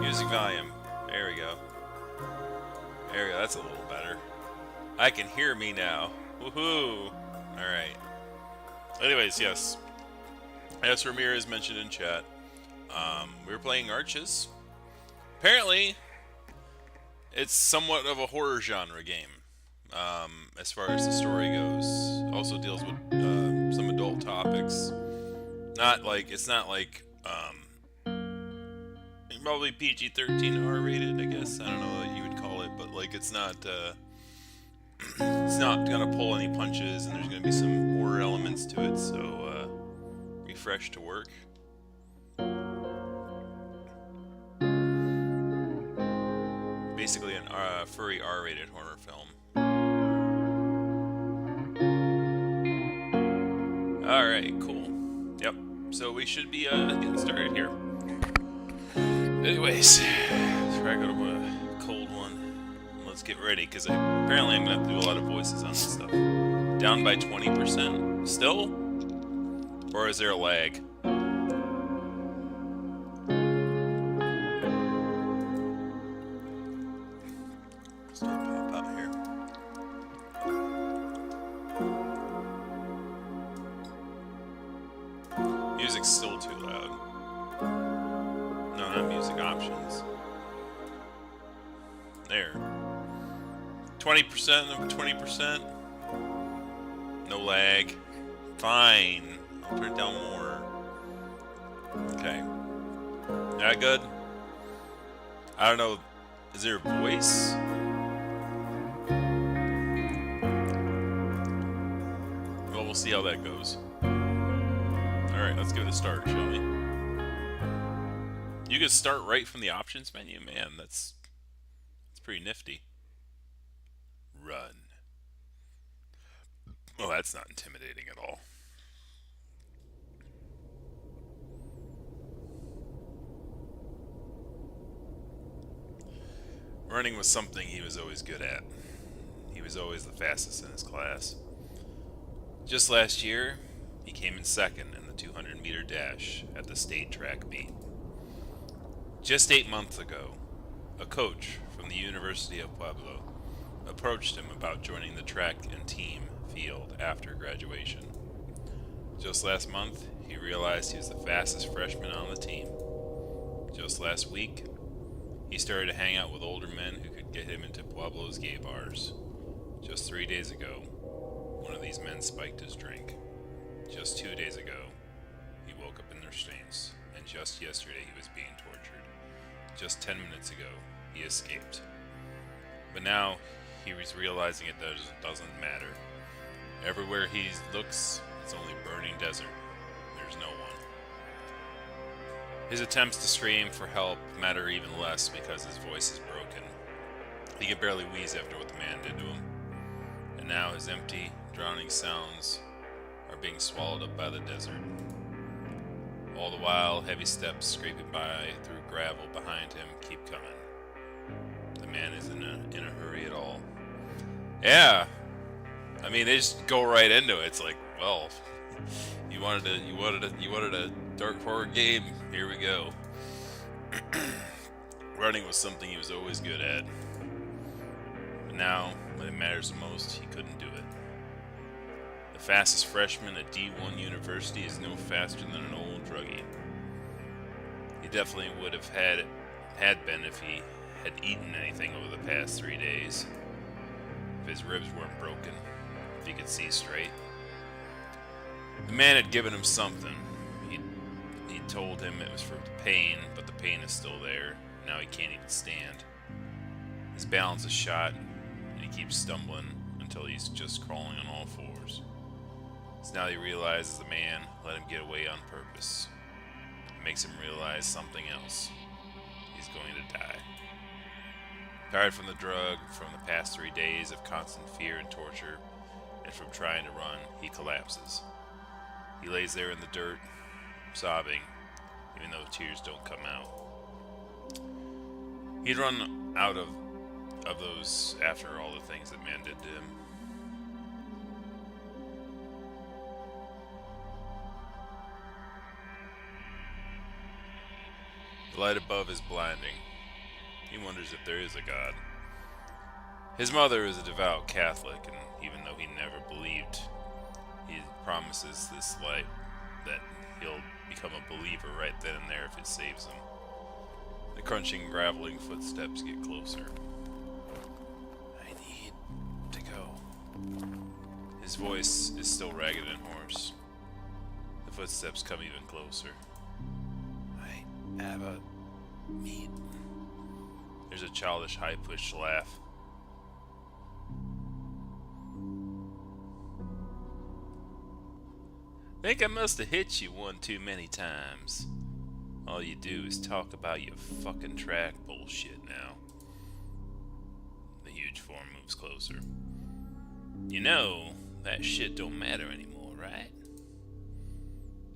Music volume. There we go. There we go. That's a little better. I can hear me now. Woohoo! Alright. Anyways, yes. As Ramirez mentioned in chat, we were playing Arches. Apparently, it's somewhat of a horror genre game. As far as the story goes. Also deals with some adult topics. It's not like, probably PG-13 R-rated, I guess. I don't know what you would call it, but like it's not gonna pull any punches, and there's gonna be some horror elements to it. So refresh to work. Basically, a furry R-rated horror film. All right, cool. Yep. So we should be getting started here. Anyways, let's crack open a cold one. Let's get ready, because apparently I'm going to have to do a lot of voices on this stuff. Down by 20% still? Or is there a lag? Let's do a pop out here. Music's still too loud. No, not music options. There. 20% of 20%. No lag. Fine. I'll turn it down more. Okay. That good? I don't know. Is there a voice? Well, we'll see how that goes. Alright, let's give it a start, shall we? You can start right from the options menu, man. That's pretty nifty. Run. Well, that's not intimidating at all. Running was something he was always good at. He was always the fastest in his class. Just last year, he came in second in the 200-meter dash at the state track meet. Just 8 months ago, a coach from the University of Pueblo approached him about joining the track and team field after graduation. Just last month, he realized he was the fastest freshman on the team. Just last week, he started to hang out with older men who could get him into Pueblo's gay bars. Just 3 days ago, one of these men spiked his drink. Just 2 days ago, he woke up in restraints, and just yesterday he was being tortured. Just 10 minutes ago, he escaped. But now, he was realizing it doesn't matter. Everywhere he looks, it's only burning desert. There's no one. His attempts to scream for help matter even less because his voice is broken. He could barely wheeze after what the man did to him. And now his empty, drowning sounds are being swallowed up by the desert. All the while, heavy steps scraping by through gravel behind him keep coming. The man isn't in a hurry at all. Yeah, I mean they just go right into it. It's like, well, you wanted a dark horror game. Here we go. Running was something he was always good at. But now, when it matters the most, he couldn't do it. The fastest freshman at D1 University is no faster than an old druggie. He definitely would have had been if he had eaten anything over the past 3 days. If his ribs weren't broken, if he could see straight. The man had given him something. He told him it was for the pain, but the pain is still there. Now he can't even stand. His balance is shot, and he keeps stumbling until he's just crawling on all fours. So now he realizes the man let him get away on purpose. It makes him realize something else. He's going to die. Tired from the drug, from the past 3 days of constant fear and torture, and from trying to run, he collapses. He lays there in the dirt, sobbing, even though tears don't come out. He'd run out of those after all the things that man did to him. The light above is blinding. He wonders if there is a God. His mother is a devout Catholic, and even though he never believed, he promises this life that he'll become a believer right then and there if it saves him. The crunching, graveling footsteps get closer. I need to go. His voice is still ragged and hoarse. The footsteps come even closer. I have a meat. There's a childish, high-pitched laugh. Think I must have hit you one too many times. All you do is talk about your fucking track bullshit now. The huge form moves closer. You know, that shit don't matter anymore, right?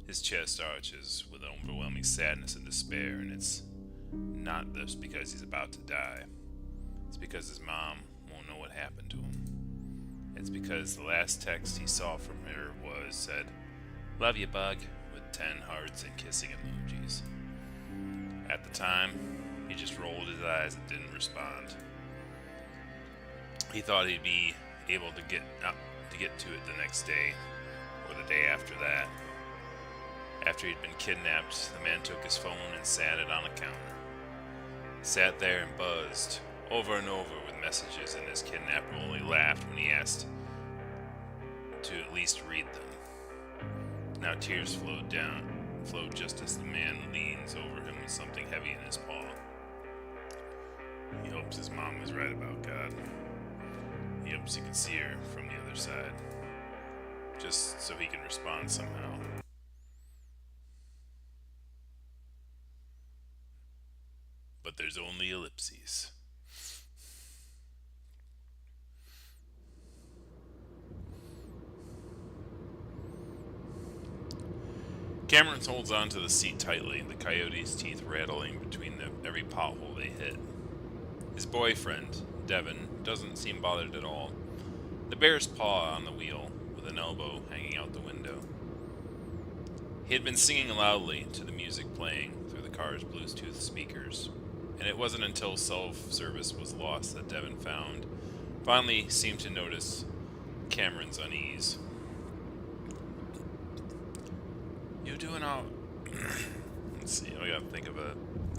His chest arches with an overwhelming sadness and despair, and it's not just because he's about to die. It's because his mom won't know what happened to him. It's because the last text he saw from her said, "Love you, bug," with 10 hearts and kissing emojis. At the time, he just rolled his eyes and didn't respond. He thought he'd be able to get to it the next day, or the day after that. After he'd been kidnapped, the man took his phone and sat it on a counter. Sat there and buzzed over and over with messages, and his kidnapper only laughed when he asked to at least read them. Now tears flowed just as the man leans over him with something heavy in his paw. He hopes his mom was right about God. He hopes he can see her from the other side, just so he can respond somehow. But there's only ellipses. Cameron holds onto the seat tightly, the coyote's teeth rattling between every pothole they hit. His boyfriend, Devin, doesn't seem bothered at all. The bear's paw on the wheel, with an elbow hanging out the window. He had been singing loudly to the music playing through the car's Bluetooth speakers, and it wasn't until self-service was lost that Devin finally seemed to notice Cameron's unease. You doing all... Let's see, I gotta think of a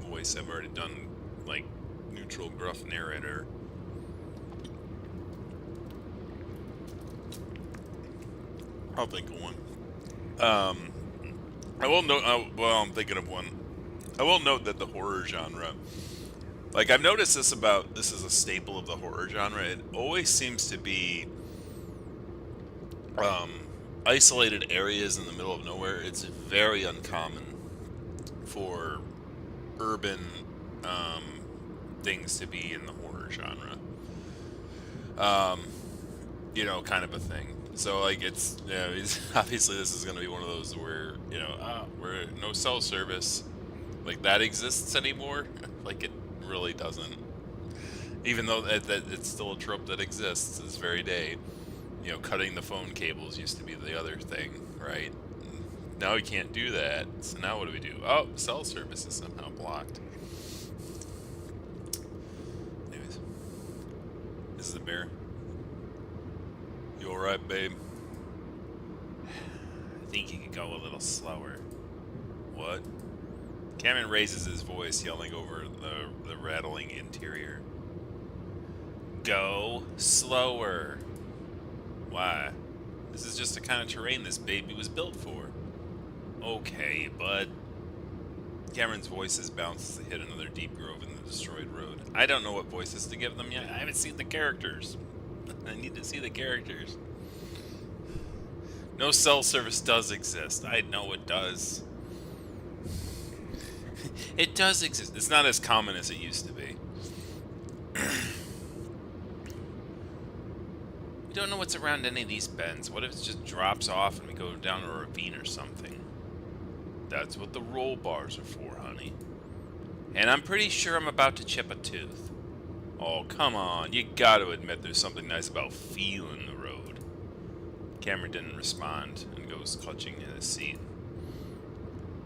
voice I've already done, like, neutral, gruff narrator. I'll think of one. I will note, I'm thinking of one. I will note that the horror genre, like, I've noticed this is a staple of the horror genre. It always seems to be, isolated areas in the middle of nowhere. It's very uncommon for urban, things to be in the horror genre. Kind of a thing. So, like, it's, obviously this is going to be one of those where, where no cell service, like, that exists anymore. Like, it really doesn't. Even though that it's still a trope that exists this very day. Cutting the phone cables used to be the other thing, right? Now we can't do that. So now what do? Oh, cell service is somehow blocked. Anyways, this is the bear. You alright, babe? I think you could go a little slower. What? Cameron raises his voice, yelling over the rattling interior. Go slower. Why? This is just the kind of terrain this baby was built for. Okay, bud. Cameron's voices bounce as they hit another deep grove in the destroyed road. I don't know what voices to give them yet. I haven't seen the characters. I need to see the characters. No cell service does exist. I know it does. It does exist. It's not as common as it used to be. We don't know what's around any of these bends. What if it just drops off and we go down a ravine or something? That's what the roll bars are for, honey. And I'm pretty sure I'm about to chip a tooth. Oh, come on. You gotta admit there's something nice about feeling the road. Cameron didn't respond and goes clutching in his seat.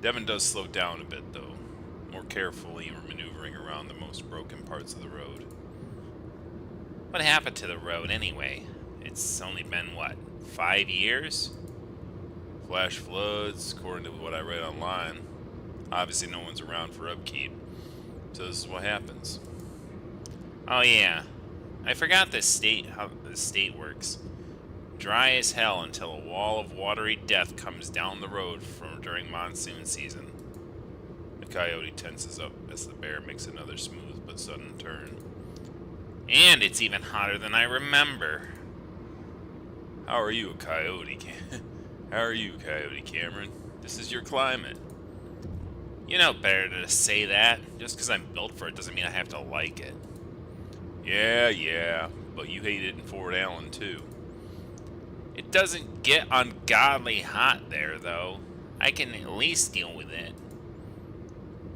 Devin does slow down a bit, though, more carefully maneuvering around around the most broken parts of the road. What happened to the road anyway? It's only been, what, 5 years? Flash floods, according to what I read online. Obviously, no one's around for upkeep, so this is what happens. Oh yeah, I forgot how the state works. Dry as hell until a wall of watery death comes down the road during monsoon season. The coyote tenses up as the bear makes another smooth but sudden turn. And it's even hotter than I remember. How are you, Coyote Cameron? This is your climate. You know better to say that. Just because I'm built for it doesn't mean I have to like it. Yeah, but you hate it in Fort Allen, too. It doesn't get ungodly hot there, though. I can at least deal with it.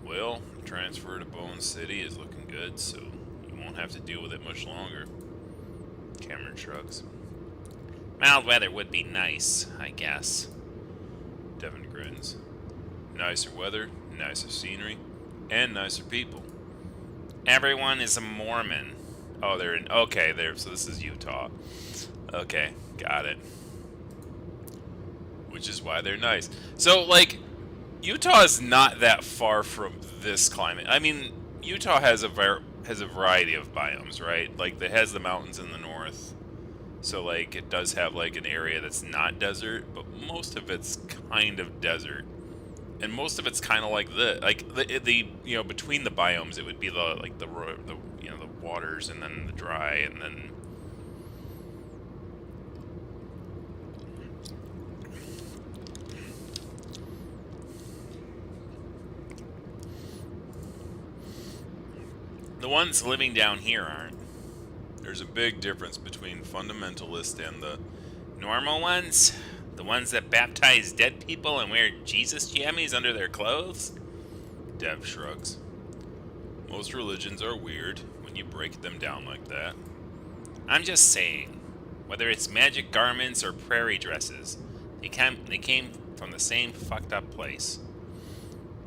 Well, the transfer to Bone City is looking good, so you won't have to deal with it much longer. Cameron shrugs. Mild weather would be nice, I guess. Devin grins. Nicer weather, nicer scenery, and nicer people. Everyone is a Mormon. Oh, so this is Utah. Okay, got it. Which is why they're nice. So, like, Utah is not that far from this climate. I mean, Utah has a variety of biomes, right? Like, it has the mountains in the north. So, like, it does have, like, an area that's not desert, but most of it's kind of desert. And most of it's kind of like the between the biomes, it would be the waters, and then the dry, and then the ones living down here aren't. There's a big difference between fundamentalist and the Normal ones? The ones that baptize dead people and wear Jesus jammies under their clothes? Dev shrugs. Most religions are weird when you break them down like that. I'm just saying, whether it's magic garments or prairie dresses, they came from the same fucked up place.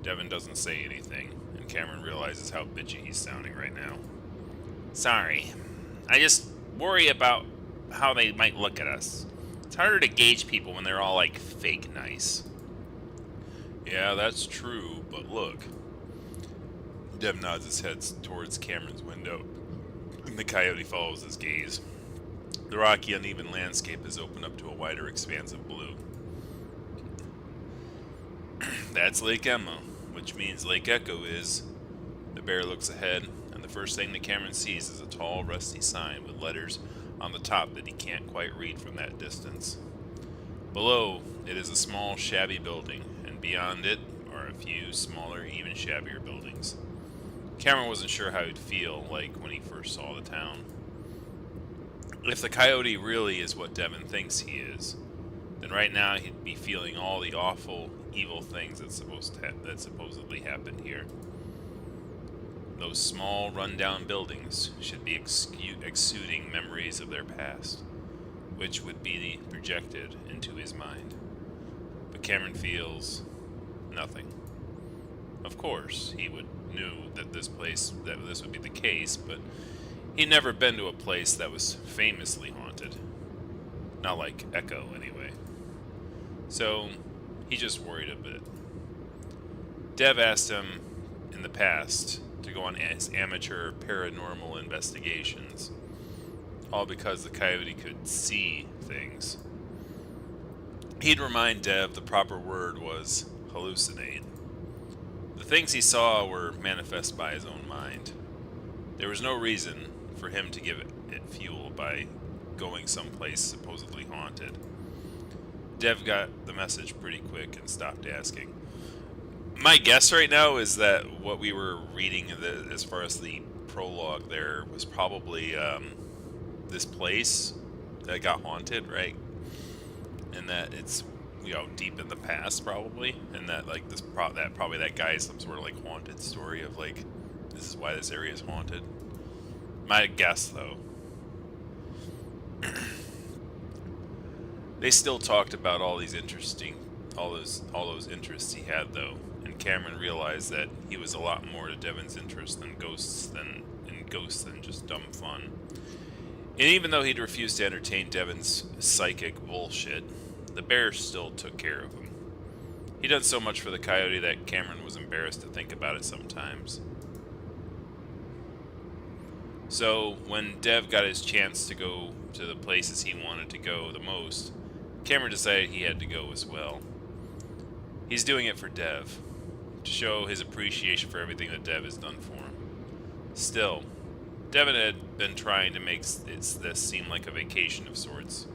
Devin doesn't say anything, and Cameron realizes how bitchy he's sounding right now. Sorry. I just worry about how they might look at us. It's harder to gauge people when they're all, like, fake nice. Yeah, that's true, but look. Dev nods his head towards Cameron's window, and the coyote follows his gaze. The rocky, uneven landscape has opened up to a wider expanse of blue. That's Lake Emma, which means Lake Echo is. The bear looks ahead, and the first thing that Cameron sees is a tall, rusty sign with letters on the top that he can't quite read from that distance. Below, it is a small, shabby building, and beyond it are a few smaller, even shabbier buildings. Cameron wasn't sure how he'd feel like when he first saw the town. If the coyote really is what Devin thinks he is, then right now he'd be feeling all the awful, evil things that supposedly happened here. Those small, run-down buildings should be exuding memories of their past, which would be projected into his mind. But Cameron feels nothing. Of course, he knew that this would be the case, but he'd never been to a place that was famously haunted. Not like Echo, anyway. So, he just worried a bit. Dev asked him in the past to go on his amateur paranormal investigations, all because the coyote could see things. He'd remind Dev the proper word was hallucinate. The things he saw were manifest by his own mind. There was no reason for him to give it fuel by going someplace supposedly haunted. Dev got the message pretty quick and stopped asking. My guess right now is that what we were reading as far as the prologue there was probably this place that got haunted, right? And that it's deep in the past probably, and that like that guy is some sort of like haunted story of like this is why this area is haunted. My guess though. They still talked about all those interests he had though, and point, Cameron realized that he was a lot more to Devon's interest than ghosts than just dumb fun. And even though he'd refused to entertain Devon's psychic bullshit, the bear still took care of him. He'd done so much for the coyote that Cameron was embarrassed to think about it sometimes. So, when Dev got his chance to go to the places he wanted to go the most, Cameron decided he had to go as well. He's doing it for Dev, to show his appreciation for everything that Dev has done for him. Still, Devon had been trying to make this seem like a vacation of sorts.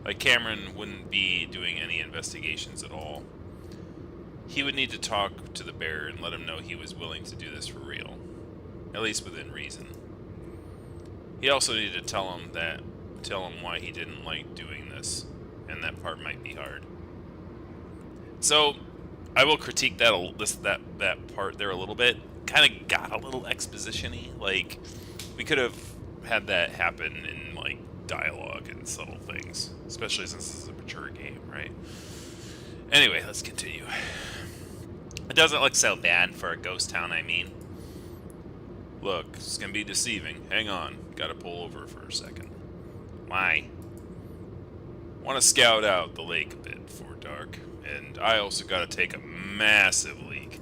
Like Cameron wouldn't be doing any investigations at all. He would need to talk to the bear and let him know he was willing to do this for real, at least within reason. He also needed to tell him why he didn't like doing this, and that part might be hard. So, I will critique that part there a little bit. Kind of got a little exposition-y. Like, we could have had that happen in, like, dialogue and subtle things. Especially since this is a mature game, right? Anyway, let's continue. It doesn't look so bad for a ghost town, I mean. Look, it's gonna be deceiving. Hang on. Gotta pull over for a second. Why? Want to scout out the lake a bit before dark. And I also gotta take a massive leak.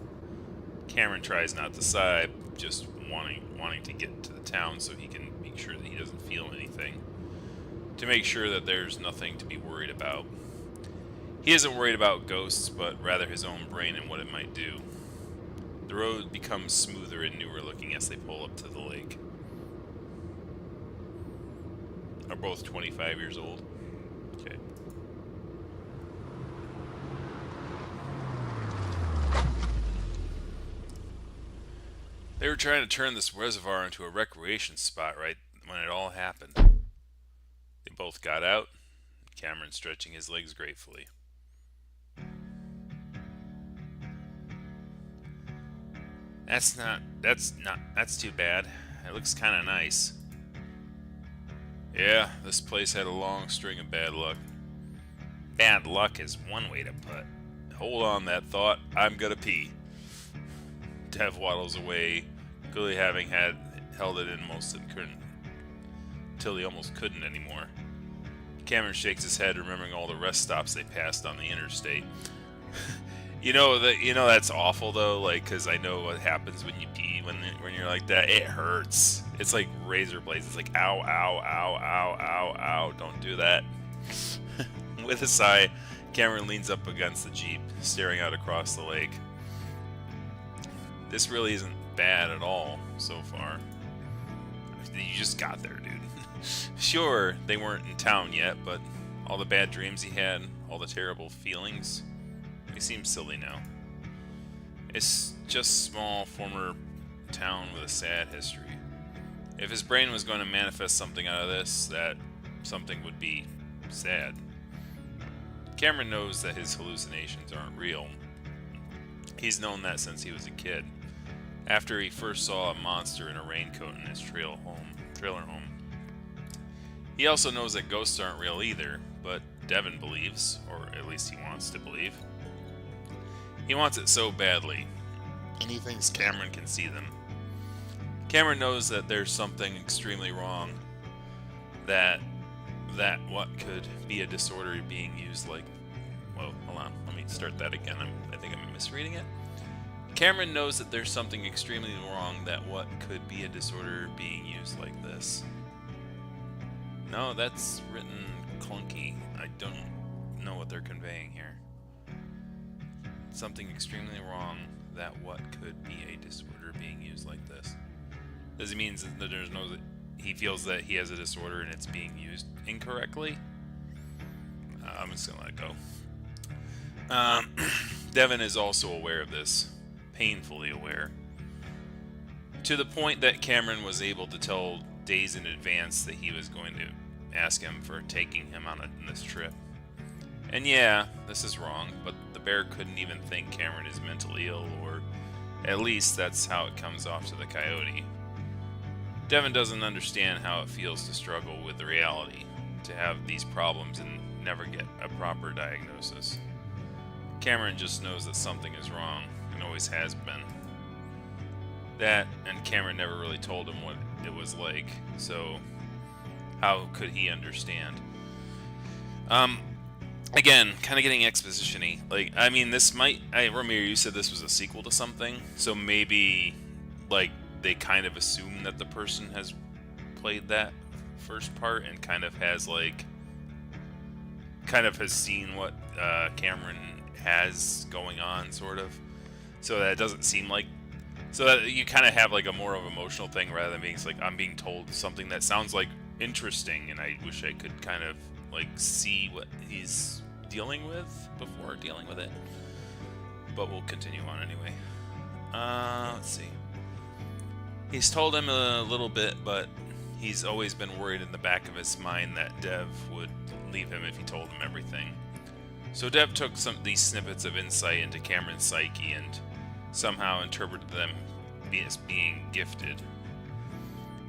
Cameron tries not to sigh, just wanting to get to the town so he can make sure that he doesn't feel anything. To make sure that there's nothing to be worried about. He isn't worried about ghosts, but rather his own brain and what it might do. The road becomes smoother and newer looking as they pull up to the lake. Are both 25 years old? Okay. They were trying to turn this reservoir into a recreation spot right when it all happened. They both got out, Cameron stretching his legs gratefully. That's too bad. It looks kind of nice. Yeah, this place had a long string of bad luck. Bad luck is one way to put. Hold on that thought, I'm gonna pee. Dev waddles away, clearly having held it in most and couldn't, till he almost couldn't anymore. Cameron shakes his head, remembering all the rest stops they passed on the interstate. You know that's awful though, like, cause I know what happens when you pee when you're like that. It hurts. It's like razor blades. It's like ow, ow, ow, ow, ow, ow. Don't do that. With a sigh, Cameron leans up against the Jeep, staring out across the lake. This really isn't bad at all so far. You just got there, dude. Sure, they weren't in town yet, but all the bad dreams he had, all the terrible feelings, they seem silly now. It's just small former town with a sad history. If his brain was going to manifest something out of this, that something would be sad. Cameron knows that his hallucinations aren't real. He's known that since he was a kid. After he first saw a monster in a raincoat in his trailer home. He also knows that ghosts aren't real either, but Devon believes, or at least he wants to believe. He wants it so badly, and he thinks Cameron can see them. Cameron knows that there's something extremely wrong, that what could be a disorder being used like... Whoa, hold on, let me start that again. I think I'm misreading it. Cameron knows that there's something extremely wrong, that what could be a disorder being used like this. No, that's written clunky. I don't know what they're conveying here. Something extremely wrong, that what could be a disorder being used like this. Does he mean that he feels that he has a disorder and it's being used incorrectly? I'm just gonna let it go. Devon is also aware of this. Painfully aware. To the point that Cameron was able to tell days in advance that he was going to ask him for taking him on this trip. And yeah, this is wrong, but the bear couldn't even think Cameron is mentally ill, or at least that's how it comes off to the coyote. Devon doesn't understand how it feels to struggle with the reality, to have these problems and never get a proper diagnosis. Cameron just knows that something is wrong, and always has been. That, and Cameron never really told him what it was like, so how could he understand? Again, kind of getting exposition-y. Like, I mean, this might... Ramir, you said this was a sequel to something, so maybe, like, they kind of assume that the person has played that first part and kind of has, like... kind of has seen what Cameron has going on, sort of. So that it doesn't seem like... So that you kind of have, like, a more of an emotional thing rather than being like, I'm being told something that sounds, like, interesting, and I wish I could kind of, like, see what he's dealing with before dealing with it. But we'll continue on anyway. Let's see. He's told him a little bit, but he's always been worried in the back of his mind that Dev would leave him if he told him everything. So Dev took these snippets of insight into Cameron's psyche and somehow interpreted them as being gifted.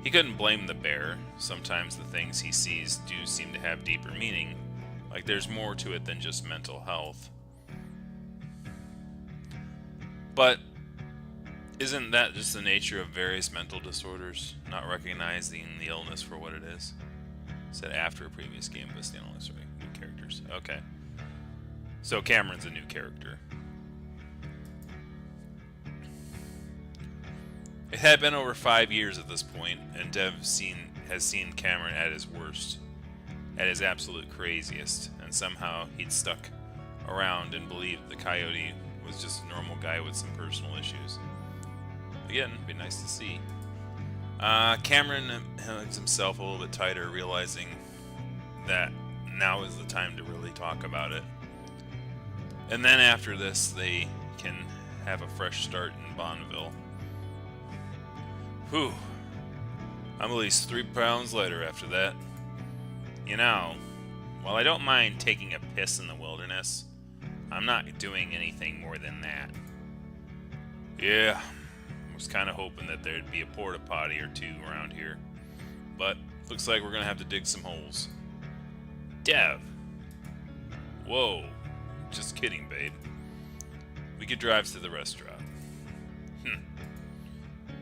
He couldn't blame the bear. Sometimes the things he sees do seem to have deeper meaning, like there's more to it than just mental health. But isn't that just the nature of various mental disorders, not recognizing the illness for what it is? Said after a previous game, but standalone story, new characters. Okay. So Cameron's a new character. It had been over 5 years at this point, and Dev has seen Cameron at his worst, at his absolute craziest, and somehow he'd stuck around and believed the coyote was just a normal guy with some personal issues. Again, it'd be nice to see. Cameron hugs himself a little bit tighter, realizing that now is the time to really talk about it. And then after this, they can have a fresh start in Bonneville. Whew. I'm at least 3 pounds lighter after that. You know, while I don't mind taking a piss in the wilderness, I'm not doing anything more than that. Yeah, I was kind of hoping that there'd be a porta potty or two around here. But looks like we're going to have to dig some holes. Dev! Whoa. Just kidding, babe. We could drive to the restaurant.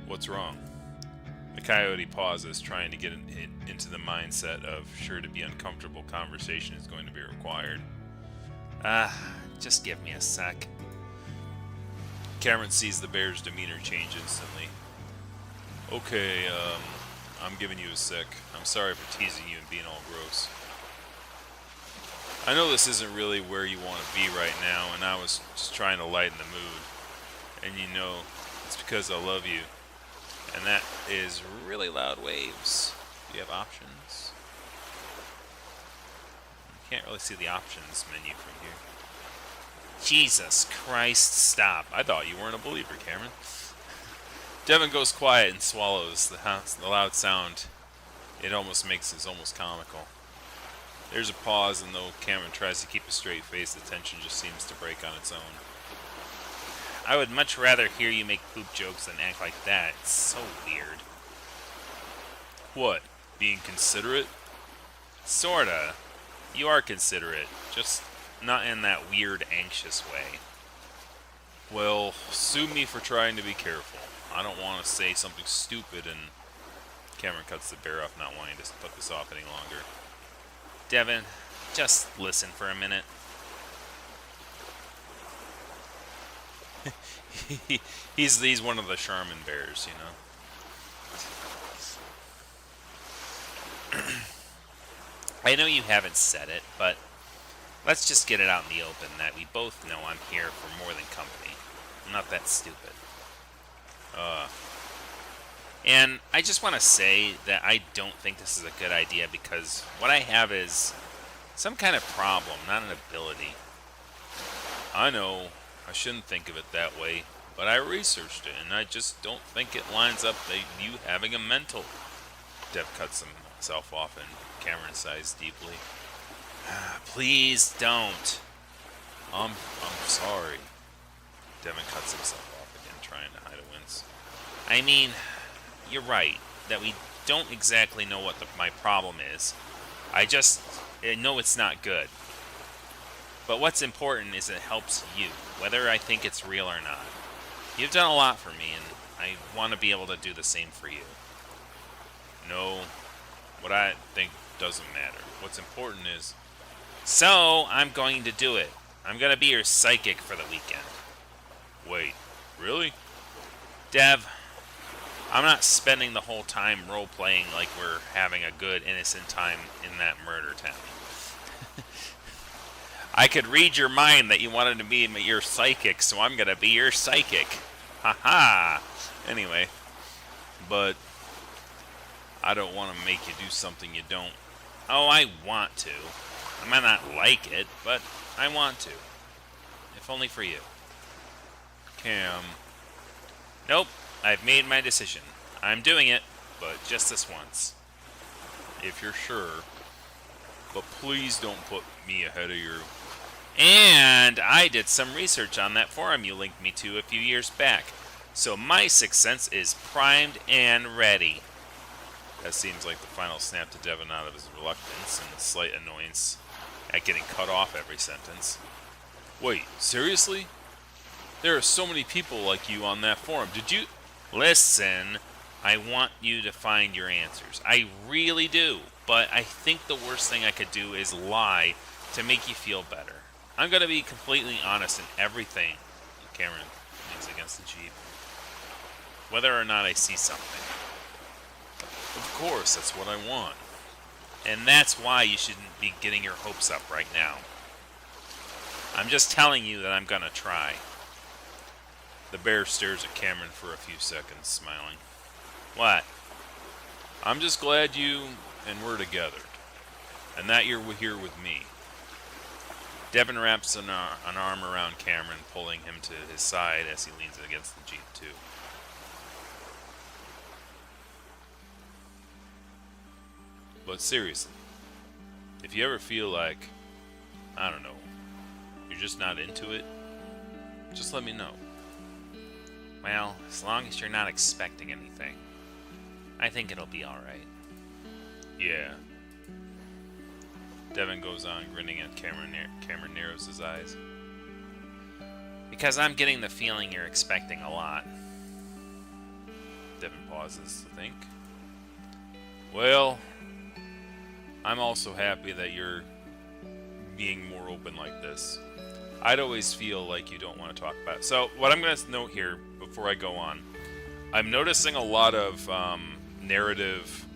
What's wrong? The coyote pauses, trying to get into the mindset of sure to be uncomfortable conversation is going to be required. Just give me a sec. Cameron sees the bear's demeanor change instantly. Okay, I'm giving you a sec. I'm sorry for teasing you and being all gross. I know this isn't really where you want to be right now, and I was just trying to lighten the mood. And you know, it's because I love you. And that is really loud waves. Do you have options? You can't really see the options menu from here. Jesus Christ, stop. I thought you weren't a believer, Cameron. Devin goes quiet and swallows the loud sound. It almost makes it almost comical. There's a pause, and though Cameron tries to keep a straight face, the tension just seems to break on its own. I would much rather hear you make poop jokes than act like that. It's so weird. What? Being considerate? Sorta. You are considerate, just not in that weird, anxious way. Well, sue me for trying to be careful. I don't want to say something stupid and... Cameron cuts the bear off, not wanting to put this off any longer. Devin, just listen for a minute. He's one of the Charmin bears, you know. I know you haven't said it, but let's just get it out in the open that we both know I'm here for more than company. I'm not that stupid. And I just want to say that I don't think this is a good idea because what I have is some kind of problem, not an ability. I know. I shouldn't think of it that way, but I researched it, and I just don't think it lines up with you having a mental. Dev cuts himself off, and Cameron sighs deeply. Please don't. I'm sorry. Devin cuts himself off again, trying to hide a wince. I mean, you're right, that we don't exactly know what my problem is. I know it's not good. But what's important is it helps you, whether I think it's real or not. You've done a lot for me, and I want to be able to do the same for you. No, what I think doesn't matter. What's important is So, I'm going to do it. I'm going to be your psychic for the weekend. wait, really? Dev, I'm not spending the whole time role-playing like we're having a good, innocent time in that murder town. I could read your mind that you wanted to be your psychic, so I'm going to be your psychic. Ha-ha! Anyway, but I don't want to make you do something you don't. Oh, I want to. I might not like it, but I want to. If only for you. Cam, Nope, I've made my decision. I'm doing it, but just this once. if you're sure, but please don't put me ahead of your. And I did some research on that forum you linked me to a few years back, so my sixth sense is primed and ready. That seems like the final snap to Devin out of his reluctance and slight annoyance at getting cut off every sentence. Wait, seriously? There are so many people like you on that forum. Did you? Listen, I want you to find your answers. I really do, but I think the worst thing I could do is lie to make you feel better. I'm going to be completely honest in everything. Cameron leans against the Jeep. Whether or not I see something. Of course, that's what I want. And that's why you shouldn't be getting your hopes up right now. I'm just telling you that I'm going to try. The bear stares at Cameron for a few seconds, smiling. What? I'm just glad you and we're together, and that you're here with me. Devin wraps an arm around Cameron, pulling him to his side as he leans against the Jeep, too. But seriously, if you ever feel like, I don't know, you're just not into it, just let me know. Well, as long as you're not expecting anything, I think it'll be alright. Yeah. Devin goes on, grinning at Cameron. Cameron narrows his eyes. Because I'm getting the feeling you're expecting a lot. Devin pauses to think. Well, I'm also happy that you're being more open like this. I'd always feel like you don't want to talk about it. So, what I'm going to note here before I go on, I'm noticing a lot of narrative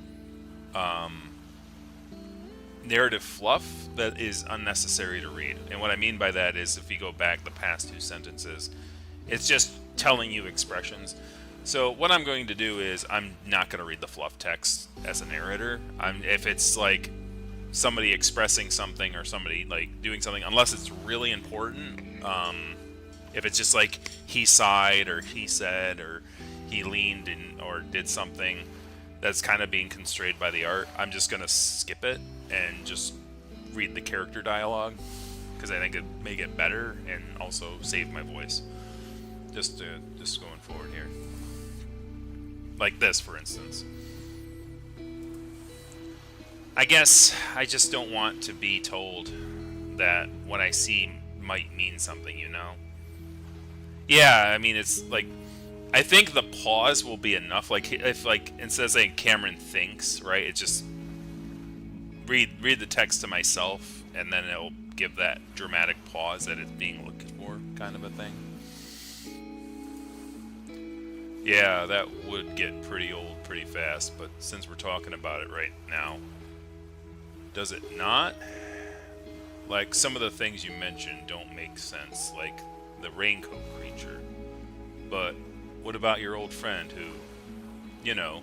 fluff that is unnecessary to read. And what I mean by that is, if you go back the past two sentences, it's just telling you expressions. So what I'm going to do is I'm not going to read the fluff text as a narrator. If it's like somebody expressing something or somebody like doing something, unless it's really important. If it's just like he sighed or he said or he leaned in or did something that's kind of being constrained by the art, I'm just going to skip it and just read the character dialogue, because I think it make it better and also save my voice. Just going forward here. Like this, for instance. I guess I just don't want to be told that what I see might mean something, you know? Yeah, I mean, it's like, I think the pause will be enough. Like, if, like, instead of saying Cameron thinks, right, it just read the text to myself, and then it'll give that dramatic pause that it's being looked for, kind of a thing. Yeah, that would get pretty old pretty fast, but since we're talking about it right now, does it not? Like, some of the things you mentioned don't make sense, like the raincoat creature. But what about your old friend who, you know,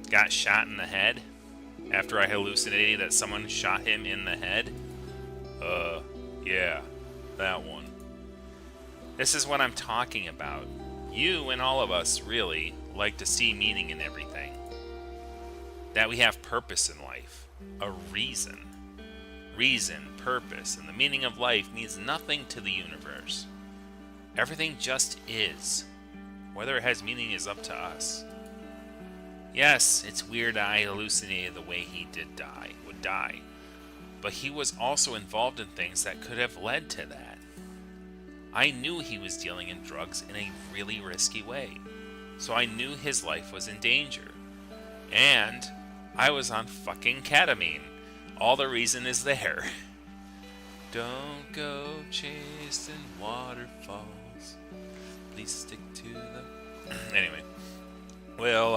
got shot in the head after I hallucinated that someone shot him in the head? Yeah, that one. This is what I'm talking about. You and all of us, really, like to see meaning in everything. That we have purpose in life. A reason. Reason, purpose, and the meaning of life means nothing to the universe. Everything just is. Whether it has meaning is up to us. Yes, it's weird I hallucinated the way he would die. But he was also involved in things that could have led to that. I knew he was dealing in drugs in a really risky way. So I knew his life was in danger. And I was on fucking ketamine. All the reason is there. Don't go chasing waterfalls. Please stick to the... Anyway. Well,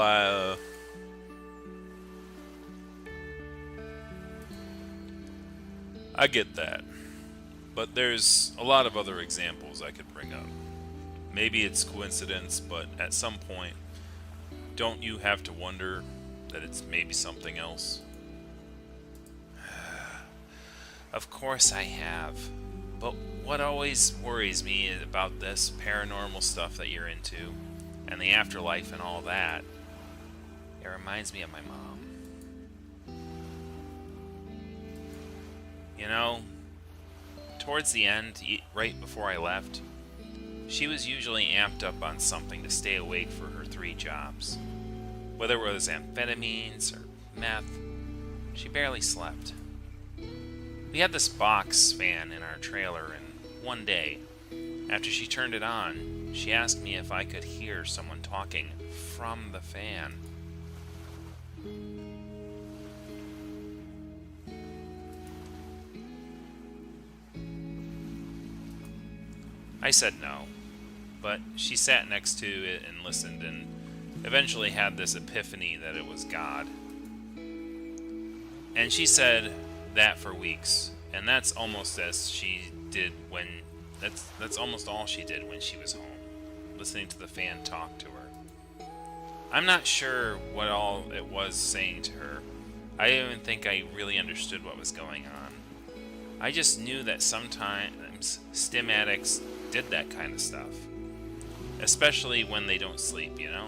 I get that. But there's a lot of other examples I could bring up. Maybe it's coincidence, but at some point, don't you have to wonder that it's maybe something else? Of course I have. But what always worries me about this paranormal stuff that you're into, and the afterlife and all that, it reminds me of my mom. You know, towards the end, right before I left, she was usually amped up on something to stay awake for her 3 jobs. Whether it was amphetamines or meth, she barely slept. We had this box fan in our trailer, and one day, after she turned it on, she asked me if I could hear someone talking from the fan. I said no, but she sat next to it and listened, and eventually had this epiphany that it was God. And she said that for weeks, and that's almost as she did when that's almost all she did when she was home, listening to the fan talk to her. I'm not sure what all it was saying to her. I don't even think I really understood what was going on. I just knew that sometimes stim addicts did that kind of stuff, especially when they don't sleep, you know?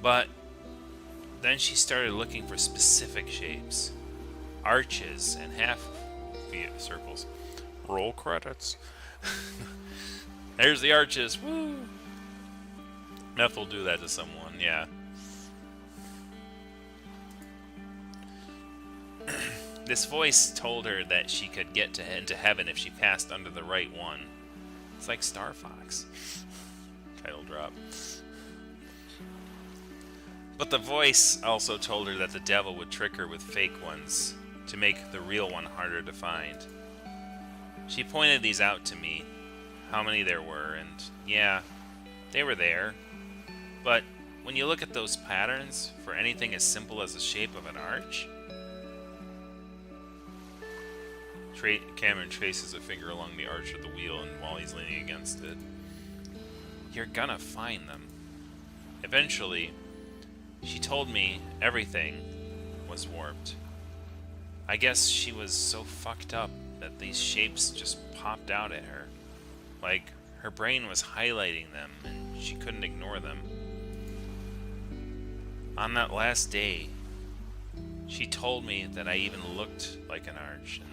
But then she started looking for specific shapes, arches and half circles. Roll credits. There's the arches. Woo! Meth will do that to someone, yeah. This voice told her that she could get into heaven if she passed under the right one. It's like Star Fox. Title drop. But the voice also told her that the devil would trick her with fake ones to make the real one harder to find. She pointed these out to me, how many there were, and yeah, they were there. But when you look at those patterns for anything as simple as the shape of an arch, Cameron traces a finger along the arch of the wheel and while he's leaning against it. You're gonna find them. Eventually, she told me everything was warped. I guess she was so fucked up that these shapes just popped out at her. Like her brain was highlighting them and she couldn't ignore them. On that last day, she told me that I even looked like an arch and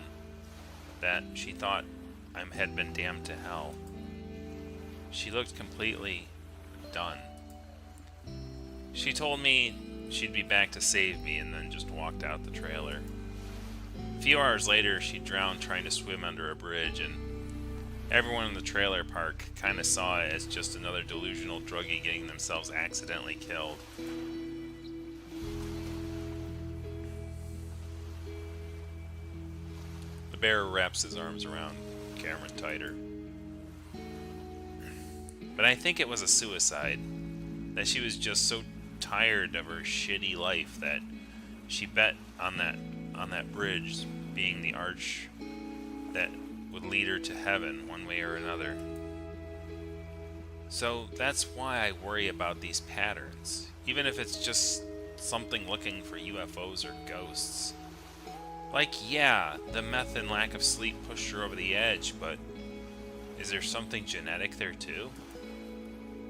that she thought I had been damned to hell. She looked completely done. She told me she'd be back to save me and then just walked out the trailer. A few hours later, she drowned trying to swim under a bridge, and everyone in the trailer park kind of saw it as just another delusional druggie getting themselves accidentally killed. The bear wraps his arms around Cameron tighter. But I think it was a suicide. That she was just so tired of her shitty life that she bet on that bridge being the arch that would lead her to heaven one way or another. So that's why I worry about these patterns, even if it's just something looking for UFOs or ghosts. Like, yeah, the meth and lack of sleep pushed her over the edge, but is there something genetic there too?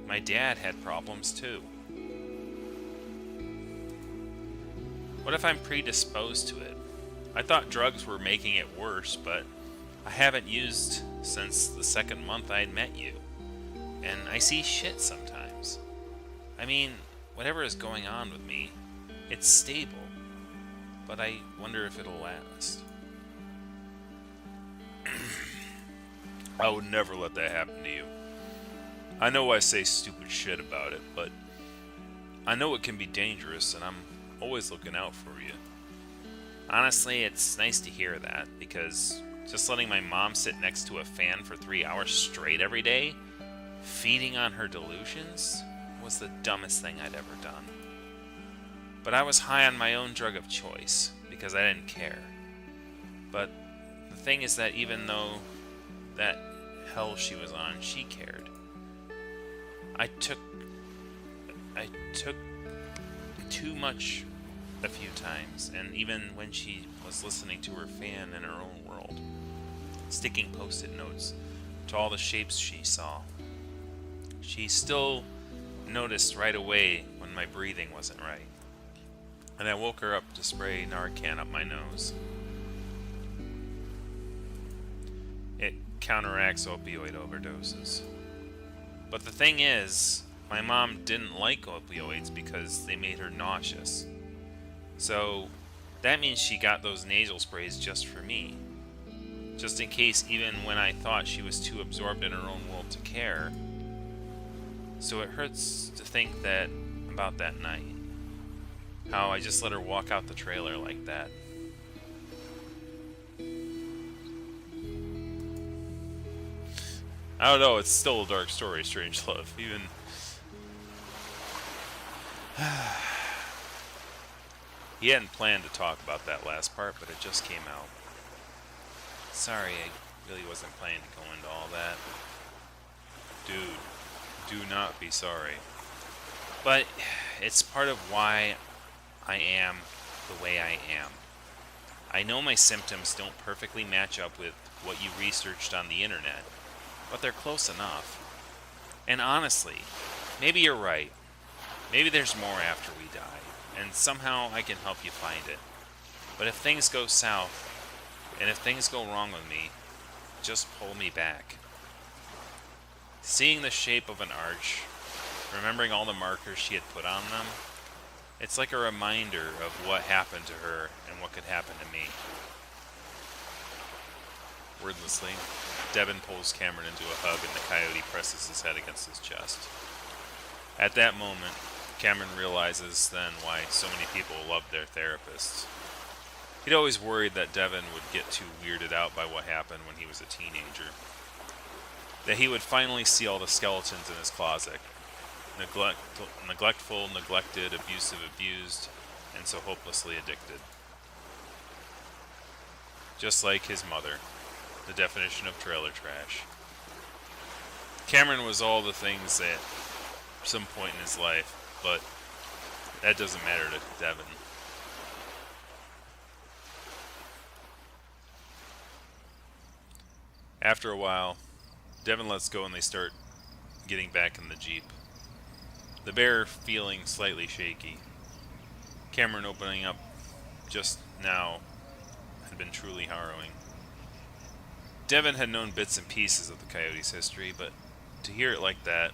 My dad had problems too. What if I'm predisposed to it? I thought drugs were making it worse, but I haven't used since the second month I'd met you. And I see shit sometimes. I mean, whatever is going on with me, it's stable. But I wonder if it'll last. I would never let that happen to you. I know I say stupid shit about it, but I know it can be dangerous, and I'm always looking out for you. Honestly, it's nice to hear that, because just letting my mom sit next to a fan for 3 hours straight every day, feeding on her delusions, was the dumbest thing I'd ever done. But I was high on my own drug of choice, because I didn't care. But the thing is that even though that hell she was on, she cared. I took too much a few times, and even when she was listening to her fan in her own world, sticking post-it notes to all the shapes she saw. She still noticed right away when my breathing wasn't right, and I woke her up to spray Narcan up my nose. It counteracts opioid overdoses. But the thing is, my mom didn't like opioids because they made her nauseous. So that means she got those nasal sprays just for me. Just in case, even when I thought she was too absorbed in her own world to care. So it hurts to think that about that night. How I just let her walk out the trailer like that. I don't know, it's still a dark story, Strange Love. Even... He hadn't planned to talk about that last part, but it just came out. Sorry, I really wasn't planning to go into all that. Dude, do not be sorry. But it's part of why I am the way I am. I know my symptoms don't perfectly match up with what you researched on the internet, but they're close enough. And honestly, maybe you're right. Maybe there's more after we die, and somehow I can help you find it. But if things go south, and if things go wrong with me, just pull me back. Seeing the shape of an arch, remembering all the markers she had put on them, it's like a reminder of what happened to her and what could happen to me. Wordlessly, Devin pulls Cameron into a hug and the coyote presses his head against his chest. At that moment, Cameron realizes then why so many people loved their therapists. He'd always worried that Devin would get too weirded out by what happened when he was a teenager. That he would finally see all the skeletons in his closet. Neglectful, neglected, abusive, abused, and so hopelessly addicted. Just like his mother, the definition of trailer trash. Cameron was all the things at some point in his life, but that doesn't matter to Devin. After a while, Devin lets go and they start getting back in the Jeep. The bear feeling slightly shaky. Cameron opening up just now had been truly harrowing. Devin had known bits and pieces of the coyote's history, but to hear it like that,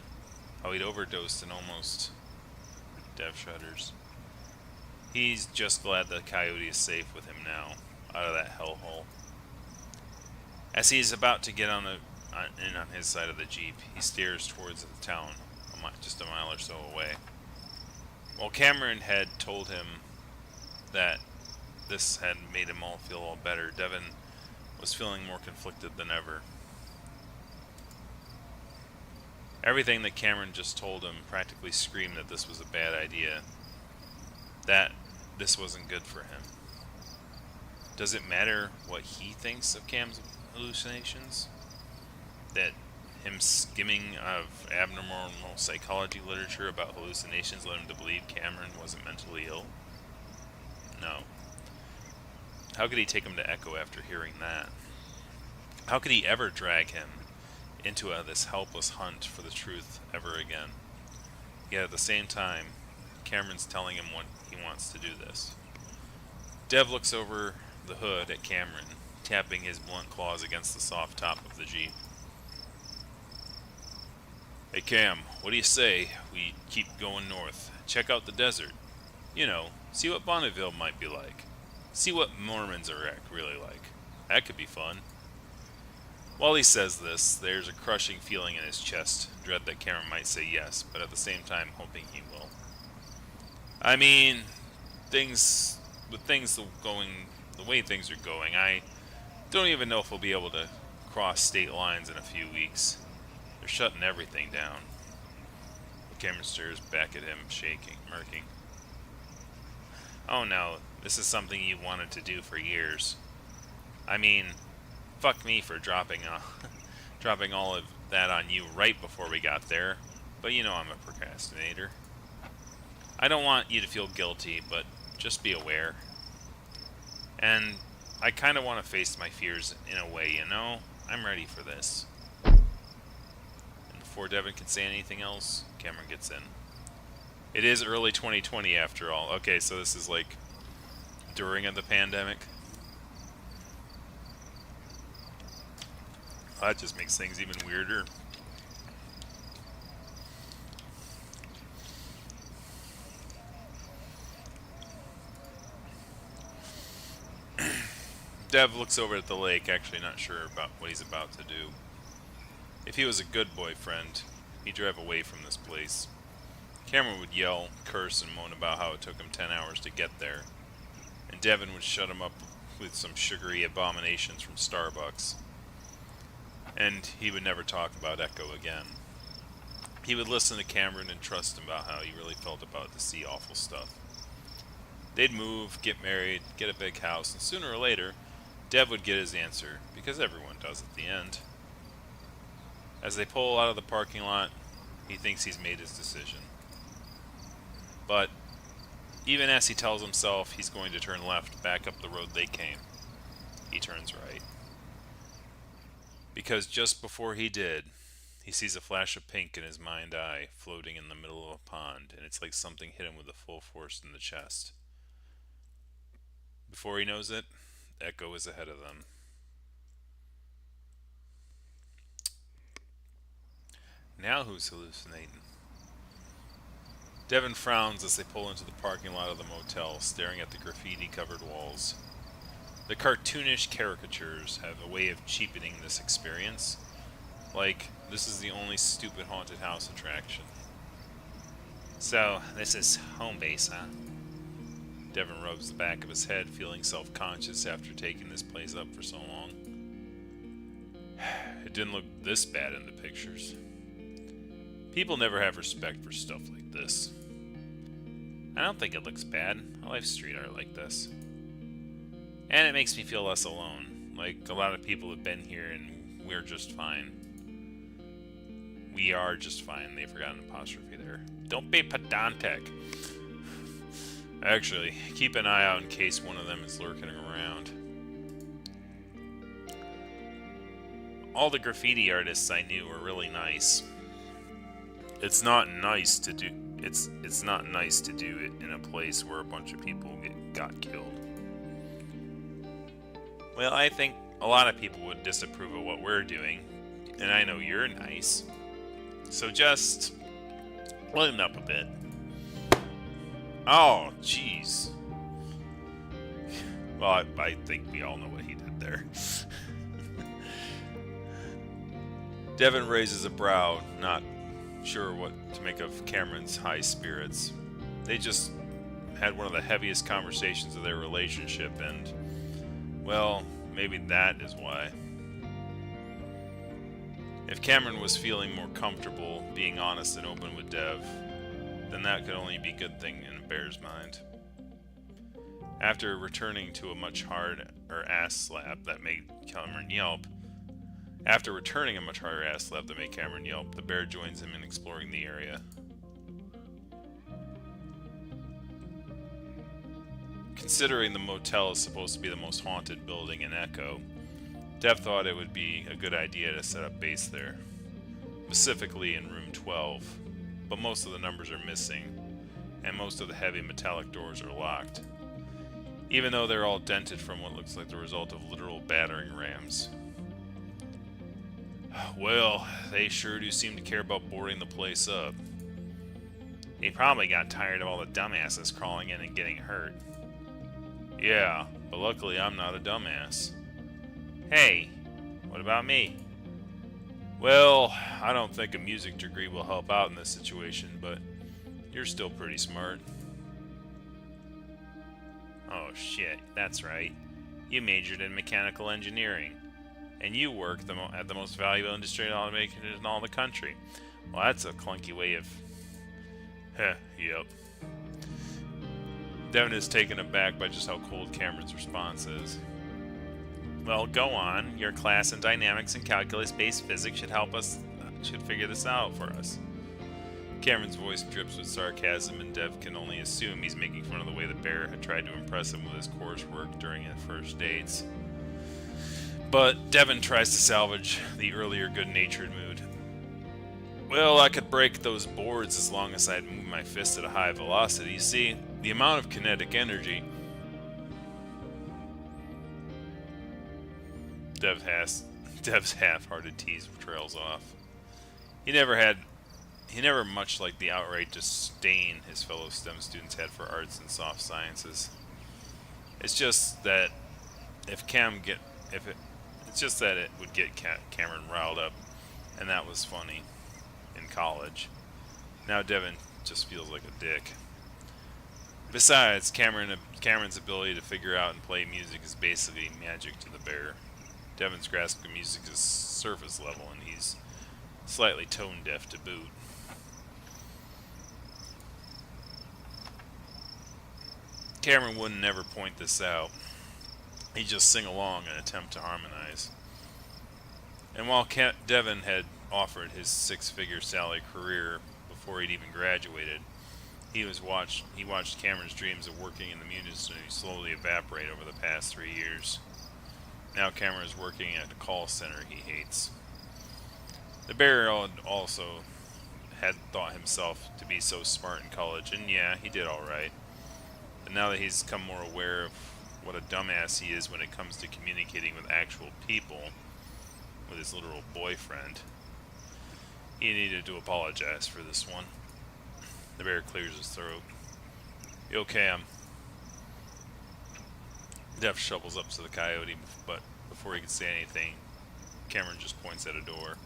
how he'd overdosed and almost... Dev shudders. He's just glad the coyote is safe with him now, out of that hellhole. As he is about to get in on his side of the Jeep, he stares towards the town, just a mile or so away. While Cameron had told him that this had made him all feel all better, Devin was feeling more conflicted than ever. Everything that Cameron just told him practically screamed that this was a bad idea, that this wasn't good for him. Does it matter what he thinks of Cam's hallucinations? That him skimming of abnormal psychology literature about hallucinations led him to believe Cameron wasn't mentally ill? No. How could he take him to Echo after hearing that? How could he ever drag him into this helpless hunt for the truth ever again? Yet at the same time, Cameron's telling him what he wants to do this. Dev looks over the hood at Cameron, tapping his blunt claws against the soft top of the Jeep. Hey Cam, what do you say we keep going north, check out the desert? You know, see what Bonneville might be like. See what Mormons are really like. That could be fun. While he says this, there's a crushing feeling in his chest, dread that Cameron might say yes, but at the same time hoping he will. I mean, things with things going the way things are going, I don't even know if we'll be able to cross state lines in a few weeks. They're shutting everything down. Cameron stares back at him, shaking, murking. Oh no, this is something you wanted to do for years. I mean, fuck me for dropping dropping all of that on you right before we got there, but you know I'm a procrastinator. I don't want you to feel guilty, but just be aware. And I kind of want to face my fears in a way, you know? I'm ready for this. And before Devin can say anything else, Cameron gets in. It is early 2020 after all. Okay, so this is like during the pandemic. That just makes things even weirder. Dev looks over at the lake, actually not sure about what he's about to do. If he was a good boyfriend, he'd drive away from this place. Cameron would yell, curse, and moan about how it took him 10 hours to get there. And Devin would shut him up with some sugary abominations from Starbucks. And he would never talk about Echo again. He would listen to Cameron and trust him about how he really felt about the sea awful stuff. They'd move, get married, get a big house, and sooner or later, Dev would get his answer, because everyone does at the end. As they pull out of the parking lot, he thinks he's made his decision. But even as he tells himself he's going to turn left back up the road they came, he turns right. Because just before he did, he sees a flash of pink in his mind eye floating in the middle of a pond, and it's like something hit him with a full force in the chest. Before he knows it, Echo is ahead of them. Now who's hallucinating? Devin frowns as they pull into the parking lot of the motel, staring at the graffiti-covered walls. The cartoonish caricatures have a way of cheapening this experience. Like, this is the only stupid haunted house attraction. So, this is home base, huh? Devin rubs the back of his head, feeling self-conscious after taking this place up for so long. It didn't look this bad in the pictures. People never have respect for stuff like this. I don't think it looks bad. I like street art like this. And it makes me feel less alone. Like, a lot of people have been here and we're just fine. We are just fine. They forgot an apostrophe there. Don't be pedantic. Actually, keep an eye out in case one of them is lurking around. All the graffiti artists I knew were really nice. It's not nice to do it in a place where a bunch of people got killed. Well, I think a lot of people would disapprove of what we're doing, and I know you're nice. So just lighten up a bit. Oh, jeez. Well, I think we all know what he did there. Devin raises a brow, not sure what to make of Cameron's high spirits. They just had one of the heaviest conversations of their relationship, and, well, maybe that is why. If Cameron was feeling more comfortable being honest and open with Dev, then that could only be a good thing in a bear's mind. After returning to a much harder ass slap that made Cameron yelp, the bear joins him in exploring the area. Considering the motel is supposed to be the most haunted building in Echo, Dev thought it would be a good idea to set up base there, specifically in room 12, but most of the numbers are missing, and most of the heavy metallic doors are locked, even though they're all dented from what looks like the result of literal battering rams. Well, they sure do seem to care about boarding the place up. They probably got tired of all the dumbasses crawling in and getting hurt. Yeah, but luckily I'm not a dumbass. Hey, what about me? Well, I don't think a music degree will help out in this situation, but you're still pretty smart. Oh shit, that's right. You majored in mechanical engineering, and you work at the most valuable industrial automation in all the country. Well, that's a clunky way of... Heh, yep. Devin is taken aback by just how cold Cameron's response is. Well, go on. Your class in dynamics and calculus-based physics should figure this out for us. Cameron's voice drips with sarcasm, and Dev can only assume he's making fun of the way the bear had tried to impress him with his coursework during their first dates. But Devin tries to salvage the earlier good-natured mood. Well, I could break those boards as long as I'd move my fist at a high velocity. See, the amount of kinetic energy... Dev's half-hearted tease trails off. He never much liked the outright disdain his fellow STEM students had for arts and soft sciences. It's just that it would get Cameron riled up, and that was funny in college. Now Devin just feels like a dick. Besides, Cameron's ability to figure out and play music is basically magic to the bear. Devin's grasp of music is surface level, and he's slightly tone deaf to boot. Cameron wouldn't never point this out. He'd just sing along and attempt to harmonize. And while Devin had offered his six-figure salary career before he'd even graduated, he watched Cameron's dreams of working in the music industry slowly evaporate over the past 3 years. Now Cameron is working at a call center he hates. The bear also had thought himself to be so smart in college, and yeah, he did alright. But now that he's become more aware of what a dumbass he is when it comes to communicating with actual people, with his literal boyfriend, he needed to apologize for this one. The bear clears his throat. You okay, Dev shovels up to the coyote, but before he can say anything, Cameron just points at a door.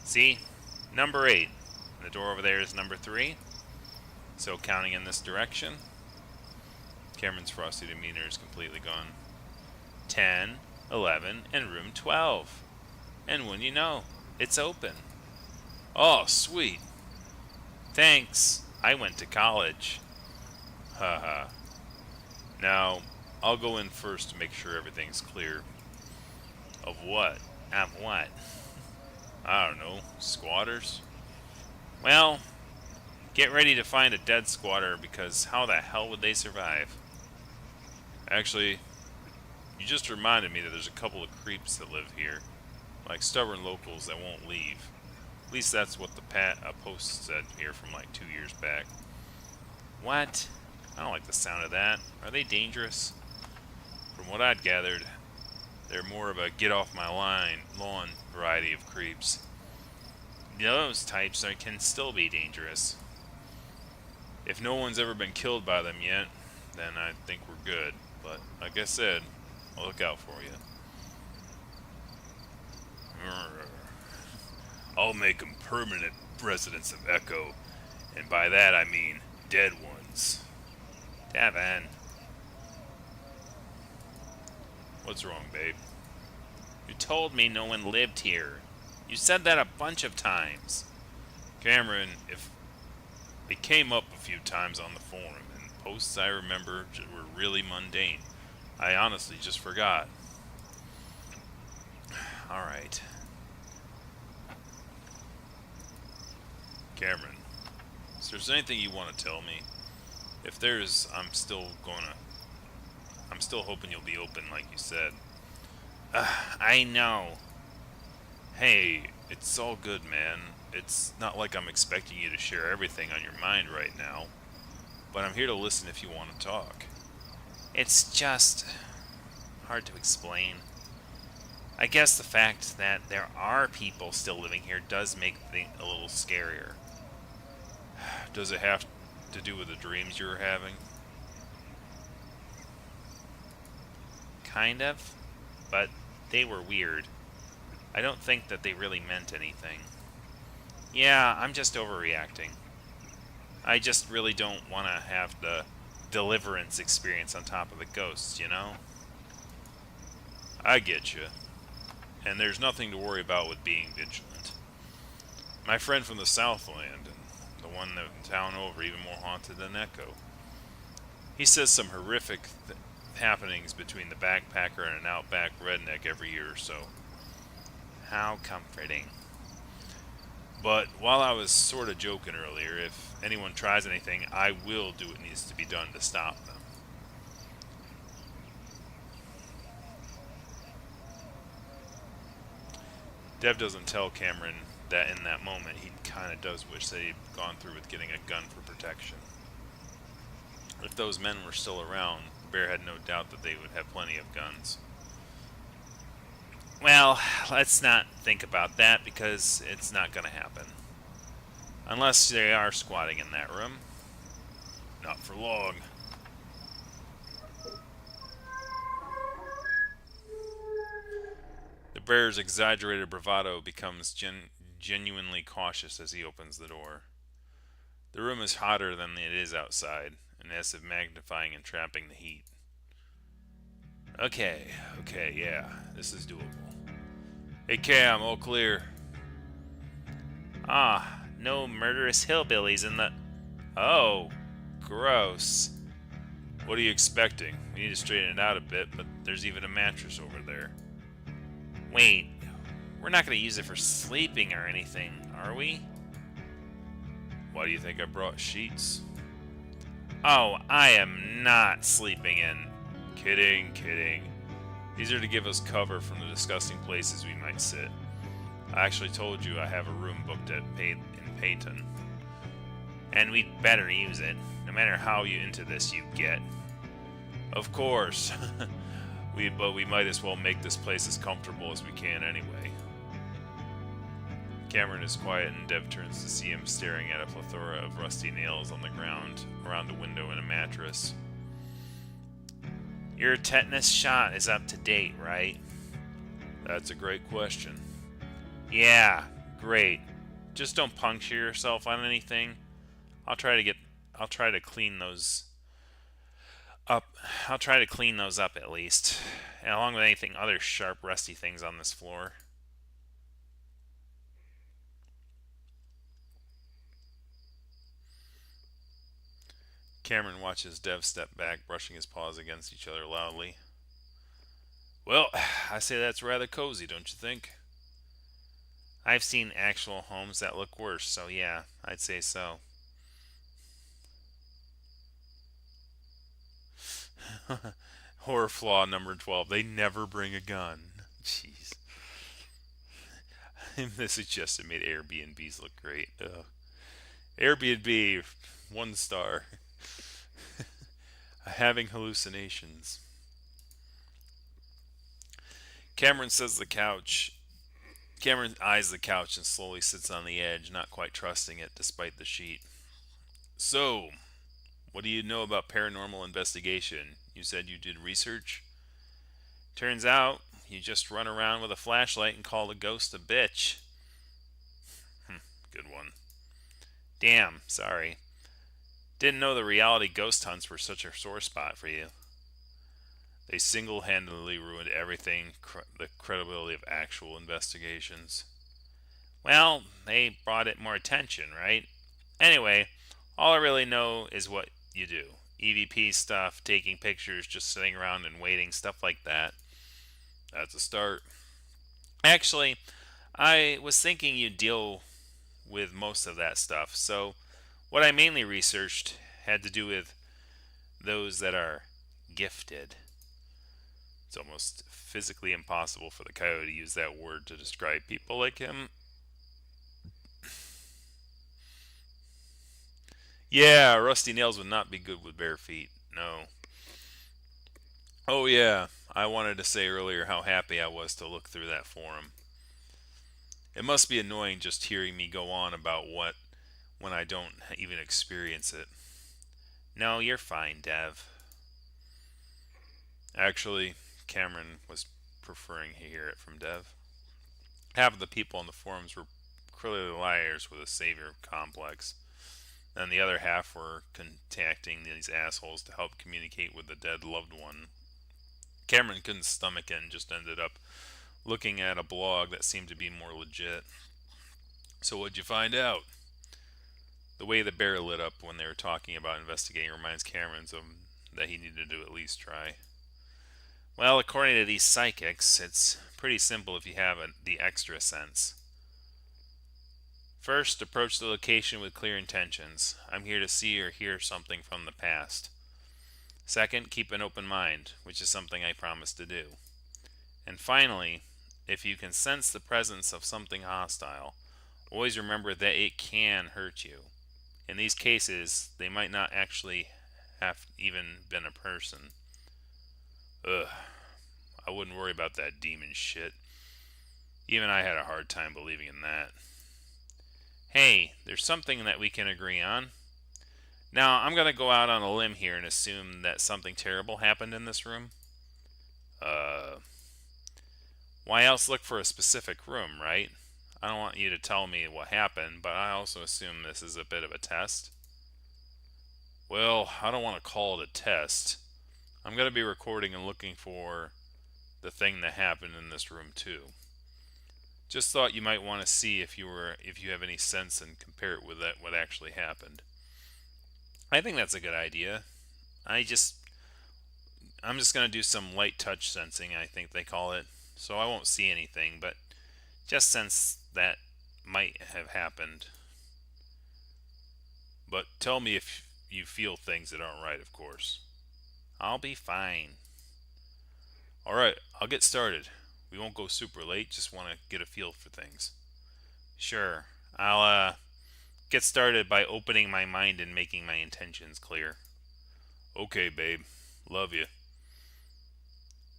See? Number 8. The door over there is number 3. So counting in this direction, Cameron's frosty demeanor is completely gone. 10, 11, and room 12. And when you know, it's open. Oh, sweet. Thanks. I went to college. Haha. Now, I'll go in first to make sure everything's clear. Of what? Of what? I don't know. Squatters? Well, get ready to find a dead squatter, because how the hell would they survive? Actually, you just reminded me that there's a couple of creeps that live here. Like stubborn locals that won't leave. At least that's what a post said here from like 2 years back. What? I don't like the sound of that. Are they dangerous? From what I'd gathered, they're more of a get off my lawn variety of creeps. Those types can still be dangerous. If no one's ever been killed by them yet, then I think we're good. But like I said, I'll look out for you. I'll make them permanent residents of Echo, and by that I mean dead ones. Devin. What's wrong, babe? You told me no one lived here. You said that a bunch of times. Cameron, if it came up a few times on the forum, and posts I remember were really mundane. I honestly just forgot. Alright. Cameron, if there's anything you want to tell me, if there's, I'm still hoping you'll be open like you said. I know. Hey, it's all good, man. It's not like I'm expecting you to share everything on your mind right now, but I'm here to listen if you want to talk. It's just hard to explain. I guess the fact that there are people still living here does make things a little scarier. Does it have to do with the dreams you were having? Kind of, but they were weird. I don't think that they really meant anything. Yeah, I'm just overreacting. I just really don't want to have the deliverance experience on top of the ghosts, you know? I get you. And there's nothing to worry about with being vigilant. My friend from the Southland, and the one that town over, even more haunted than Echo. He says some horrific happenings between the backpacker and an outback redneck every year or so. How comforting. But while I was sort of joking earlier, if anyone tries anything, I will do what needs to be done to stop them. Dev doesn't tell Cameron that in that moment he kind of does wish that he'd gone through with getting a gun for protection. If those men were still around, the bear had no doubt that they would have plenty of guns. Well, let's not think about that because it's not going to happen. Unless they are squatting in that room. Not for long. The bear's exaggerated bravado becomes genuinely cautious as he opens the door. The room is hotter than it is outside, and as if magnifying and trapping the heat. Okay, yeah, this is doable. Hey Cam, all clear. Ah, no murderous hillbillies in the... Oh, gross. What are you expecting? We need to straighten it out a bit, but there's even a mattress over there. Wait, we're not going to use it for sleeping or anything, are we? Why do you think I brought sheets? Oh, I am not sleeping in. Kidding. These are to give us cover from the disgusting places we might sit. I actually told you I have a room booked in Peyton. And we'd better use it, no matter how into this you get. Of course. But we might as well make this place as comfortable as we can anyway. Cameron is quiet and Dev turns to see him staring at a plethora of rusty nails on the ground, around a window and a mattress. Your tetanus shot is up to date, right? That's a great question. Yeah, great. Just don't puncture yourself on anything. I'll try to clean those up. I'll try to clean those up at least, and along with anything other sharp, rusty things on this floor. Cameron watches Dev step back, brushing his paws against each other loudly. Well, I say that's rather cozy, don't you think? I've seen actual homes that look worse, so yeah, I'd say so. Horror flaw number 12. They never bring a gun. Jeez. This is just to make Airbnbs look great. Airbnb, 1 star. Having hallucinations. Cameron says the couch. Cameron eyes the couch and slowly sits on the edge, not quite trusting it despite the sheet. So, what do you know about paranormal investigation? You said you did research? Turns out, you just run around with a flashlight and call the ghost a bitch. Good one. Damn, sorry. Didn't know the reality ghost hunts were such a sore spot for you. They single-handedly ruined everything, the credibility of actual investigations. Well, they brought it more attention, right? Anyway, all I really know is what you do. EVP stuff, taking pictures, just sitting around and waiting, stuff like that. That's a start. Actually, I was thinking you'd deal with most of that stuff, so what I mainly researched had to do with those that are gifted. It's almost physically impossible for the coyote to use that word to describe people like him. Yeah, rusty nails would not be good with bare feet. No. Oh yeah, I wanted to say earlier how happy I was to look through that forum. It must be annoying just hearing me go on about what when I don't even experience it. No, you're fine, Dev. Actually, Cameron was preferring to hear it from Dev. Half of the people on the forums were clearly liars with a savior complex, and the other half were contacting these assholes to help communicate with the dead loved one. Cameron couldn't stomach it and just ended up looking at a blog that seemed to be more legit. So what'd you find out? The way the bear lit up when they were talking about investigating reminds Cameron of that he needed to at least try. Well, according to these psychics, it's pretty simple if you have the extra sense. First, approach the location with clear intentions. I'm here to see or hear something from the past. Second, keep an open mind, which is something I promised to do. And finally, if you can sense the presence of something hostile, always remember that it can hurt you. In these cases, they might not actually have even been a person. Ugh, I wouldn't worry about that demon shit. Even I had a hard time believing in that. Hey, there's something that we can agree on. Now, I'm going to go out on a limb here and assume that something terrible happened in this room. Why else look for a specific room, right? I don't want you to tell me what happened, but I also assume this is a bit of a test. Well, I don't want to call it a test. I'm going to be recording and looking for the thing that happened in this room too. Just thought you might want to see if you have any sense and compare it with what actually happened. I think that's a good idea. I'm just going to do some light touch sensing, I think they call it. So I won't see anything, but just sense that might have happened. But tell me if you feel things that aren't right, of course. I'll be fine. Alright, I'll get started. We won't go super late, just want to get a feel for things. Sure, I'll get started by opening my mind and making my intentions clear. Okay, babe. Love you.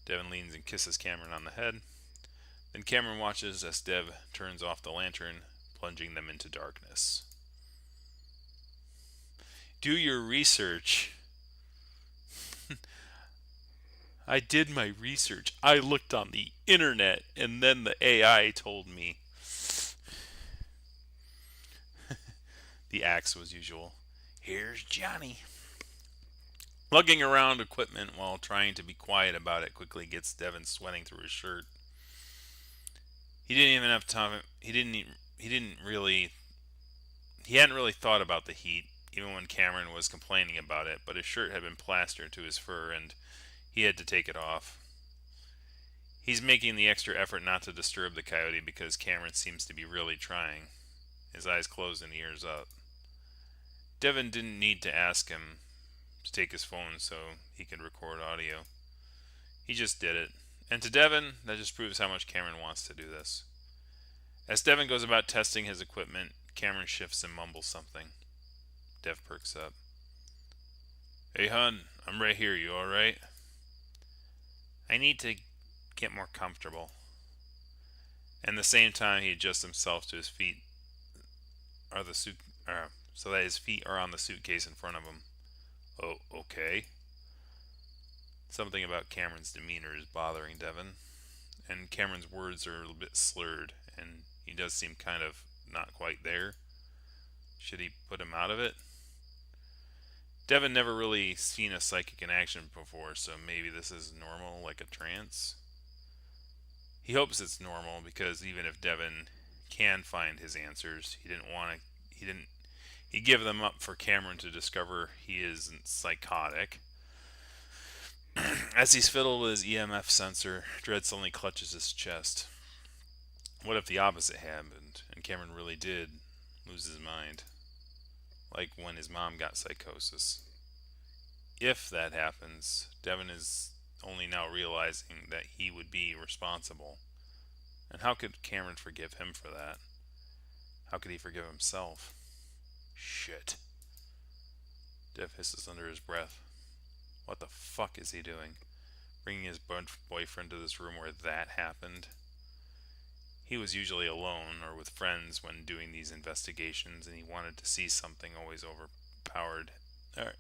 Devin leans and kisses Cameron on the head. Then Cameron watches as Dev turns off the lantern, plunging them into darkness. Do your research. I did my research. I looked on the internet, and then the AI told me. The axe was usual. Here's Johnny. Lugging around equipment while trying to be quiet about it quickly gets Devin sweating through his shirt. He didn't even have time. He hadn't really thought about the heat, even when Cameron was complaining about it, but his shirt had been plastered to his fur and he had to take it off. He's making the extra effort not to disturb the coyote because Cameron seems to be really trying. His eyes closed and ears up. Devin didn't need to ask him to take his phone so he could record audio. He just did it. And to Devin, that just proves how much Cameron wants to do this. As Devin goes about testing his equipment, Cameron shifts and mumbles something. Dev perks up. Hey, hun, I'm right here. You alright? I need to get more comfortable. And at the same time, he adjusts himself to his feet, so that his feet are on the suitcase in front of him. Oh, okay. Something about Cameron's demeanor is bothering Devin, and Cameron's words are a little bit slurred, and he does seem kind of not quite there. Should he put him out of it? Devin never really seen a psychic in action before, so maybe this is normal, like a trance. He hopes it's normal because even if Devin can find his answers, he'd give them up for Cameron to discover he isn't psychotic. As he's fiddled with his EMF sensor, Dredd suddenly clutches his chest. What if the opposite happened, and Cameron really did lose his mind? Like when his mom got psychosis. If that happens, Devin is only now realizing that he would be responsible. And how could Cameron forgive him for that? How could he forgive himself? Shit. Dev hisses under his breath. What the fuck is he doing? Bringing his boyfriend to this room where that happened? He was usually alone or with friends when doing these investigations, and he wanted to see something always overpowered.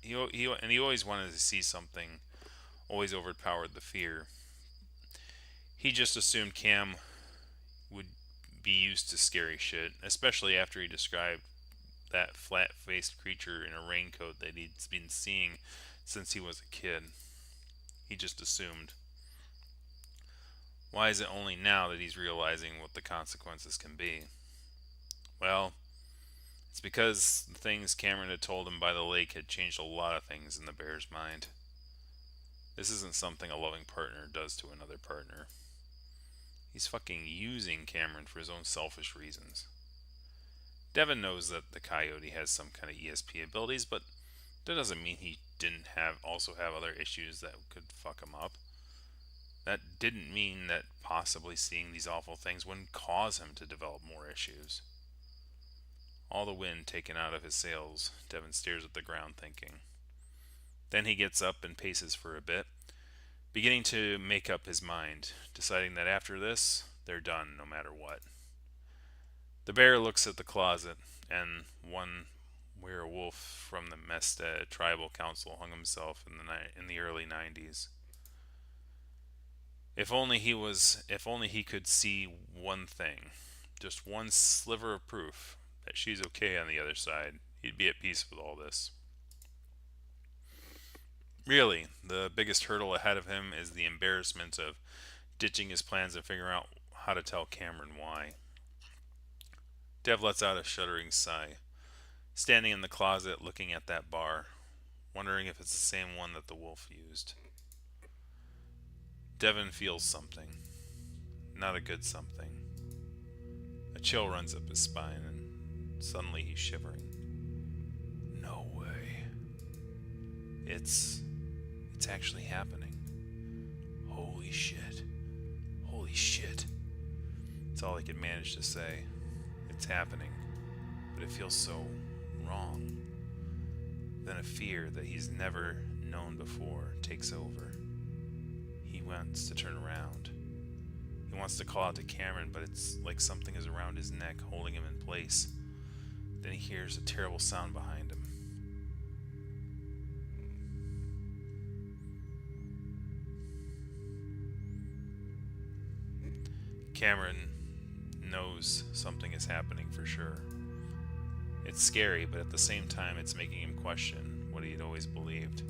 He always wanted to see something always overpowered the fear. He just assumed Cam would be used to scary shit, especially after he described that flat-faced creature in a raincoat that he'd been seeing since he was a kid. He just assumed. Why is it only now that he's realizing what the consequences can be? Well, it's because the things Cameron had told him by the lake had changed a lot of things in the bear's mind. This isn't something a loving partner does to another partner. He's fucking using Cameron for his own selfish reasons. Devin knows that the coyote has some kind of ESP abilities, but that doesn't mean he didn't also have other issues that could fuck him up. That didn't mean that possibly seeing these awful things wouldn't cause him to develop more issues. All the wind taken out of his sails, Devin stares at the ground thinking. Then he gets up and paces for a bit, beginning to make up his mind, deciding that after this, they're done no matter what. The bear looks at the closet, and one werewolf from the Mestead Tribal Council hung himself in the early 90s. If only he could see one thing, just one sliver of proof that she's okay on the other side, he'd be at peace with all this. Really, the biggest hurdle ahead of him is the embarrassment of ditching his plans and figuring out how to tell Cameron why. Dev lets out a shuddering sigh, standing in the closet looking at that bar, wondering if it's the same one that the wolf used. Devin feels something. Not a good something. A chill runs up his spine, and suddenly he's shivering. No way. It's actually happening. Holy shit. Holy shit. It's all he could manage to say. It's happening, but it feels so wrong. Then a fear that he's never known before takes over. He wants to turn around. He wants to call out to Cameron, but it's like something is around his neck, holding him in place. Then he hears a terrible sound behind him. Cameron knows something is happening for sure. It's scary, but at the same time, it's making him question what he'd always believed.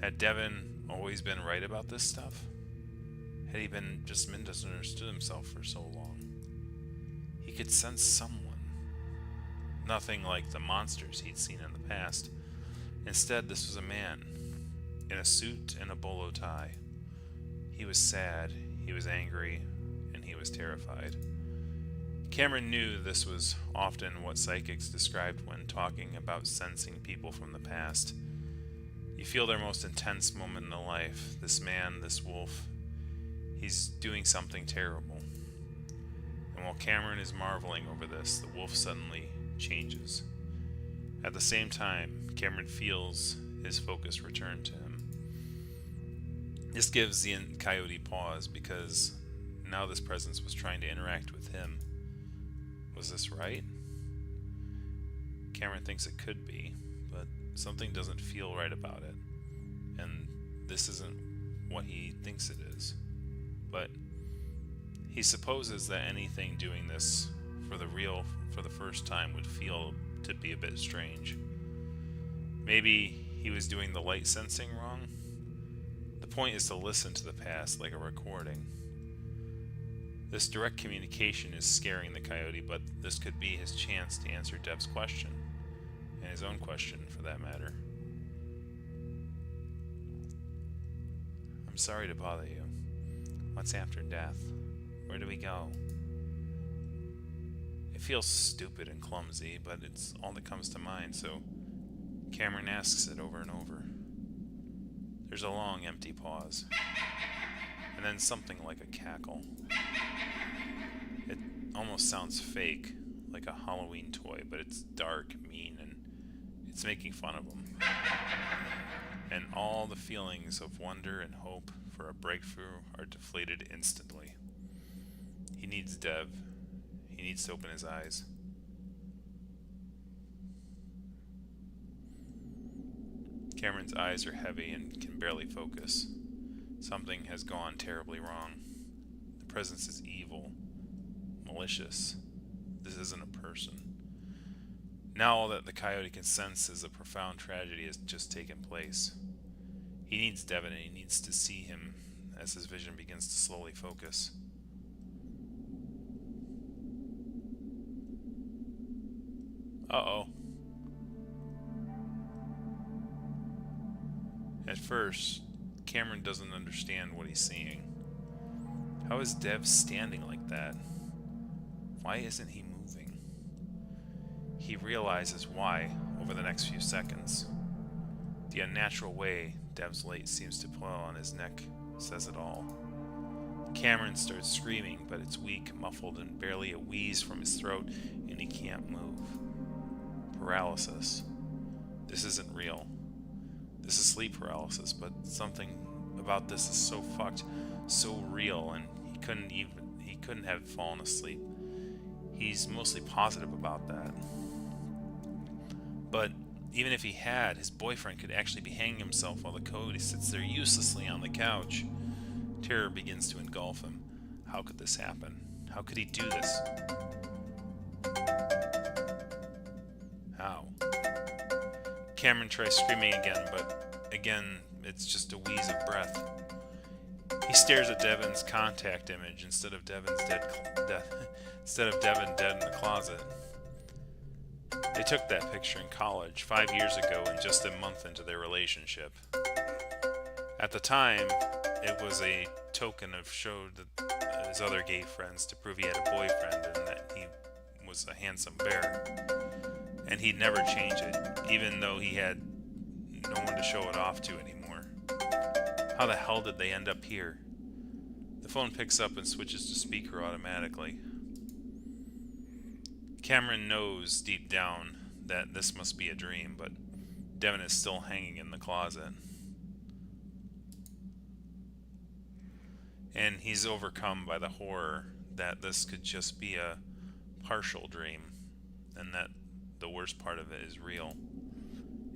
Had Devin always been right about this stuff? Had he just misunderstood himself for so long? He could sense someone. Nothing like the monsters he'd seen in the past. Instead, this was a man, in a suit and a bolo tie. He was sad, he was angry, and he was terrified. Cameron knew this was often what psychics described when talking about sensing people from the past. You feel their most intense moment in their life. This man, this wolf, he's doing something terrible. And while Cameron is marveling over this, the wolf suddenly changes. At the same time, Cameron feels his focus return to him. This gives the coyote pause, because now this presence was trying to interact with him. Was this right? Cameron thinks it could be, but something doesn't feel right about it. And this isn't what he thinks it is. But he supposes that anything doing this for the first time would feel to be a bit strange. Maybe he was doing the light sensing wrong? The point is to listen to the past like a recording. This direct communication is scaring the coyote, but this could be his chance to answer Dev's question, and his own question for that matter. I'm sorry to bother you. What's after death? Where do we go? It feels stupid and clumsy, but it's all that comes to mind, so Cameron asks it over and over. There's a long, empty pause, and then something like a cackle. It almost sounds fake, like a Halloween toy, but it's dark, mean, and it's making fun of him. And all the feelings of wonder and hope for a breakthrough are deflated instantly. He needs Dev. He needs to open his eyes. Cameron's eyes are heavy and can barely focus. Something has gone terribly wrong. The presence is evil, malicious. This isn't a person. Now all that the coyote can sense is a profound tragedy has just taken place. He needs Devin and he needs to see him as his vision begins to slowly focus. Uh-oh. At first, Cameron doesn't understand what he's seeing. How is Dev standing like that? Why isn't he moving? He realizes why over the next few seconds. The unnatural way Dev's light seems to pull on his neck says it all. Cameron starts screaming, but it's weak, muffled, and barely a wheeze from his throat, and he can't move. Paralysis. This isn't real. This is sleep paralysis, but something about this is so fucked, so real, and he couldn't have fallen asleep. He's mostly positive about that. But even if he had, his boyfriend could actually be hanging himself while the coyote sits there uselessly on the couch. Terror begins to engulf him. How could this happen? How could he do this? How? Cameron tries screaming again, but again, it's just a wheeze of breath. He stares at Devin's contact image instead of Devin dead in the closet. They took that picture in college 5 years ago and just a month into their relationship. At the time, it was a token of showed that his other gay friends to prove he had a boyfriend and that he was a handsome bear. And he'd never change it, even though he had no one to show it off to anymore. How the hell did they end up here? The phone picks up and switches to speaker automatically. Cameron knows deep down that this must be a dream, but Devin is still hanging in the closet. And he's overcome by the horror that this could just be a partial dream, and that the worst part of it is real.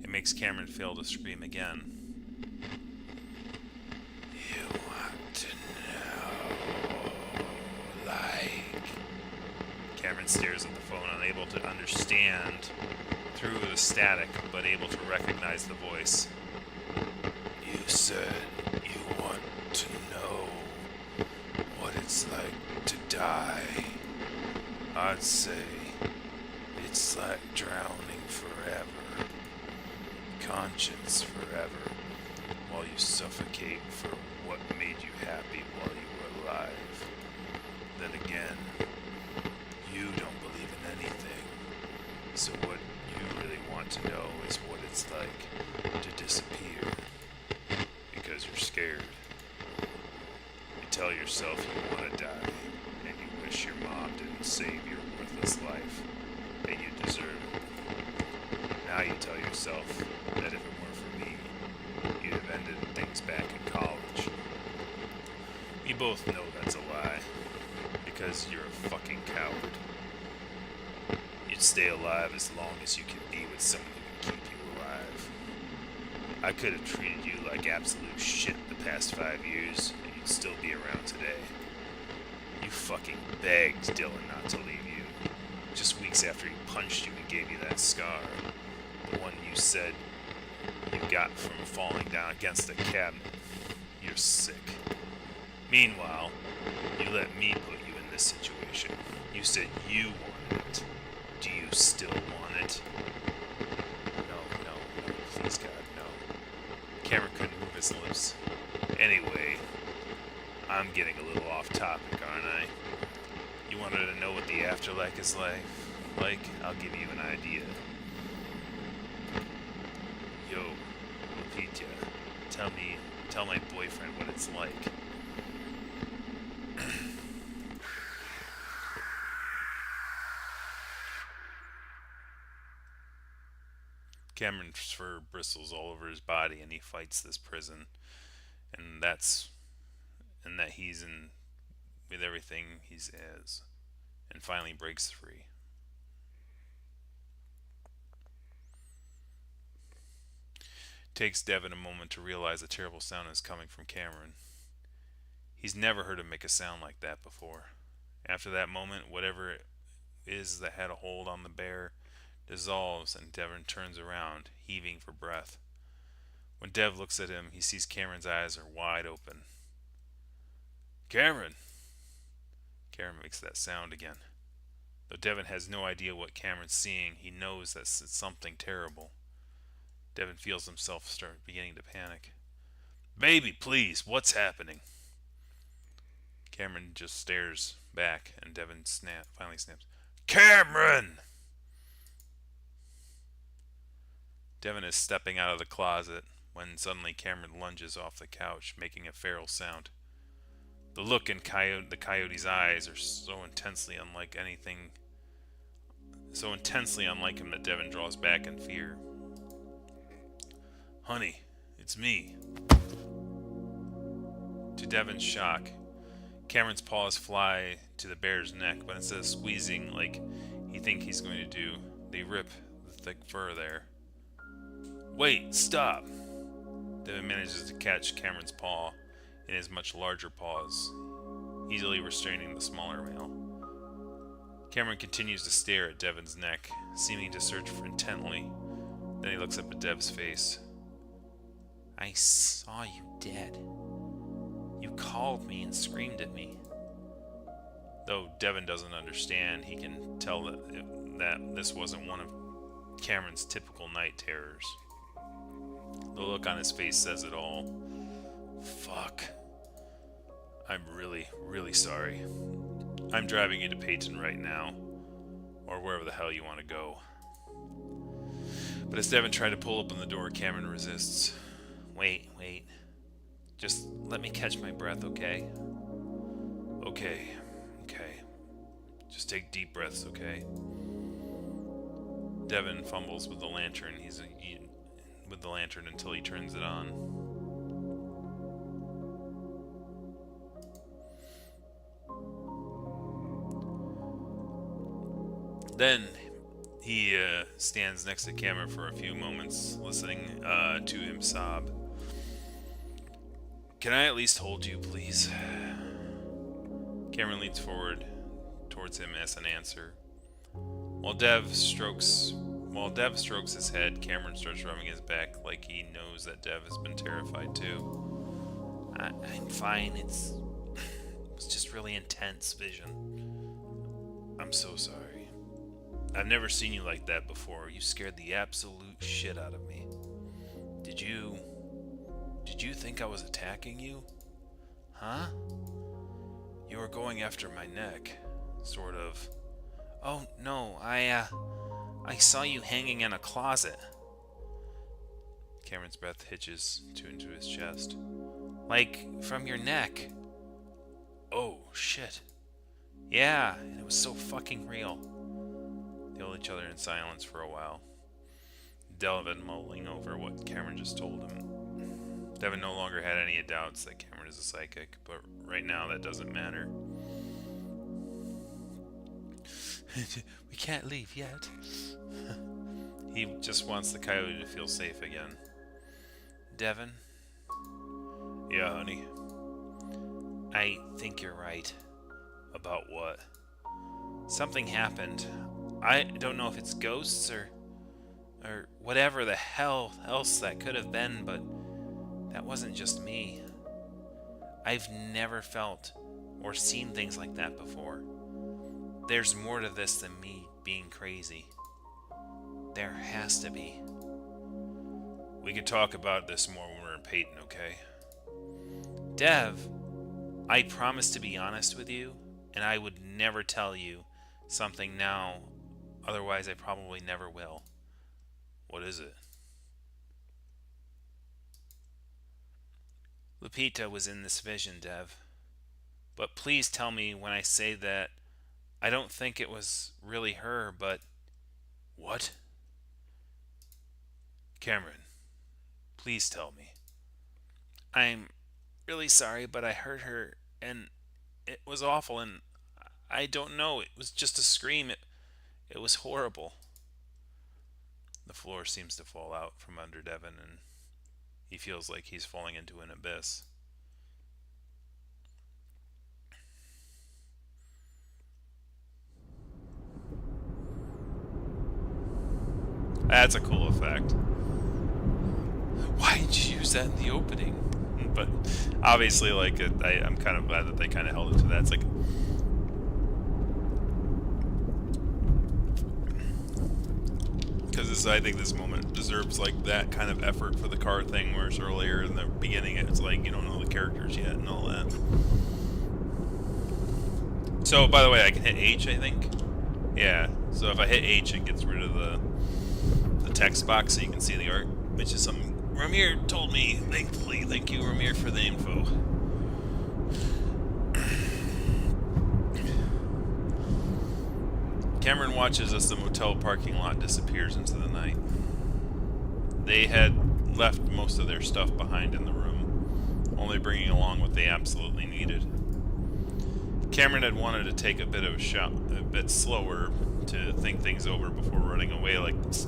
It makes Cameron fail to scream again. You want to know, like... Cameron stares at the phone, unable to understand through the static, but able to recognize the voice. You said you want to know what it's like to die. I'd say it's like drowning forever, conscience forever, while you suffocate for what made you happy while you were alive. Then again, you don't believe in anything, so what you really want to know is what it's like to disappear, because you're scared. You tell yourself you want to die, and you wish your mom didn't save your worthless life, and you deserve it. Now you tell yourself that if it weren't for me, you'd have ended things back in college. We both know that's a lie, because you're a fucking coward. You'd stay alive as long as you can be with someone who can keep you alive. I could have treated you like absolute shit the past 5 years, and you'd still be around today. You fucking begged Dylan not to leave you, just weeks after he punched you and gave you that scar. The one you said you got from falling down against a cabinet. You're sick. Meanwhile, you let me put you in this situation. You said you wanted it. Do you still want it? No, please God, no. Cameron couldn't move his lips. Anyway, I'm getting a little off topic, aren't I? You wanted to know what the afterlife is like? I'll give you an idea. Yo, Lupita, tell my boyfriend what it's like. Cameron's fur bristles all over his body, and he fights this prison, and that he's in with everything he's is, and finally breaks free. Takes Devin a moment to realize the terrible sound is coming from Cameron. He's never heard him make a sound like that before, After that moment, whatever it is that had a hold on the bear dissolves and Devon turns around, heaving for breath. When Dev looks at him, he sees Cameron's eyes are wide open. Cameron! Cameron makes that sound again. Though Devon has no idea what Cameron's seeing, he knows that it's something terrible. Devon feels himself start beginning to panic. Baby, please, what's happening? Cameron just stares back, and Devon finally snaps. Cameron! Devon is stepping out of the closet when suddenly Cameron lunges off the couch, making a feral sound. The look in the coyote's eyes are so intensely unlike him that Devon draws back in fear. Honey, it's me. To Devon's shock, Cameron's paws fly to the bear's neck, but instead of squeezing like he thinks he's going to do, they rip the thick fur there. Wait, stop! Devon manages to catch Cameron's paw in his much larger paws, easily restraining the smaller male. Cameron continues to stare at Devon's neck, seeming to search for intently. Then he looks up at Dev's face. I saw you dead. You called me and screamed at me. Though Devon doesn't understand, he can tell that this wasn't one of Cameron's typical night terrors. The look on his face says it all. Fuck. I'm really, really sorry. I'm driving you to Peyton right now, or wherever the hell you want to go. But as Devon tried to pull open the door, Cameron resists. Wait. Just let me catch my breath, okay? Okay. Just take deep breaths, okay? Devon fumbles with the lantern. He's with the lantern until he turns it on. Then he stands next to Cameron for a few moments, listening to him sob. Can I at least hold you, please? Cameron leans forward towards him as an answer. While Dev strokes his head, Cameron starts rubbing his back like he knows that Dev has been terrified too. I'm fine. It was just really intense vision. I'm so sorry. I've never seen you like that before. You scared the absolute shit out of me. Did you think I was attacking you? Huh? You were going after my neck, sort of. Oh, no, I saw you hanging in a closet. Cameron's breath hitches into his chest. Like, from your neck. Oh, shit. Yeah, and it was so fucking real. They held each other in silence for a while. Devon mulling over what Cameron just told him. Devon no longer had any doubts that Cameron is a psychic, but right now that doesn't matter. We can't leave yet. He just wants the coyote to feel safe again. Devon? Yeah, honey? I think you're right. About what? Something happened. I don't know if it's ghosts or whatever the hell else that could have been, but that wasn't just me. I've never felt or seen things like that before. There's more to this than me being crazy. There has to be. We could talk about this more when we're in Peyton, okay? Dev, I promise to be honest with you, and I would never tell you something now, otherwise I probably never will. What is it? Lupita was in this vision, Dev. But please tell me when I say that I don't think it was really her, but... What? Cameron, please tell me. I'm really sorry, but I heard her, and it was awful, and I don't know, it was just a scream. It was horrible. The floor seems to fall out from under Devon, and he feels like he's falling into an abyss. That's a cool effect. Why did you use that in the opening? But obviously, like, I'm kind of glad that they kind of held it to that. It's like, because I think this moment deserves like that kind of effort for the car thing, whereas earlier in the beginning it's like you don't know the characters yet and all that. So, by the way, I can hit H, I think. Yeah. So if I hit H, it gets rid of the text box, so you can see the art, which is something Ramir told me. Thankfully, thank you, Ramir, for the info. Cameron watches as the motel parking lot disappears into the night. They had left most of their stuff behind in the room, only bringing along what they absolutely needed. Cameron had wanted to take a bit slower to think things over before running away like this.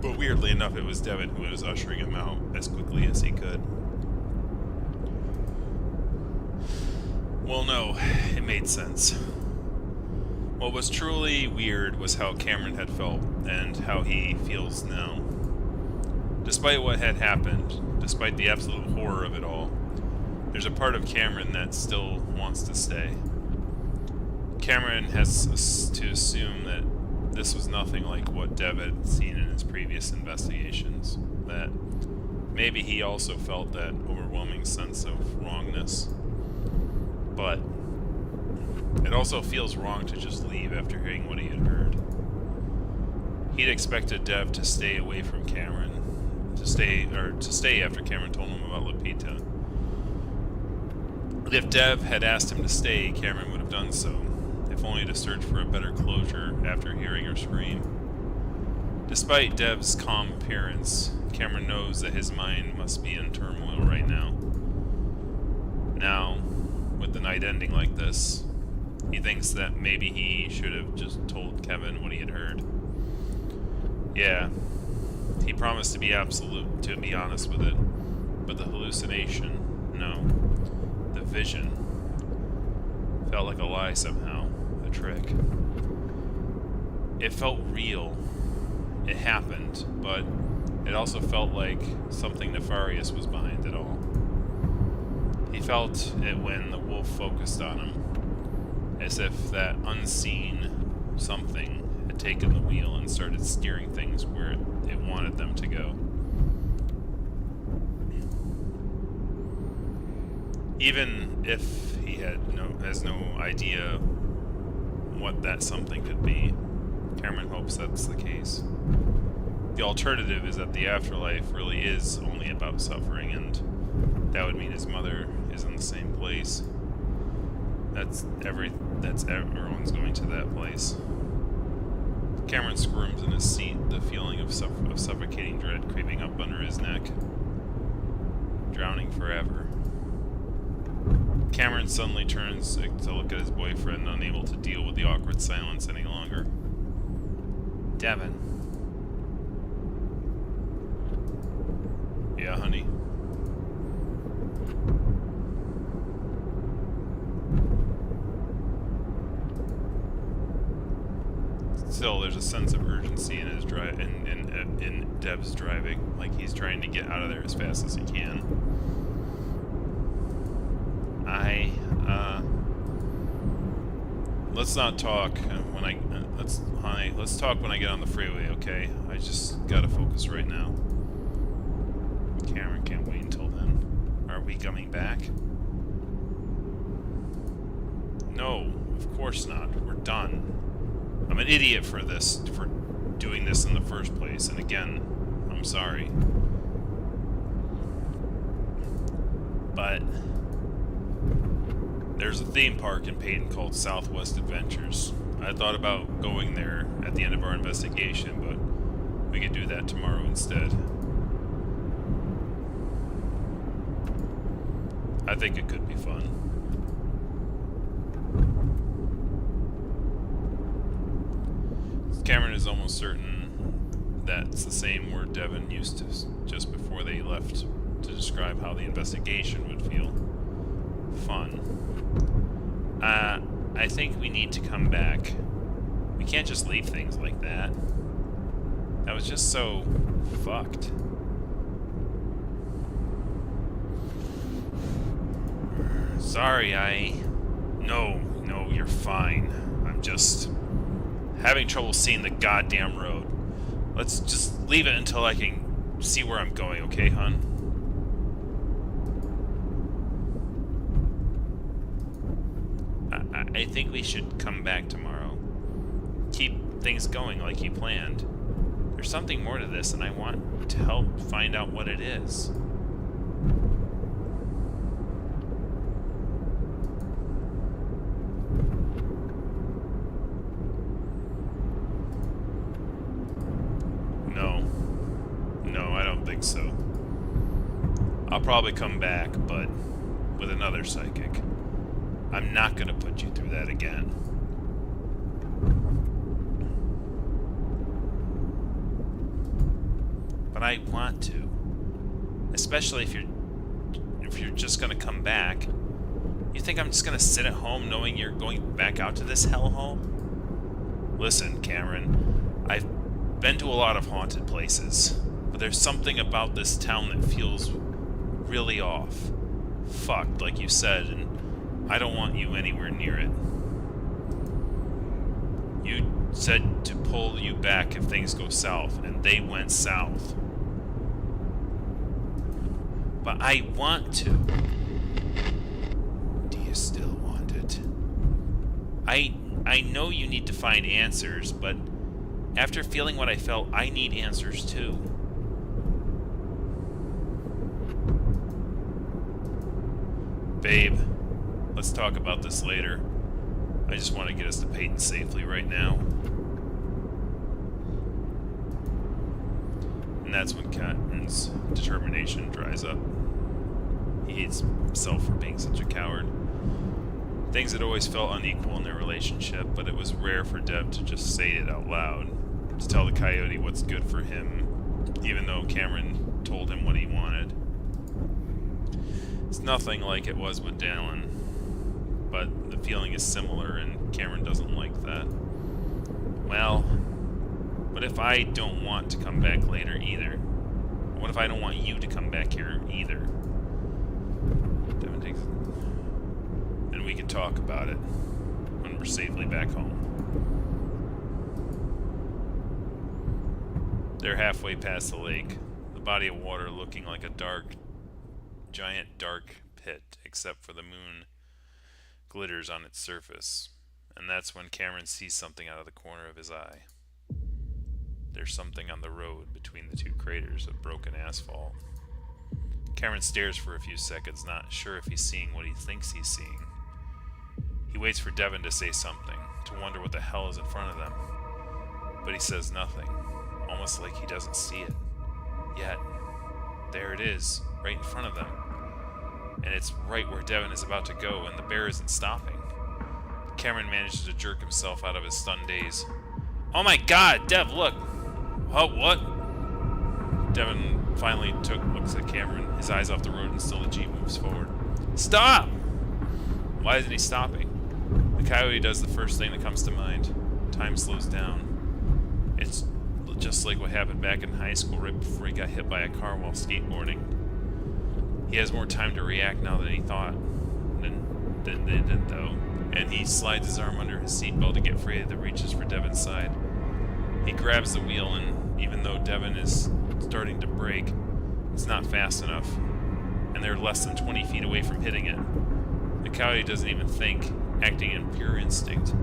But weirdly enough, it was Devin who was ushering him out as quickly as he could. Well, no, it made sense. What was truly weird was how Cameron had felt and how he feels now. Despite what had happened, despite the absolute horror of it all, there's a part of Cameron that still wants to stay. Cameron has to assume that this was nothing like what Dev had seen in his previous investigations, that maybe he also felt that overwhelming sense of wrongness. But it also feels wrong to just leave after hearing what he had heard. He'd expected Dev to stay away from Cameron, to stay after Cameron told him about Lupita. If Dev had asked him to stay, Cameron would have done so, if only to search for a better closure after hearing her scream. Despite Dev's calm appearance, Cameron knows that his mind must be in turmoil right now. Now, with the night ending like this, he thinks that maybe he should have just told Kevin what he had heard. Yeah, he promised to be absolute, to be honest with it, but the hallucination, no, the vision, felt like a lie somehow, a trick. It felt real, it happened, but it also felt like something nefarious was behind it all. He felt it when the wolf focused on him, as if that unseen something had taken the wheel and started steering things where it wanted them to go. Even if he has no idea what that something could be, Cameron hopes that's the case. The alternative is that the afterlife really is only about suffering, and that would mean his mother is in the same place. Everyone's going to that place. Cameron squirms in his seat, the feeling of suffocating dread creeping up under his neck. Drowning forever. Cameron suddenly turns to look at his boyfriend, unable to deal with the awkward silence any longer. Devin. Yeah, honey. Still, there's a sense of urgency in his in Dev's driving, like he's trying to get out of there as fast as he can. Let's not talk let's talk when I get on the freeway, okay? I just gotta focus right now. Cameron can't wait until then. Are we coming back? No, of course not. We're done. I'm an idiot for doing this in the first place, and again, I'm sorry. But there's a theme park in Peyton called Southwest Adventures. I thought about going there at the end of our investigation, but we could do that tomorrow instead. I think it could be fun. Cameron is almost certain that's the same word Devin used to just before they left to describe how the investigation would feel. Fun. I think we need to come back. We can't just leave things like that. That was just so fucked. Sorry, No, you're fine. I'm just having trouble seeing the goddamn road. Let's just leave it until I can see where I'm going, okay, hon? I think we should come back tomorrow. Keep things going like you planned. There's something more to this, and I want to help find out what it is. No, I don't think so. I'll probably come back, but with another psychic. I'm not gonna put you through that again. But I want to. Especially if you're just gonna come back. You think I'm just gonna sit at home knowing you're going back out to this hellhole? Listen, Cameron, I've been to a lot of haunted places, but there's something about this town that feels really off. Fucked, like you said, and I don't want you anywhere near it. You said to pull you back if things go south, and they went south. But I want to. Do you still want it? I know you need to find answers, but after feeling what I felt, I need answers too. Babe, let's talk about this later. I just want to get us to Peyton safely right now. And that's when Cameron's determination dries up. He hates himself for being such a coward. Things had always felt unequal in their relationship, but it was rare for Deb to just say it out loud, to tell the coyote what's good for him, even though Cameron told him what he wanted. It's nothing like it was with Dallin, but the feeling is similar, and Cameron doesn't like that. Well, what if I don't want to come back later either? What if I don't want you to come back here either? Devin takes it. Then we can talk about it when we're safely back home. They're halfway past the lake, the body of water looking like a giant dark pit, except for the moon glitters on its surface. And that's when Cameron sees something out of the corner of his eye. There's something on the road between the two craters of broken asphalt. Cameron stares for a few seconds, not sure if he's seeing what he thinks he's seeing. He waits for Devin to say something, to wonder what the hell is in front of them. But he says nothing, almost like he doesn't see it. Yet, there it is, right in front of them. And it's right where Devin is about to go, and the bear isn't stopping. Cameron manages to jerk himself out of his stunned daze. Oh my god, Dev, look! What? Devin finally looks at Cameron, his eyes off the road, and still the Jeep moves forward. Stop! Why isn't he stopping? The coyote does the first thing that comes to mind. Time slows down. It's just like what happened back in high school right before he got hit by a car while skateboarding. He has more time to react now than he thought. Than they did, though. And he slides his arm under his seatbelt to get free that reaches for Devin's side. He grabs the wheel, and even though Devin is starting to brake, it's not fast enough, and they're less than 20 feet away from hitting it. The coyote doesn't even think, acting in pure instinct.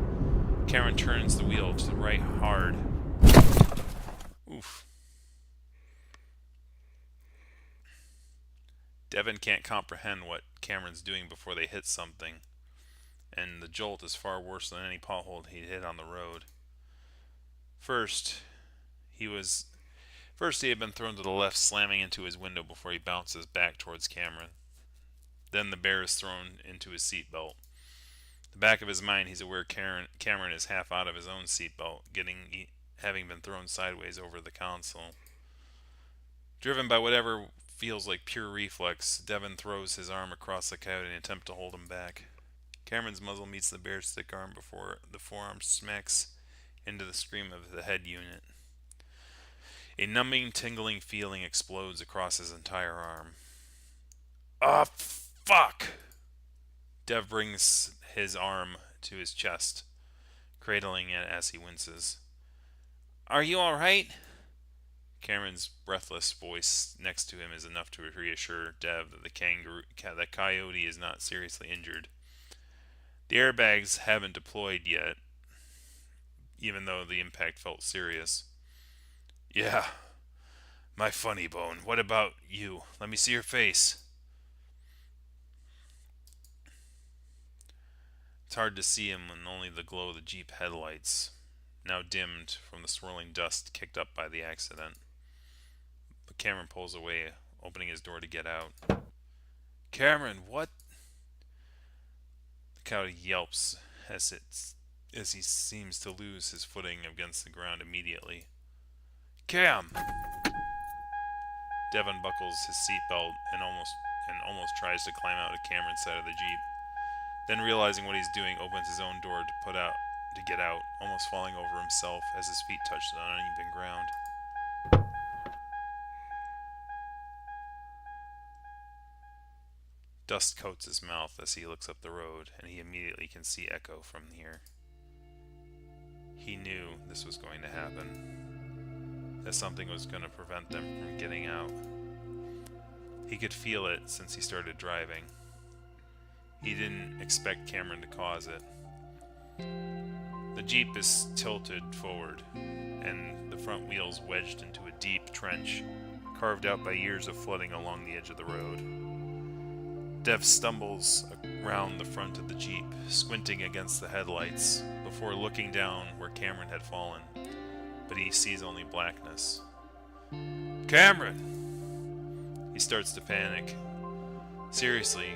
Cameron turns the wheel to the right hard. Oof. Devin can't comprehend what Cameron's doing before they hit something, and the jolt is far worse than any pothole he'd hit on the road. First, he had been thrown to the left, slamming into his window before he bounces back towards Cameron. Then the bear is thrown into his seatbelt. The back of his mind, he's aware Cameron is half out of his own seatbelt, having been thrown sideways over the console. Driven by whatever feels like pure reflex, Devin throws his arm across the coyote in an attempt to hold him back. Cameron's muzzle meets the bear's thick arm before the forearm smacks into the screen of the head unit. A numbing, tingling feeling explodes across his entire arm. Ah, fuck! Dev brings his arm to his chest, cradling it as he winces. Are you alright? Cameron's breathless voice next to him is enough to reassure Dev that the coyote is not seriously injured. The airbags haven't deployed yet, even though the impact felt serious. Yeah, my funny bone. What about you? Let me see your face. It's hard to see him when only the glow of the Jeep headlights, now dimmed from the swirling dust kicked up by the accident. But Cameron pulls away, opening his door to get out. Cameron, what? The coyote yelps as he seems to lose his footing against the ground immediately. Cam! Dev unbuckles his seatbelt and almost tries to climb out of Cameron's side of the Jeep. Then, realizing what he's doing, opens his own door to get out, almost falling over himself as his feet touch the uneven ground. Dust coats his mouth as he looks up the road, and he immediately can see Echo from here. He knew this was going to happen, that something was going to prevent them from getting out. He could feel it since he started driving. He didn't expect Cameron to cause it. The Jeep is tilted forward, and the front wheels wedged into a deep trench, carved out by years of flooding along the edge of the road. Dev stumbles around the front of the Jeep, squinting against the headlights, before looking down where Cameron had fallen, but he sees only blackness. Cameron! He starts to panic. Seriously,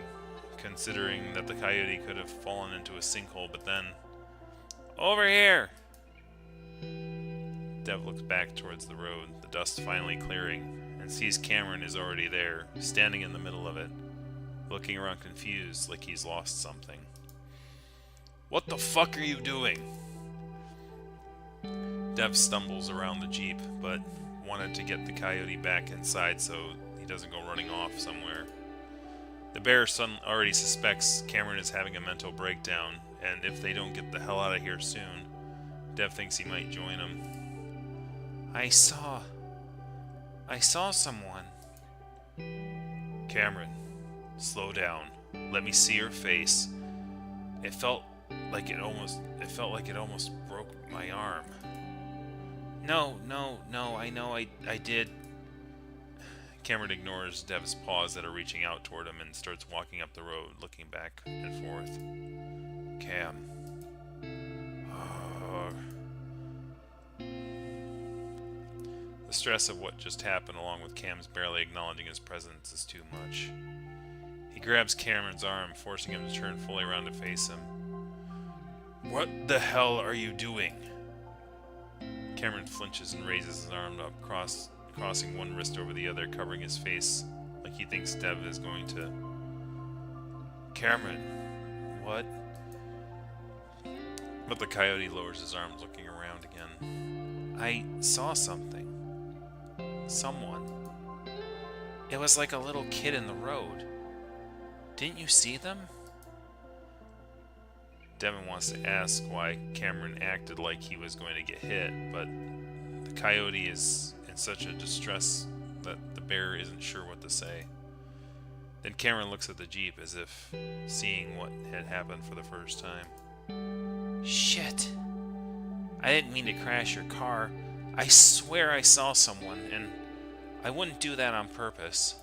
considering that the coyote could have fallen into a sinkhole, but then... Over here! Dev looks back towards the road, the dust finally clearing, and sees Cameron is already there, standing in the middle of it, looking around confused like he's lost something. What the fuck are you doing? Dev stumbles around the Jeep, but wanted to get the coyote back inside so he doesn't go running off somewhere. The bear already suspects Cameron is having a mental breakdown, and if they don't get the hell out of here soon, Dev thinks he might join him. I saw someone. Cameron, slow down. Let me see your face. It felt like it almost broke my arm. No, I know I did. Cameron ignores Dev's paws that are reaching out toward him and starts walking up the road, looking back and forth. Cam. The stress of what just happened, along with Cam's barely acknowledging his presence, is too much. He grabs Cameron's arm, forcing him to turn fully around to face him. What the hell are you doing? Cameron flinches and raises his arm up, crossing one wrist over the other, covering his face like he thinks Dev is going to... Cameron, what? But the coyote lowers his arms, looking around again. I saw something. Someone. It was like a little kid in the road. Didn't you see them? Devin wants to ask why Cameron acted like he was going to get hit, but the coyote is in such a distress that the bear isn't sure what to say. Then Cameron looks at the Jeep as if seeing what had happened for the first time. Shit. I didn't mean to crash your car. I swear I saw someone, and I wouldn't do that on purpose.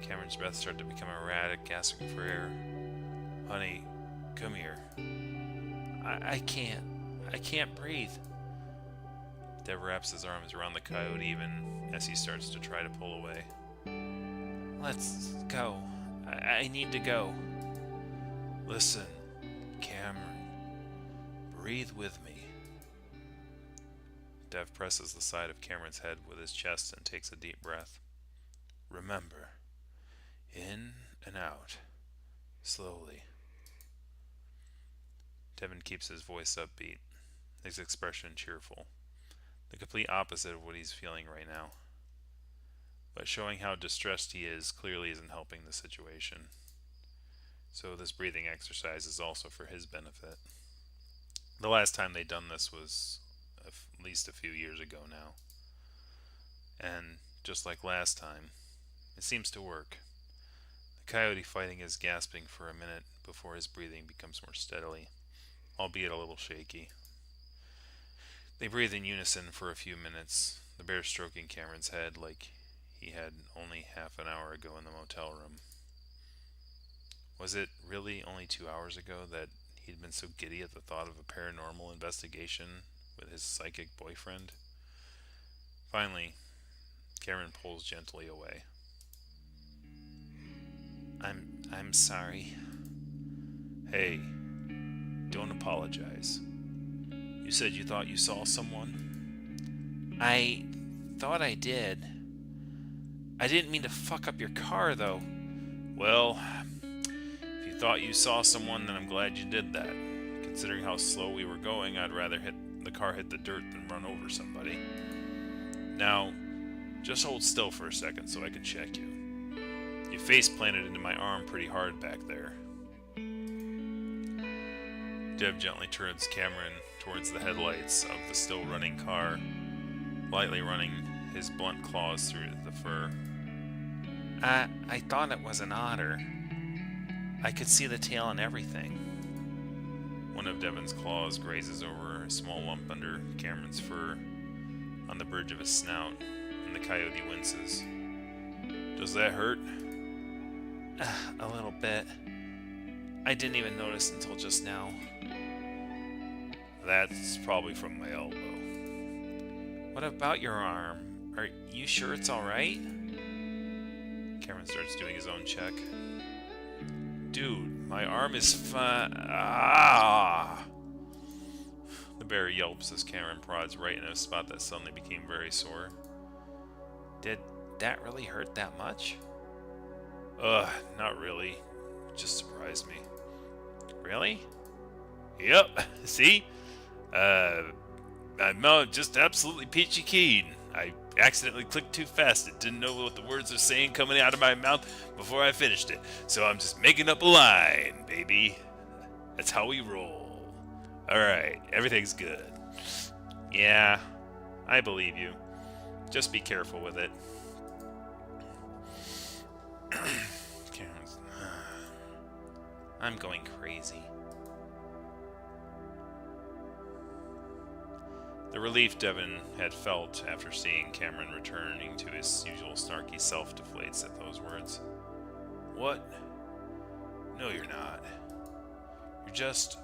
Cameron's breath started to become erratic, gasping for air. Honey, come here. I can't breathe. Dev wraps his arms around the coyote even as he starts to try to pull away. Let's go. I need to go. Listen, Cameron. Breathe with me. Dev presses the side of Cameron's head with his chest and takes a deep breath. Remember, in and out, slowly. Devin keeps his voice upbeat, his expression cheerful. the complete opposite of what he's feeling right now. But showing how distressed he is clearly isn't helping the situation. So this breathing exercise is also for his benefit. The last time they done this was at least a few years ago now. And just like last time, it seems to work. The coyote fighting is gasping for a minute before his breathing becomes more steadily, albeit a little shaky. They breathe in unison for a few minutes, the bear stroking Cameron's head like he had only half an hour ago in the motel room. Was it really only 2 hours ago that he'd been so giddy at the thought of a paranormal investigation with his psychic boyfriend? Finally, Cameron pulls gently away. I'm sorry. Hey, don't apologize. You said you thought you saw someone? I thought I did. I didn't mean to fuck up your car, though. Well, if you thought you saw someone, then I'm glad you did that. Considering how slow we were going, I'd rather the car hit the dirt than run over somebody. Now, just hold still for a second so I can check you. You face planted into my arm pretty hard back there. Dev gently turns Cameron towards the headlights of the still running car, lightly running his blunt claws through the fur. I thought it was an otter. I could see the tail and everything. One of Devon's claws grazes over a small lump under Cameron's fur on the bridge of his snout, and the coyote winces. Does that hurt? A little bit. I didn't even notice until just now. That's probably from my elbow. What about your arm? Are you sure it's alright? Cameron starts doing his own check. Dude, my arm is fine. Ah! The bear yelps as Cameron prods right in a spot that suddenly became very sore. Did that really hurt that much? Not really. It just surprised me. Really? Yep. See? I'm just absolutely peachy keen. I accidentally clicked too fast and didn't know what the words are saying coming out of my mouth before I finished it. So I'm just making up a line, baby. That's how we roll. Alright, everything's good. Yeah, I believe you. Just be careful with it. I'm going crazy. The relief Devon had felt after seeing Cameron returning to his usual snarky self deflates at those words. What? No, you're not. You're just...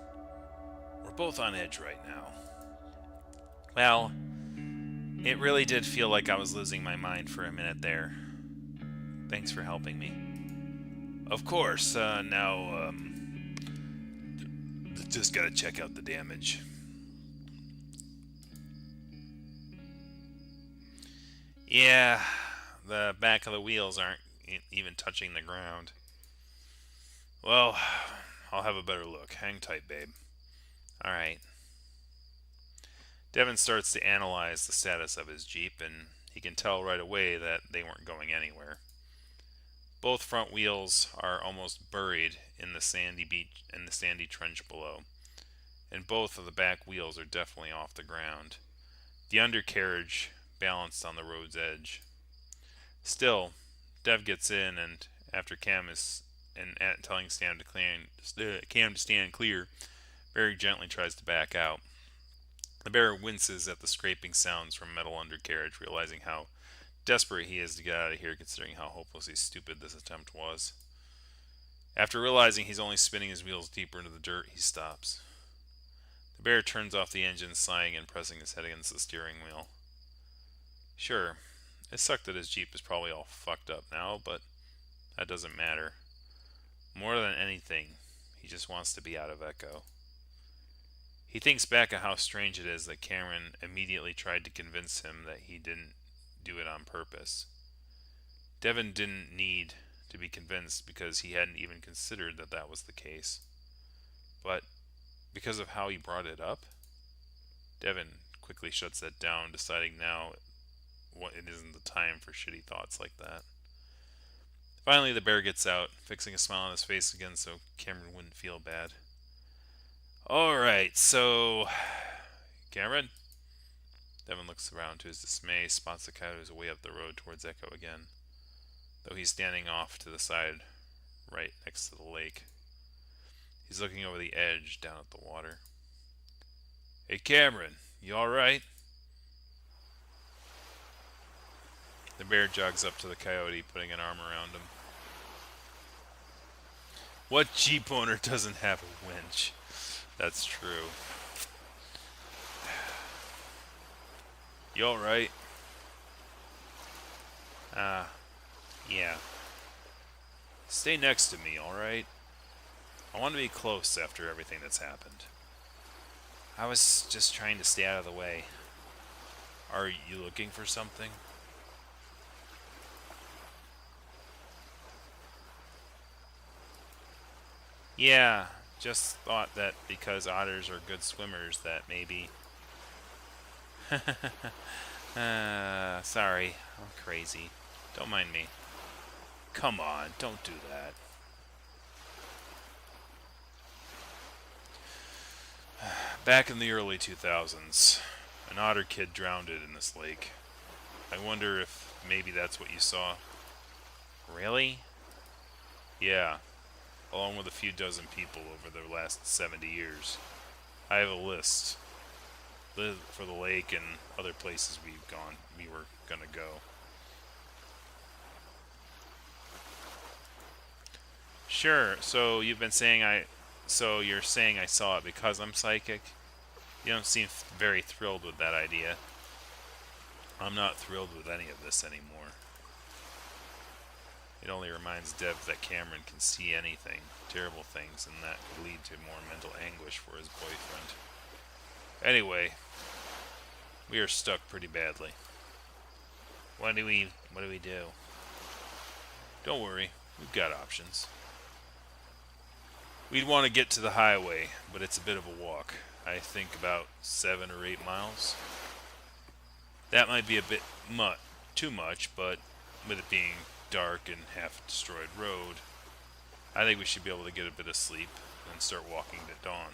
We're both on edge right now. Well, it really did feel like I was losing my mind for a minute there. Thanks for helping me. Of course, now, just gotta check out the damage. Yeah, the back of the wheels aren't even touching the ground. Well, I'll have a better look. Hang tight, babe. Alright. Devon starts to analyze the status of his Jeep, and he can tell right away that they weren't going anywhere. Both front wheels are almost buried in the sandy beach and the sandy trench below, and both of the back wheels are definitely off the ground. The undercarriage balanced on the road's edge. Still, Dev gets in, and after Cam telling Cam to stand clear, very gently tries to back out. The bear winces at the scraping sounds from metal undercarriage, realizing how desperate he is to get out of here, considering how hopelessly stupid this attempt was. After realizing he's only spinning his wheels deeper into the dirt, he stops. The bear turns off the engine, sighing and pressing his head against the steering wheel. Sure, it sucked that his Jeep is probably all fucked up now, but that doesn't matter. More than anything, he just wants to be out of Echo. He thinks back at how strange it is that Cameron immediately tried to convince him that he didn't do it on purpose. Devon didn't need to be convinced because he hadn't even considered that that was the case. But because of how he brought it up, Devon quickly shuts that down, deciding now it isn't the time for shitty thoughts like that. Finally, the bear gets out, fixing a smile on his face again so Cameron wouldn't feel bad. Alright, so... Cameron? Devin looks around to his dismay, spots the coyotes away up the road towards Echo again, though he's standing off to the side, right next to the lake. He's looking over the edge, down at the water. Hey Cameron, you alright? The bear jogs up to the coyote, putting an arm around him. What Jeep owner doesn't have a winch? That's true. You alright? Yeah. Stay next to me, alright? I want to be close after everything that's happened. I was just trying to stay out of the way. Are you looking for something? Yeah, just thought that because otters are good swimmers that maybe... Sorry, I'm crazy. Don't mind me. Come on, don't do that. Back in the early 2000s, an otter kid drowned in this lake. I wonder if maybe that's what you saw. Really? Yeah, along with a few dozen people over the last 70 years. I have a list for the lake and other places we were gonna go. Sure, so you're saying I saw it because I'm psychic? You don't seem very thrilled with that idea. I'm not thrilled with any of this anymore. It only reminds Dev that Cameron can see anything, terrible things, and that could lead to more mental anguish for his boyfriend. Anyway, we are stuck pretty badly. What do we do? Don't worry, we've got options. We'd want to get to the highway, but it's a bit of a walk. I think about 7 or 8 miles. That might be a bit too much, but with it being dark and half-destroyed road, I think we should be able to get a bit of sleep and start walking to dawn.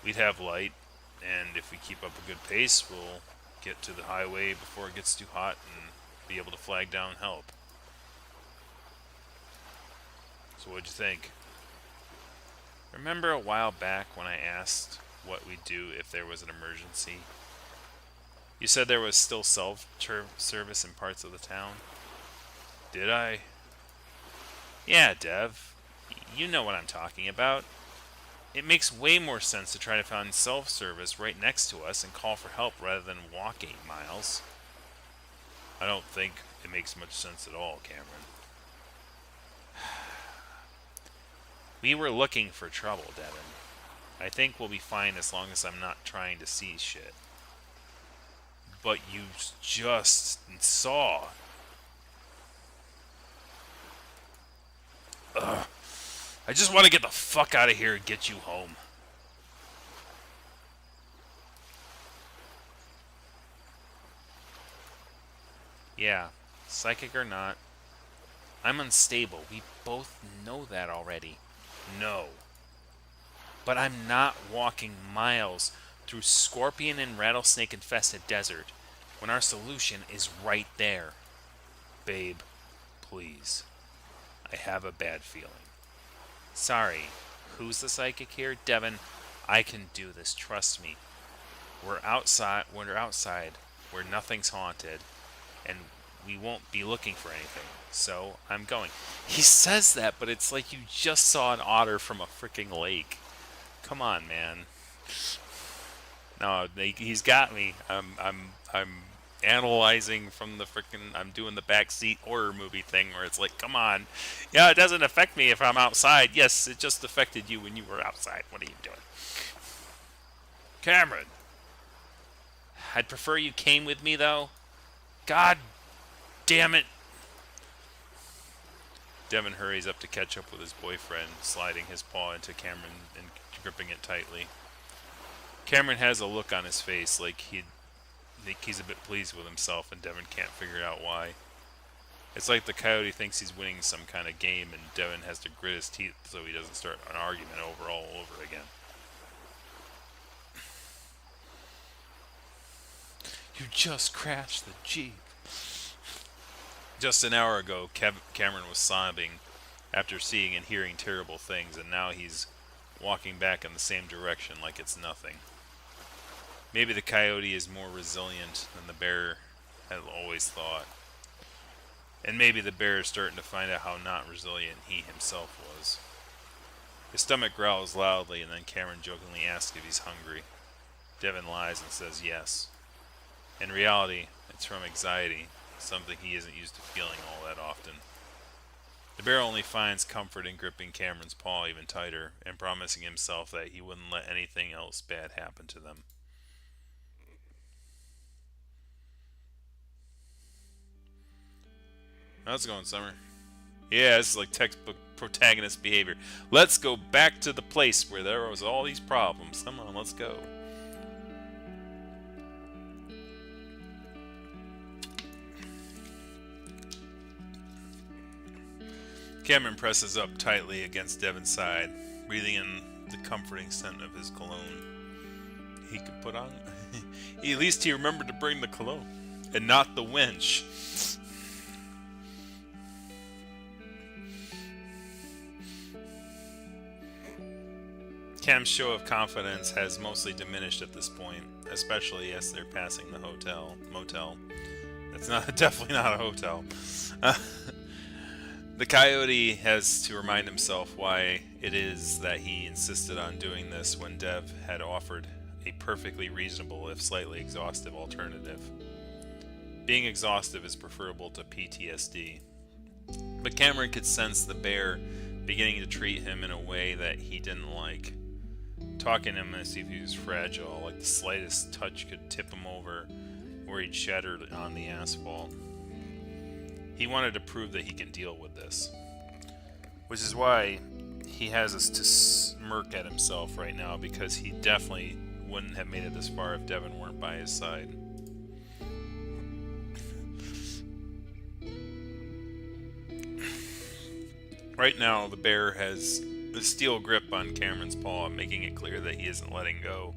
We'd have light, and if we keep up a good pace, we'll get to the highway before it gets too hot and be able to flag down help. So what'd you think? Remember a while back when I asked what we'd do if there was an emergency? You said there was still self-service in parts of the town. Did I? Yeah, Dev. You know what I'm talking about. It makes way more sense to try to find self-service right next to us and call for help rather than walk 8 miles. I don't think it makes much sense at all, Cameron. We were looking for trouble, Devin. I think we'll be fine as long as I'm not trying to see shit. But you just saw. Ugh. I just want to get the fuck out of here and get you home. Yeah, psychic or not, I'm unstable. We both know that already. No. But I'm not walking miles through scorpion and rattlesnake infested desert when our solution is right there. Babe, please. I have a bad feeling. Sorry, who's the psychic here? Devin, I can do this, trust me. We're outside, where nothing's haunted, and we won't be looking for anything. So, I'm going. He says that, but it's like you just saw an otter from a freaking lake. Come on, man. No, he's got me. I'm analyzing from the freaking. I'm doing the backseat horror movie thing where it's like, come on. Yeah, it doesn't affect me if I'm outside. Yes, it just affected you when you were outside. What are you doing? Cameron! I'd prefer you came with me, though. God damn it. Devin hurries up to catch up with his boyfriend, sliding his paw into Cameron and gripping it tightly. Cameron has a look on his face like he's a bit pleased with himself, and Devin can't figure out why. It's like the coyote thinks he's winning some kind of game, and Devin has to grit his teeth so he doesn't start an argument all over again. You just crashed the Jeep. Just an hour ago, Cameron was sobbing after seeing and hearing terrible things, and now he's walking back in the same direction like it's nothing. Maybe the coyote is more resilient than the bear had always thought. And maybe the bear is starting to find out how not resilient he himself was. His stomach growls loudly, and then Cameron jokingly asks if he's hungry. Devin lies and says yes. In reality, it's from anxiety, something he isn't used to feeling all that often. The bear only finds comfort in gripping Cameron's paw even tighter and promising himself that he wouldn't let anything else bad happen to them. How's it going, Summer? Yeah, this is like textbook protagonist behavior. Let's go back to the place where there was all these problems. Come on, let's go. Cameron presses up tightly against Devin's side, breathing in the comforting scent of his cologne. He could put on. At least he remembered to bring the cologne, and not the winch. Cam's show of confidence has mostly diminished at this point, especially as they're passing the motel. It's definitely not a hotel. The coyote has to remind himself why it is that he insisted on doing this when Dev had offered a perfectly reasonable, if slightly exhaustive, alternative. Being exhaustive is preferable to PTSD. But Cameron could sense the bear beginning to treat him in a way that he didn't like. Talking to him as if he was fragile, like the slightest touch could tip him over where he'd shattered on the asphalt. He wanted to prove that he can deal with this. Which is why he has us to smirk at himself right now, because he definitely wouldn't have made it this far if Devin weren't by his side. Right now, the bear has a steel grip on Cameron's paw, making it clear that he isn't letting go.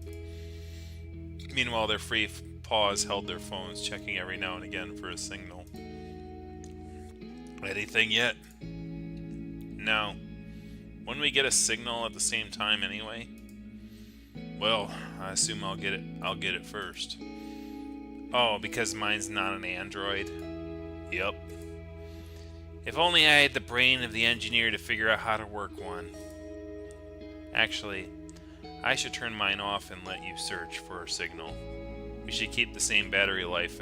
Meanwhile, their free paws held their phones, checking every now and again for a signal. Anything yet? No. Wouldn't we get a signal at the same time anyway? Well, I assume I'll get it first. Oh, because mine's not an android? Yep. If only I had the brain of the engineer to figure out how to work one. Actually, I should turn mine off and let you search for a signal. We should keep some battery life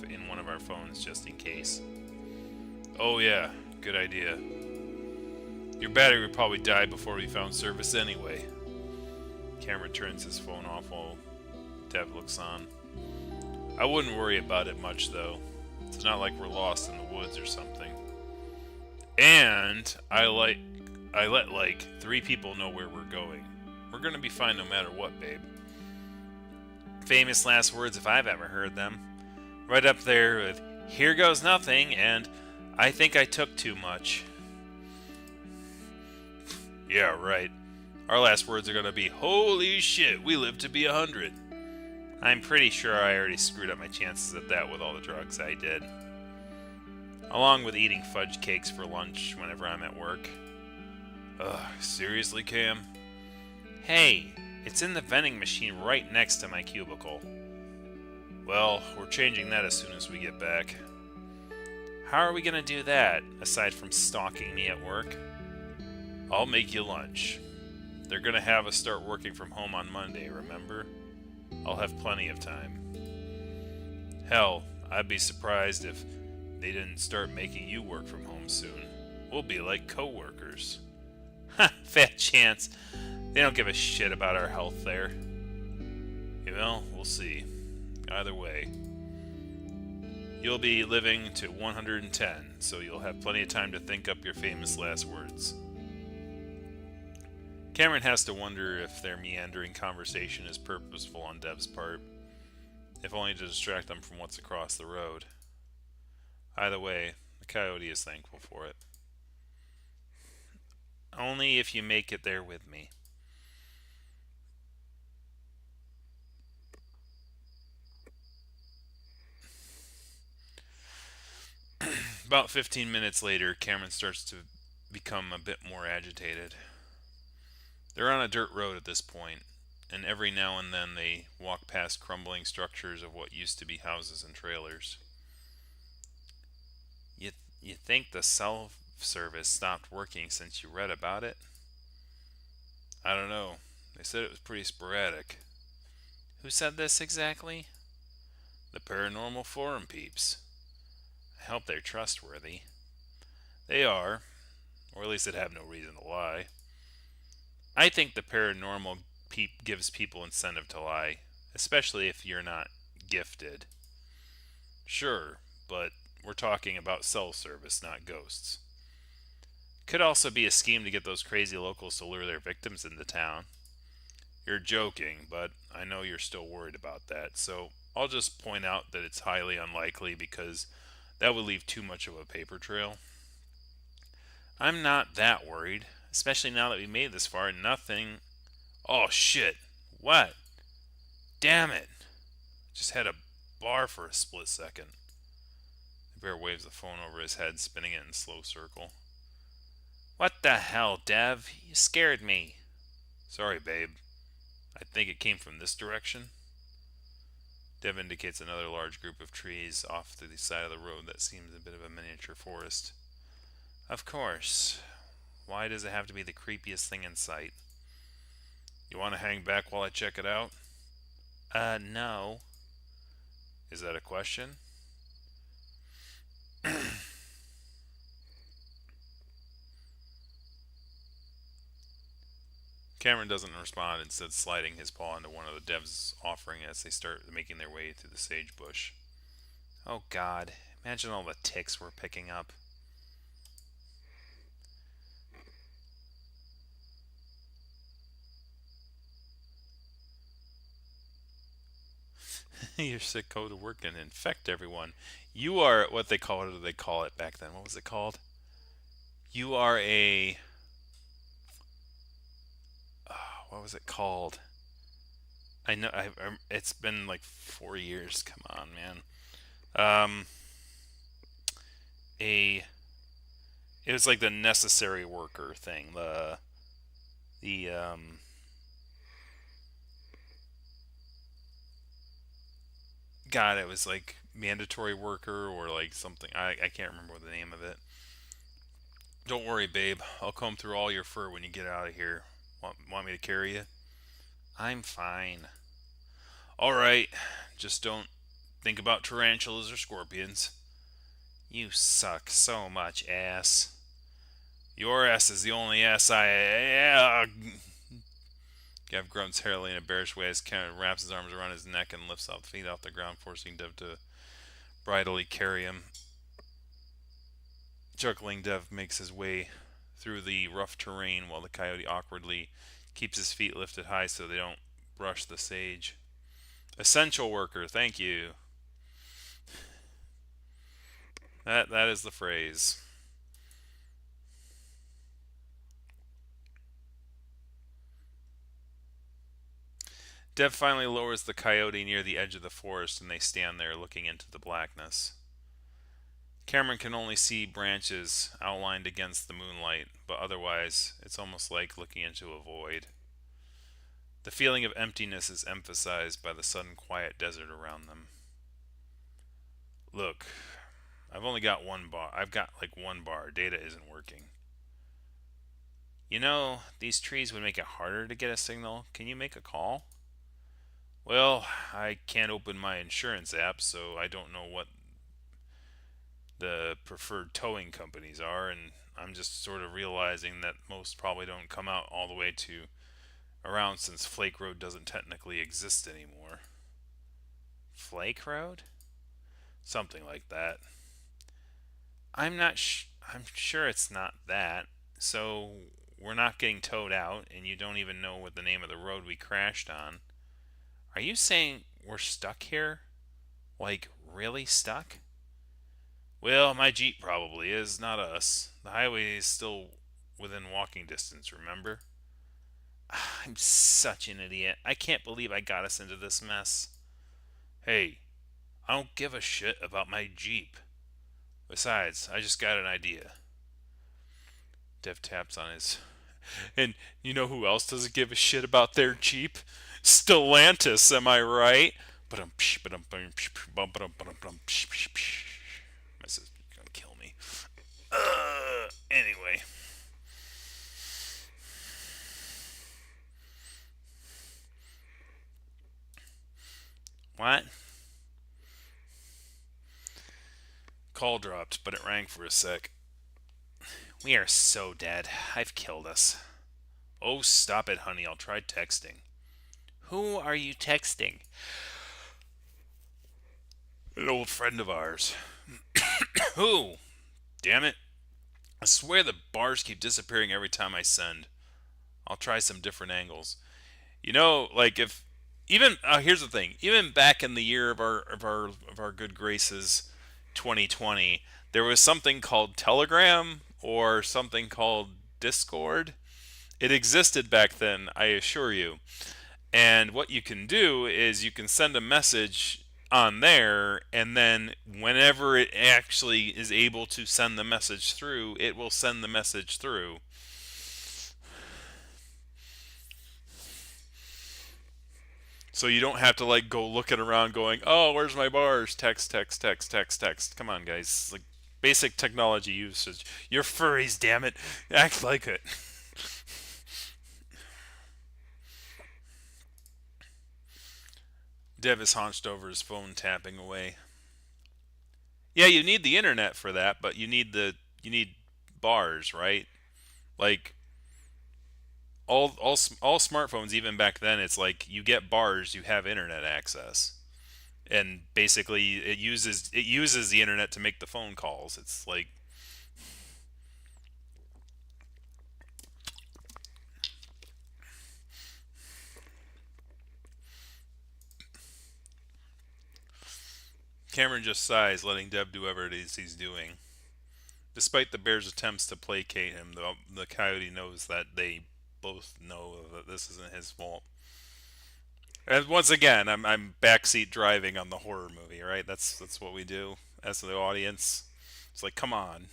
in one of our phones just in case. Oh yeah, good idea. Your battery would probably die before we found service anyway. Cameron turns his phone off while Dev looks on. I wouldn't worry about it much though. It's not like we're lost in the woods or something. And I let like 3 people know where we're going. We're gonna be fine no matter what, babe. Famous last words if I've ever heard them. Right up there with, here goes nothing, and I think I took too much. Yeah, right. Our last words are gonna be, holy shit, we live to be 100. I'm pretty sure I already screwed up my chances at that with all the drugs I did. Along with eating fudge cakes for lunch whenever I'm at work. Ugh, seriously, Cam? Hey, it's in the vending machine right next to my cubicle. Well, we're changing that as soon as we get back. How are we gonna do that, aside from stalking me at work? I'll make you lunch. They're gonna have us start working from home on Monday, remember? I'll have plenty of time. Hell, I'd be surprised if they didn't start making you work from home soon. We'll be like co-workers. Ha, fat chance. They don't give a shit about our health there. Well, we'll see. Either way, you'll be living to 110, so you'll have plenty of time to think up your famous last words. Cameron has to wonder if their meandering conversation is purposeful on Dev's part, if only to distract them from what's across the road. Either way, the coyote is thankful for it. Only if you make it there with me. About 15 minutes later, Cameron starts to become a bit more agitated. They're on a dirt road at this point, and every now and then they walk past crumbling structures of what used to be houses and trailers. You, you think the cell service stopped working since you read about it? I don't know. They said it was pretty sporadic. Who said this exactly? The paranormal forum peeps. I hope they're trustworthy. They are, or at least they'd have no reason to lie. I think the paranormal gives people incentive to lie, especially if you're not gifted. Sure, but we're talking about cell service, not ghosts. Could also be a scheme to get those crazy locals to lure their victims into town. You're joking, but I know you're still worried about that, so I'll just point out that it's highly unlikely because that would leave too much of a paper trail. I'm not that worried, especially now that we made this far and nothing. Oh shit. What? Damn it. Just had a bar for a split second. The bear waves the phone over his head, spinning it in slow circle. What the hell, Dev? You scared me. Sorry, babe. I think it came from this direction. Dev indicates another large group of trees off to the side of the road that seems a bit of a miniature forest. Of course. Why does it have to be the creepiest thing in sight? You want to hang back while I check it out? No. Is that a question? Cameron doesn't respond, instead sliding his paw into one of the devs offering as they start making their way through the sagebush. Oh god, imagine all the ticks we're picking up. Your sick code of work can infect everyone. You are what they call it, or they call it back then. What was it called? You are a. What was it called? I know. It's been like 4 years. Come on, man. Um, a. It was like the necessary worker thing. The. God, it was like mandatory worker or like something. I can't remember the name of it. Don't worry, babe. I'll comb through all your fur when you get out of here. Want me to carry you? I'm fine. All right. Just don't think about tarantulas or scorpions. You suck so much, ass. Your ass is the only ass Gav grunts hairily in a bearish way as Ken wraps his arms around his neck and lifts up feet off the ground, forcing Dev to bridally carry him. Chuckling, Dev makes his way through the rough terrain while the coyote awkwardly keeps his feet lifted high so they don't brush the sage. Essential worker, thank you. That is the phrase. Dev finally lowers the coyote near the edge of the forest and they stand there looking into the blackness. Cameron can only see branches outlined against the moonlight, but otherwise, it's almost like looking into a void. The feeling of emptiness is emphasized by the sudden quiet desert around them. Look, I've only got one bar. I've got like one bar. Data isn't working. You know, these trees would make it harder to get a signal. Can you make a call? Well, I can't open my insurance app, so I don't know what the preferred towing companies are, and I'm just sort of realizing that most probably don't come out all the way to around since Flake Road doesn't technically exist anymore. Flake Road? Something like that. I'm not I'm sure it's not that. So we're not getting towed out, and you don't even know what the name of the road we crashed on. Are you saying we're stuck here? Like, really stuck? Well, my Jeep probably is, not us. The highway is still within walking distance, remember? I'm such an idiot. I can't believe I got us into this mess. Hey, I don't give a shit about my Jeep. Besides, I just got an idea. Dev taps on his. And you know who else doesn't give a shit about their Jeep? Stellantis, am I right? My sister's gonna kill me. Anyway. What? Call dropped, but it rang for a sec. We are so dead. I've killed us. Oh, stop it, honey. I'll try texting. Who are you texting? An old friend of ours. Who? Damn it. I swear the bars keep disappearing every time I send. I'll try some different angles. You know, like if even here's the thing. Even back in the year of our good graces 2020, there was something called Telegram or something called Discord. It existed back then, I assure you. And what you can do is you can send a message on there, and then whenever it actually is able to send the message through, it will send the message through. So you don't have to like go looking around going, "Oh, where's my bars?" Text, text, text, text, text. Come on, guys. Like basic technology usage. You're furries, damn it. Act like it. Dev is hunched over his phone, tapping away. Yeah, you need the internet for that, but you need bars, right? Like all smartphones, even back then, it's like you get bars, you have internet access, and basically it uses the internet to make the phone calls. It's like Cameron just sighs, letting Deb do whatever it is he's doing. Despite the bear's attempts to placate him, the coyote knows that they both know that this isn't his fault. And once again, I'm backseat driving on the horror movie, right? That's what we do as the audience. It's like, come on.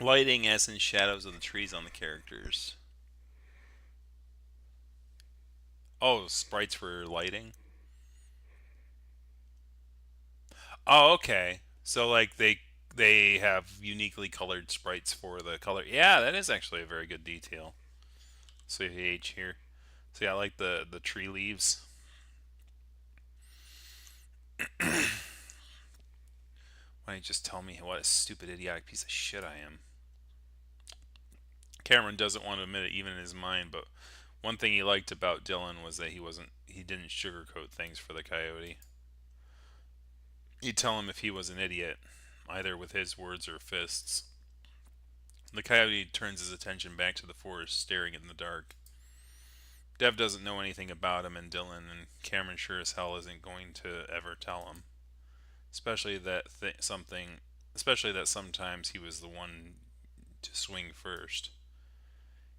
Lighting as in shadows of the trees on the characters. Oh, sprites for lighting. Oh, okay. So like they have uniquely colored sprites for the color. Yeah, that is actually a very good detail. So H here. So yeah, I like the tree leaves. Why don't you just tell me what a stupid idiotic piece of shit I am? Cameron doesn't want to admit it even in his mind, but one thing he liked about Dylan was that he didn't sugarcoat things for the coyote. He'd tell him if he was an idiot, either with his words or fists. The coyote turns his attention back to the forest, staring in the dark. Dev doesn't know anything about him and Dylan, and Cameron sure as hell isn't going to ever tell him. Especially especially that sometimes he was the one to swing first.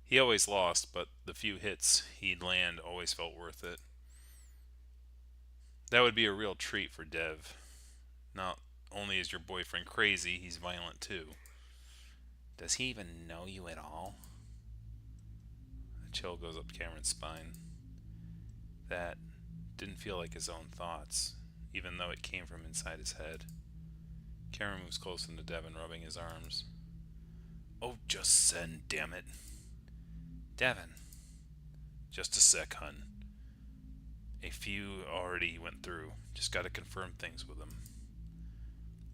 He always lost, but the few hits he'd land always felt worth it. That would be a real treat for Dev. Not only is your boyfriend crazy, he's violent too. Does he even know you at all? A chill goes up Cameron's spine. That didn't feel like his own thoughts, even though it came from inside his head. Cameron moves closer to Devin, rubbing his arms. Oh, just send, damn it. Devin. Just a sec, hun. A few already went through. Just gotta confirm things with him.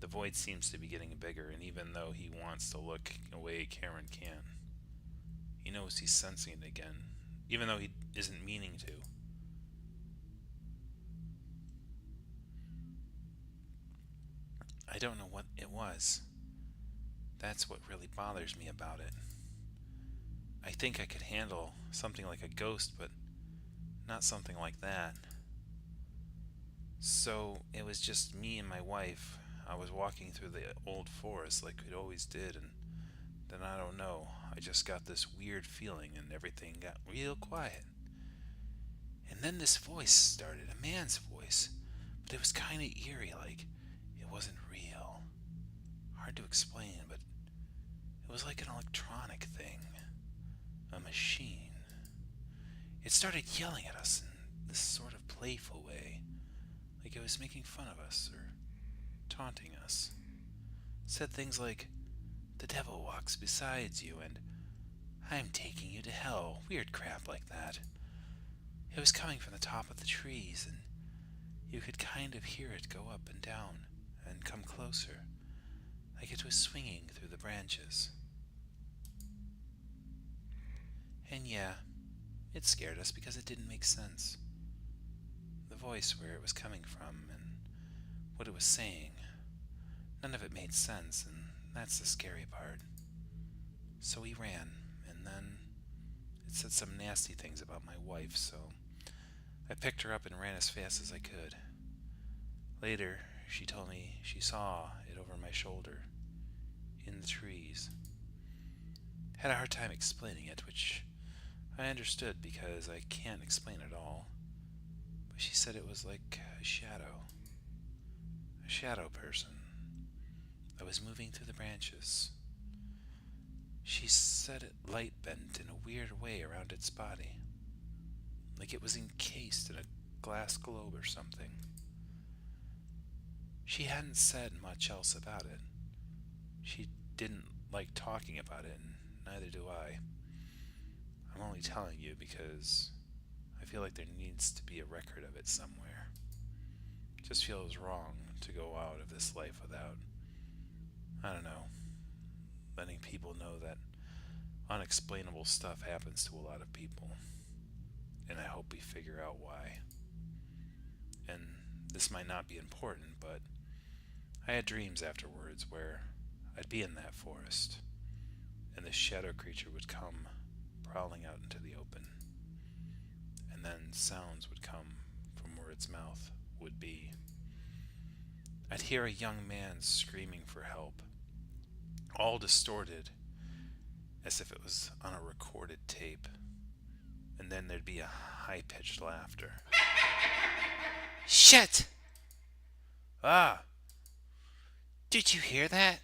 The void seems to be getting bigger, and even though he wants to look away, Cameron can't. He knows he's sensing it again, even though he isn't meaning to. I don't know what it was. That's what really bothers me about it. I think I could handle something like a ghost, but not something like that. So it was just me and my wife. I was walking through the old forest like we always did, and then I don't know. I just got this weird feeling, and everything got real quiet. And then this voice started, a man's voice, but it was kind of eerie, like it wasn't real. Hard to explain, but it was like an electronic thing, a machine. It started yelling at us in this sort of playful way, like it was making fun of us or taunting us. It said things like, "The devil walks beside you," and "I'm taking you to hell," weird crap like that. It was coming from the top of the trees, and you could kind of hear it go up and down and come closer, like it was swinging through the branches. And yeah, it scared us because it didn't make sense. The voice, where it was coming from, and what it was saying, none of it made sense, and that's the scary part. So we ran, and then it said some nasty things about my wife, so I picked her up and ran as fast as I could. Later, she told me she saw it over my shoulder, in the trees. Had a hard time explaining it, which I understood because I can't explain it all. But she said it was like a shadow person that was moving through the branches. She said it light bent in a weird way around its body, like it was encased in a glass globe or something. She hadn't said much else about it. She didn't like talking about it, and neither do I. I'm only telling you because I feel like there needs to be a record of it somewhere. It just feels wrong to go out of this life without, I don't know, letting people know that unexplainable stuff happens to a lot of people. And I hope we figure out why. And this might not be important, but I had dreams afterwards where I'd be in that forest, and this shadow creature would come prowling out into the open, and then sounds would come from where its mouth would be. I'd hear a young man screaming for help, all distorted, as if it was on a recorded tape, and then there'd be a high-pitched laughter. Shit! Ah! Did you hear that?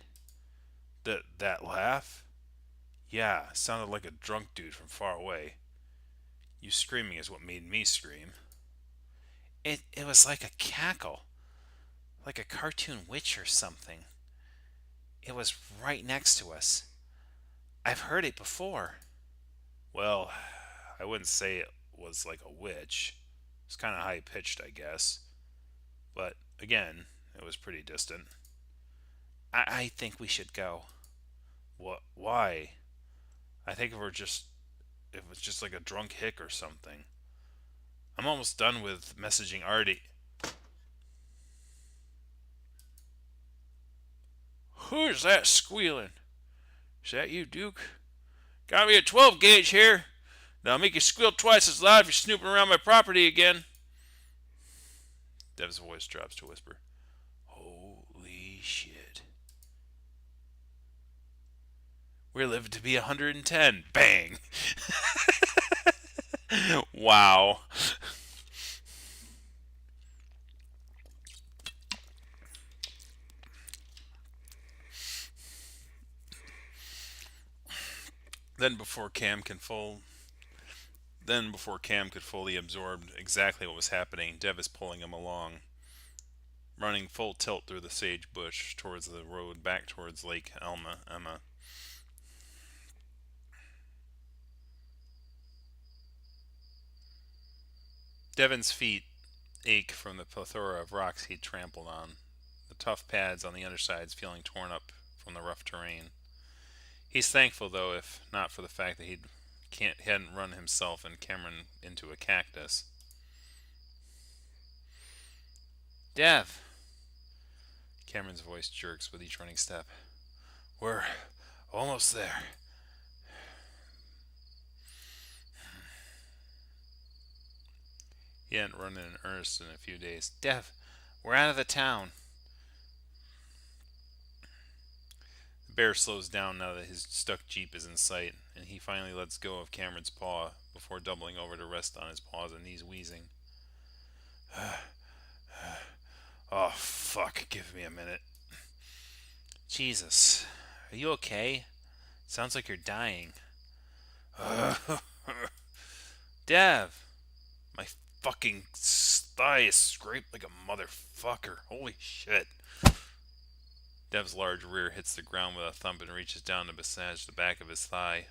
That laugh? Yeah, sounded like a drunk dude from far away. You screaming is what made me scream. It was like a cackle, like a cartoon witch or something. It was right next to us. I've heard it before. Well, I wouldn't say it was like a witch. It's kind of high pitched, I guess. But again, it was pretty distant. I think we should go. What? Why? I think if it was just like a drunk hick or something. I'm almost done with messaging Artie. Who's that squealing? Is that you, Duke? Got me a 12 gauge here. Now make you squeal twice as loud if you're snooping around my property again. Dev's voice drops to a whisper. Holy shit. We're living to be 110. Bang! Wow. Then before Cam can full Then before Cam could fully absorb exactly what was happening, Dev is pulling him along, running full tilt through the sage bush towards the road back towards Lake Emma. Devon's feet ache from the plethora of rocks he'd trampled on, the tough pads on the undersides feeling torn up from the rough terrain. He's thankful, though, if not for the fact that hadn't run himself and Cameron into a cactus. Dev, Cameron's voice jerks with each running step. We're almost there. He hadn't run in earnest in a few days. Dev, we're out of the town. The bear slows down now that his stuck jeep is in sight, and he finally lets go of Cameron's paw before doubling over to rest on his paws and knees, wheezing. Oh, fuck. Give me a minute. Jesus, are you okay? Sounds like you're dying. Dev! My fucking thigh is scraped like a motherfucker. Holy shit. Dev's large rear hits the ground with a thump and reaches down to massage the back of his thigh.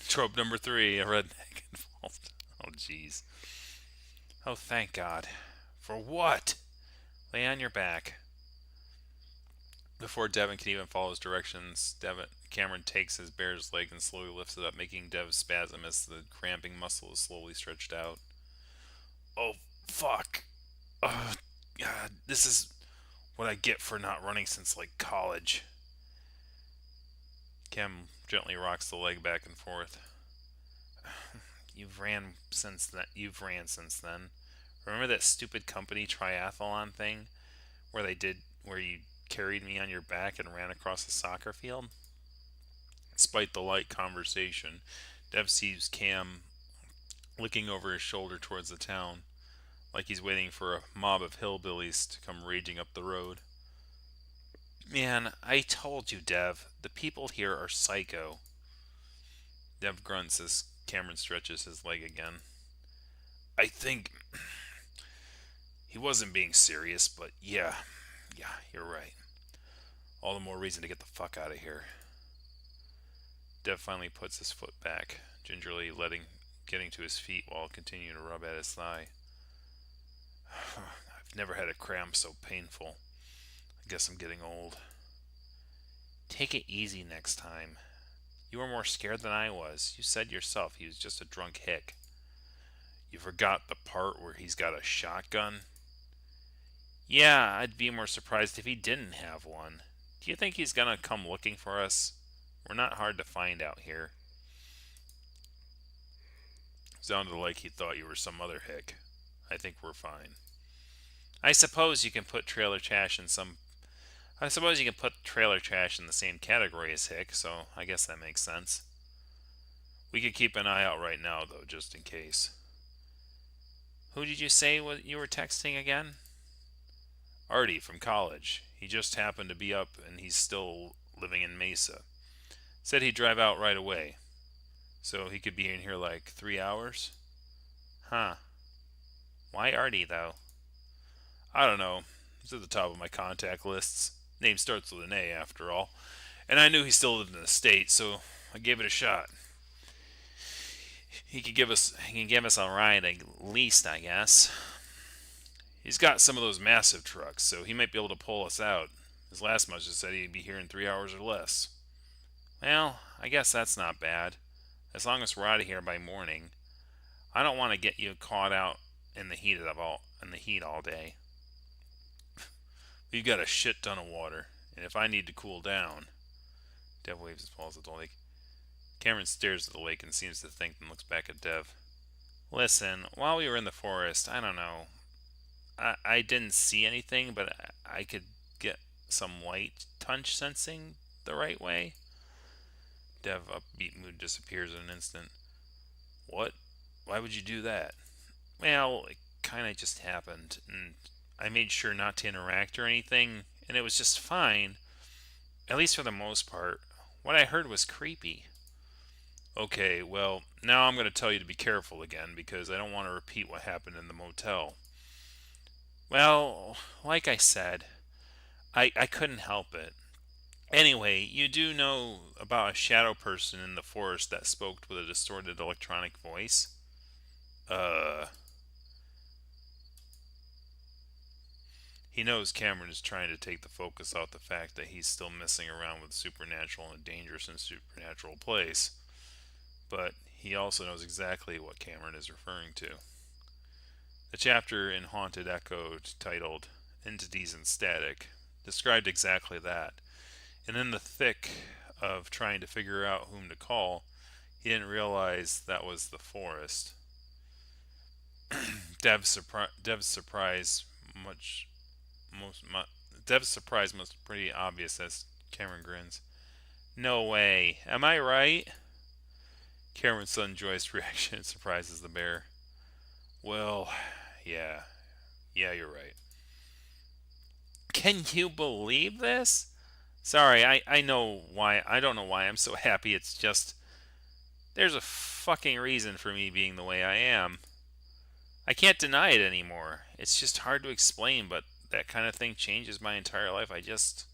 Trope number 3, a redneck involved. Oh, jeez. Oh, thank God. For what? Lay on your back. Before Devin can even follow his directions, Cameron takes his bear's leg and slowly lifts it up, making Dev spasm as the cramping muscle is slowly stretched out. Oh, fuck. Oh, God, this is what I get for not running since, like, college. Cam gently rocks the leg back and forth. You've ran since then. Remember that stupid company triathlon thing where you carried me on your back and ran across the soccer field? Despite the light conversation, Dev sees Cam looking over his shoulder towards the town, like he's waiting for a mob of hillbillies to come raging up the road. Man, I told you, Dev. The people here are psycho. Dev grunts as Cameron stretches his leg again. I think he wasn't being serious, but yeah, you're right. All the more reason to get the fuck out of here. Dev finally puts his foot back, gingerly getting to his feet while continuing to rub at his thigh. I've never had a cramp so painful. I guess I'm getting old. Take it easy next time. You were more scared than I was. You said yourself he was just a drunk hick. You forgot the part where he's got a shotgun? Yeah, I'd be more surprised if he didn't have one. Do you think he's gonna come looking for us? We're not hard to find out here. Sounded like he thought you were some other hick. I think we're fine. I suppose you can put trailer trash in the same category as hick, so I guess that makes sense. We could keep an eye out right now, though, just in case. Who did you say you were texting again? Artie from college. He just happened to be up and he's still living in Mesa. Said he'd drive out right away. So he could be in here like 3 hours? Huh. Why Artie, though? I don't know. He's at the top of my contact lists. Name starts with an A, after all. And I knew he still lived in the state, so I gave it a shot. He can give us a ride at least, I guess. He's got some of those massive trucks, so he might be able to pull us out. His last message said he'd be here in 3 hours or less. Well, I guess that's not bad. As long as we're out of here by morning. I don't want to get you caught out in the heat all day. We've got a shit ton of water, and if I need to cool down... Dev waves his paws at the lake. Cameron stares at the lake and seems to think and looks back at Dev. Listen, while we were in the forest, I don't know. I didn't see anything, but I could get some light touch sensing the right way. Dev upbeat mood disappears in an instant. What? Why would you do that? Well, it kind of just happened, and I made sure not to interact or anything, and it was just fine. At least for the most part. What I heard was creepy. Okay, well, now I'm going to tell you to be careful again, because I don't want to repeat what happened in the motel. Well, like I said, I couldn't help it. Anyway, you do know about a shadow person in the forest that spoke with a distorted electronic voice? He knows Cameron is trying to take the focus off the fact that he's still messing around with supernatural in a dangerous and supernatural place. But he also knows exactly what Cameron is referring to. A chapter in Haunted Echo titled Entities and Static described exactly that. And in the thick of trying to figure out whom to call, he didn't realize that was the forest. Dev's surprise much most mu- Dev's surprise must be pretty obvious as Cameron grins. No way. Am I right? Cameron's sudden joyous reaction surprises the bear. Well, yeah. Yeah, you're right. Can you believe this? Sorry, I know why. I don't know why I'm so happy. It's just there's a fucking reason for me being the way I am. I can't deny it anymore. It's just hard to explain, but that kind of thing changes my entire life. I just.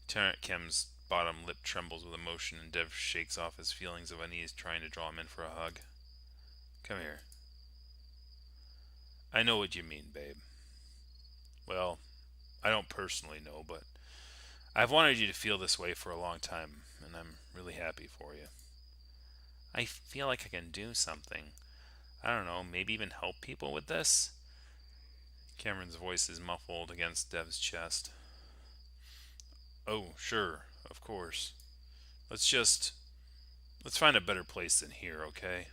Kim's bottom lip trembles with emotion, and Dev shakes off his feelings of unease, trying to draw him in for a hug. Come here. I know what you mean, babe. Well, I don't personally know, but I've wanted you to feel this way for a long time, and I'm really happy for you. I feel like I can do something. I don't know, maybe even help people with this? Cameron's voice is muffled against Dev's chest. Oh, sure, of course. Let's find a better place than here, okay?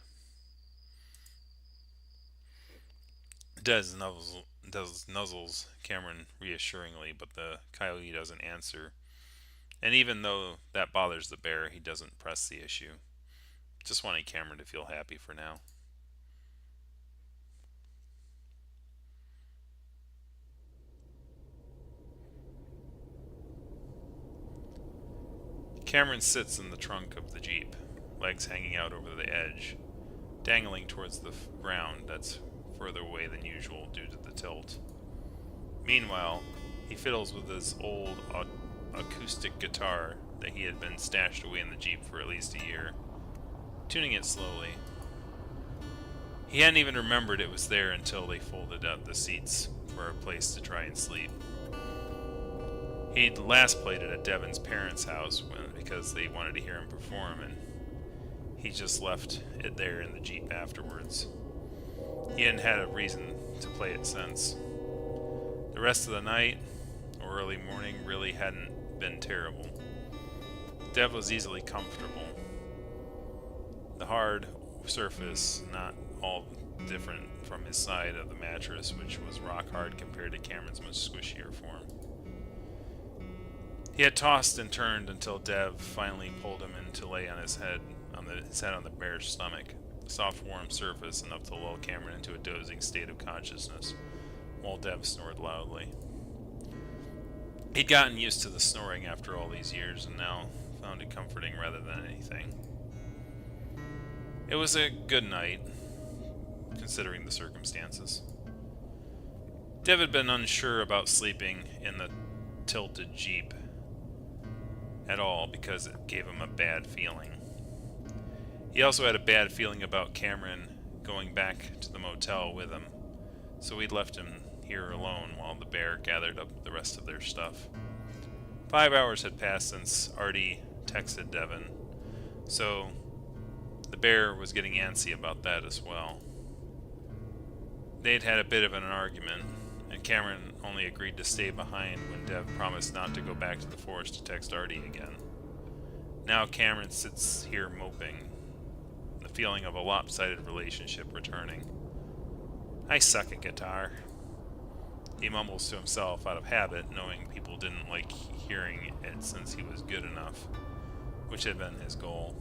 Des nuzzles Cameron reassuringly, but the coyote doesn't answer. And even though that bothers the bear, he doesn't press the issue. Just wanting Cameron to feel happy for now. Cameron sits in the trunk of the Jeep, legs hanging out over the edge, dangling towards the ground that's further away than usual due to the tilt. Meanwhile, he fiddles with his old acoustic guitar that he had been stashed away in the Jeep for at least a year, tuning it slowly. He hadn't even remembered it was there until they folded out the seats for a place to try and sleep. He'd last played it at Devin's parents' house because they wanted to hear him perform, and he just left it there in the Jeep afterwards. He hadn't had a reason to play it since. The rest of the night, or early morning, really hadn't been terrible. Dev was easily comfortable. The hard surface, not all different from his side of the mattress, which was rock hard compared to Cameron's much squishier form. He had tossed and turned until Dev finally pulled him in to lay on his head on the bear's stomach, a soft warm surface enough to lull Cameron into a dozing state of consciousness, while Dev snored loudly. He'd gotten used to the snoring after all these years, and now found it comforting rather than anything. It was a good night, considering the circumstances. Dev had been unsure about sleeping in the tilted Jeep at all because it gave him a bad feeling. He also had a bad feeling about Cameron going back to the motel with him, so he'd left him here alone while the bear gathered up the rest of their stuff. 5 hours had passed since Artie texted Devin, so the bear was getting antsy about that as well. They'd had a bit of an argument, and Cameron only agreed to stay behind when Dev promised not to go back to the forest to text Artie again. Now Cameron sits here moping, the feeling of a lopsided relationship returning. I suck at guitar. He mumbles to himself out of habit, knowing people didn't like hearing it since he was good enough, which had been his goal.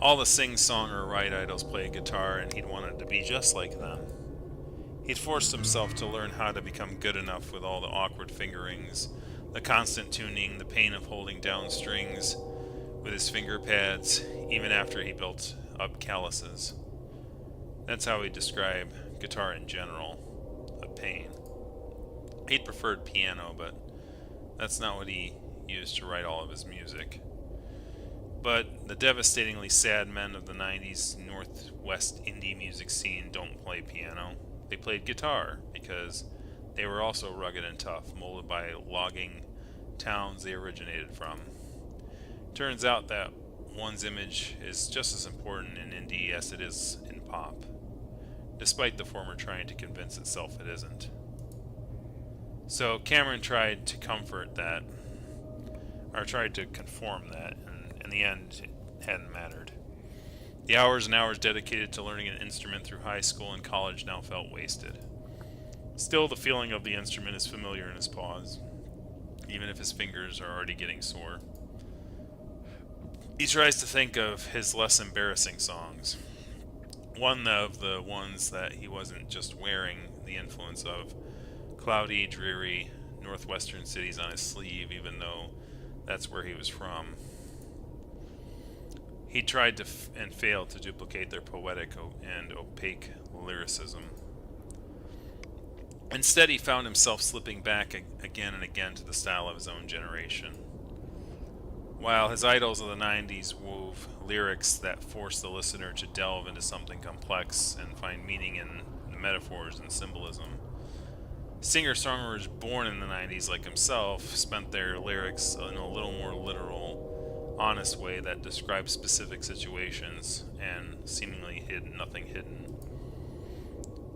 All the sing-song or ride idols played guitar, and he'd wanted to be just like them. He'd forced himself to learn how to become good enough with all the awkward fingerings, the constant tuning, the pain of holding down strings with his finger pads, even after he built up calluses. That's how he'd describe guitar in general, a pain. He'd preferred piano, but that's not what he used to write all of his music. But the devastatingly sad men of the 90s Northwest indie music scene don't play piano. They played guitar because they were also rugged and tough, molded by logging towns they originated from. Turns out that one's image is just as important in indie as it is in pop, despite the former trying to convince itself it isn't. So Cameron tried to comfort that, or tried to conform that, and in the end, it hadn't mattered. The hours and hours dedicated to learning an instrument through high school and college now felt wasted. Still, the feeling of the instrument is familiar in his paws, even if his fingers are already getting sore. He tries to think of his less embarrassing songs. One of the ones that he wasn't just wearing the influence of cloudy, dreary northwestern cities on his sleeve, even though that's where he was from. He tried to and failed to duplicate their poetic and opaque lyricism. Instead, he found himself slipping back again and again to the style of his own generation. While his idols of the 90s wove lyrics that forced the listener to delve into something complex and find meaning in the metaphors and symbolism, singer-songwriters born in the 90s like himself spent their lyrics in a little more literal, honest way that described specific situations and seemingly hid nothing hidden.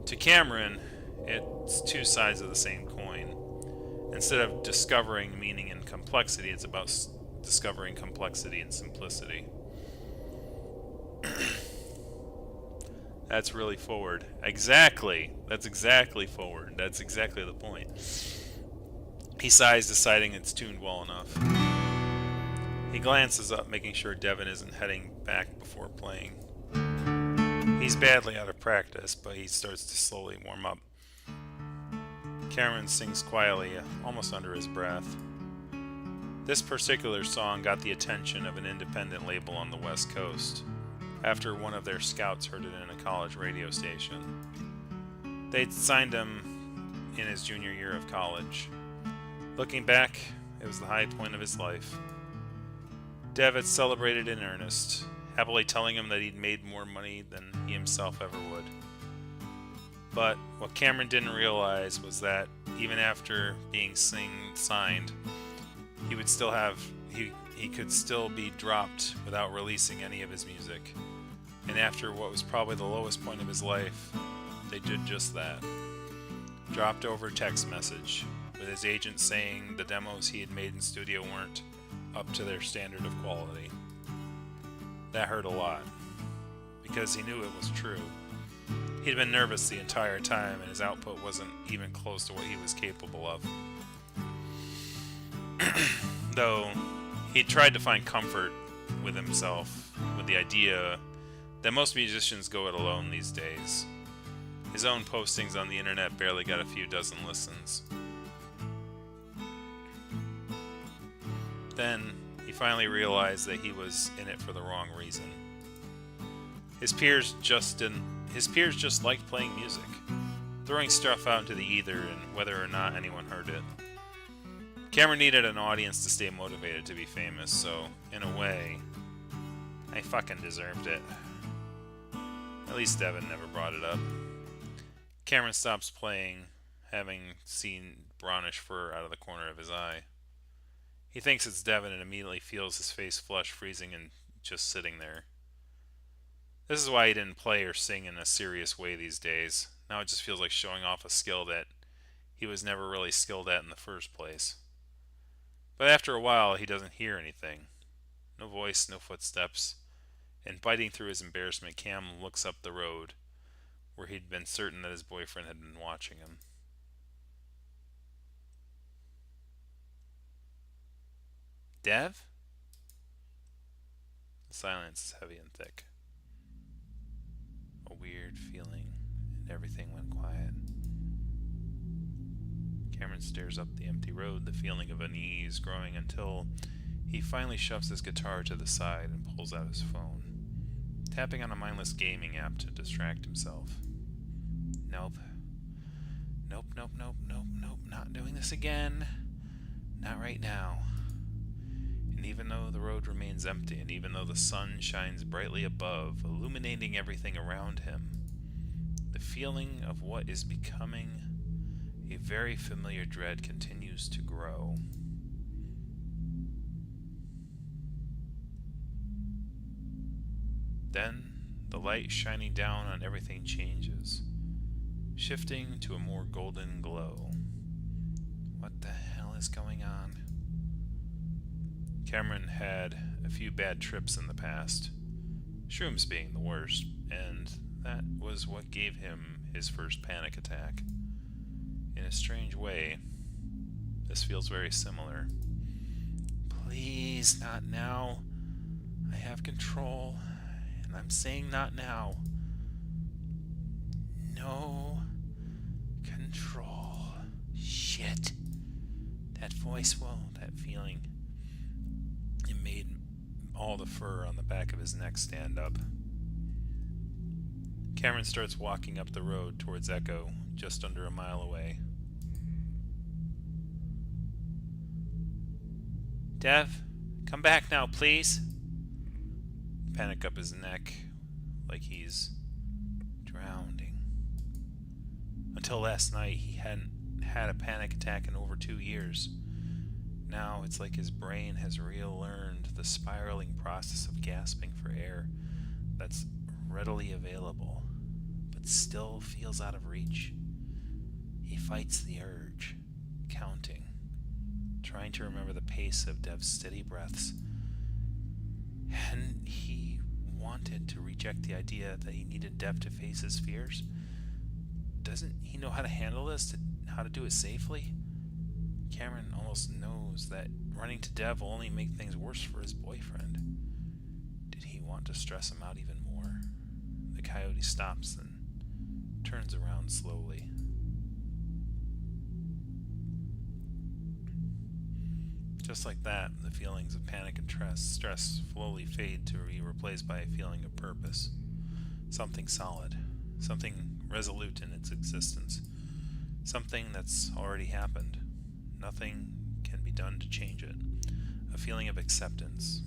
To Cameron, it's two sides of the same coin. Instead of discovering meaning and complexity, it's about discovering complexity and simplicity. That's really forward. Exactly. That's exactly forward. That's exactly the point. He sighs, deciding it's tuned well enough. He glances up, making sure Devin isn't heading back before playing. He's badly out of practice, but he starts to slowly warm up. Cameron sings quietly, almost under his breath. This particular song got the attention of an independent label on the West Coast, after one of their scouts heard it in a college radio station. They'd signed him in his junior year of college. Looking back, it was the high point of his life. Dev had celebrated in earnest, happily telling him that he'd made more money than he himself ever would. But what Cameron didn't realize was that even after being signed, he would still have he could still be dropped without releasing any of his music. And after what was probably the lowest point of his life, they did just that. Dropped over text message, with his agent saying the demos he had made in studio weren't up to their standard of quality. That hurt a lot, because he knew it was true. He'd been nervous the entire time, and his output wasn't even close to what he was capable of. Though he tried to find comfort with himself with the idea that most musicians go it alone these days. His own postings on the internet barely got a few dozen listens. Then he finally realized that he was in it for the wrong reason. His peers just liked playing music, throwing stuff out into the ether and whether or not anyone heard it. Cameron needed an audience to stay motivated to be famous, so, in a way, I fucking deserved it. At least Devin never brought it up. Cameron stops playing, having seen brownish fur out of the corner of his eye. He thinks it's Devin and immediately feels his face flush, freezing and just sitting there. This is why he didn't play or sing in a serious way these days. Now it just feels like showing off a skill that he was never really skilled at in the first place. But after a while, he doesn't hear anything. No voice, no footsteps. And biting through his embarrassment, Cam looks up the road, where he'd been certain that his boyfriend had been watching him. Dev? The silence is heavy and thick. A weird feeling, and everything went quiet. Cameron stares up the empty road, the feeling of unease growing until he finally shoves his guitar to the side and pulls out his phone, tapping on a mindless gaming app to distract himself. Nope, not doing this again. Not right now. And even though the road remains empty, and even though the sun shines brightly above, illuminating everything around him, the feeling of what is becoming a very familiar dread continues to grow. Then the light shining down on everything changes, shifting to a more golden glow. What the hell is going on? Cameron had a few bad trips in the past, shrooms being the worst, and that was what gave him his first panic attack. In a strange way, this feels very similar. Please, not now. I have control, and I'm saying not now. No control. Shit. That voice, well, that feeling, it made all the fur on the back of his neck stand up. Cameron starts walking up the road towards Echo, just under a mile away. Dev, come back now, please. Panic up his neck, like he's drowning. Until last night, he hadn't had a panic attack in over 2 years. Now it's like his brain has relearned the spiraling process of gasping for air that's readily available, but still feels out of reach. He fights the urge, counting, trying to remember the pace of Dev's steady breaths. Hadn't he wanted to reject the idea that he needed Dev to face his fears? Doesn't he know how to handle this, how to do it safely? Cameron almost knows that running to Dev will only make things worse for his boyfriend. Did he want to stress him out even more? The coyote stops and turns around slowly. Just like that, the feelings of panic and stress slowly fade to be replaced by a feeling of purpose. Something solid. Something resolute in its existence. Something that's already happened. Nothing can be done to change it. A feeling of acceptance.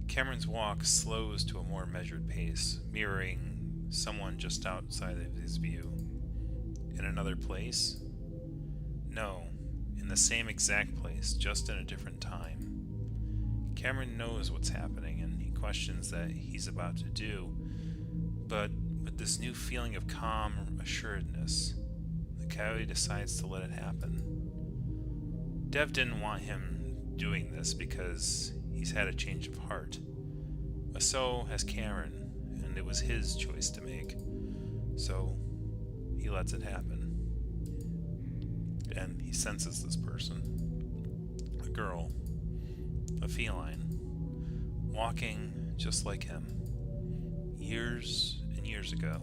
Cameron's walk slows to a more measured pace, mirroring someone just outside of his view. In another place? No, in the same exact place, just in a different time. Cameron knows what's happening, and he questions that he's about to do, but with this new feeling of calm assuredness, the coyote decides to let it happen. Dev didn't want him doing this because he's had a change of heart. But so has Cameron, and it was his choice to make. So he lets it happen. And he senses this person. A girl. A feline. Walking just like him. Years and years ago.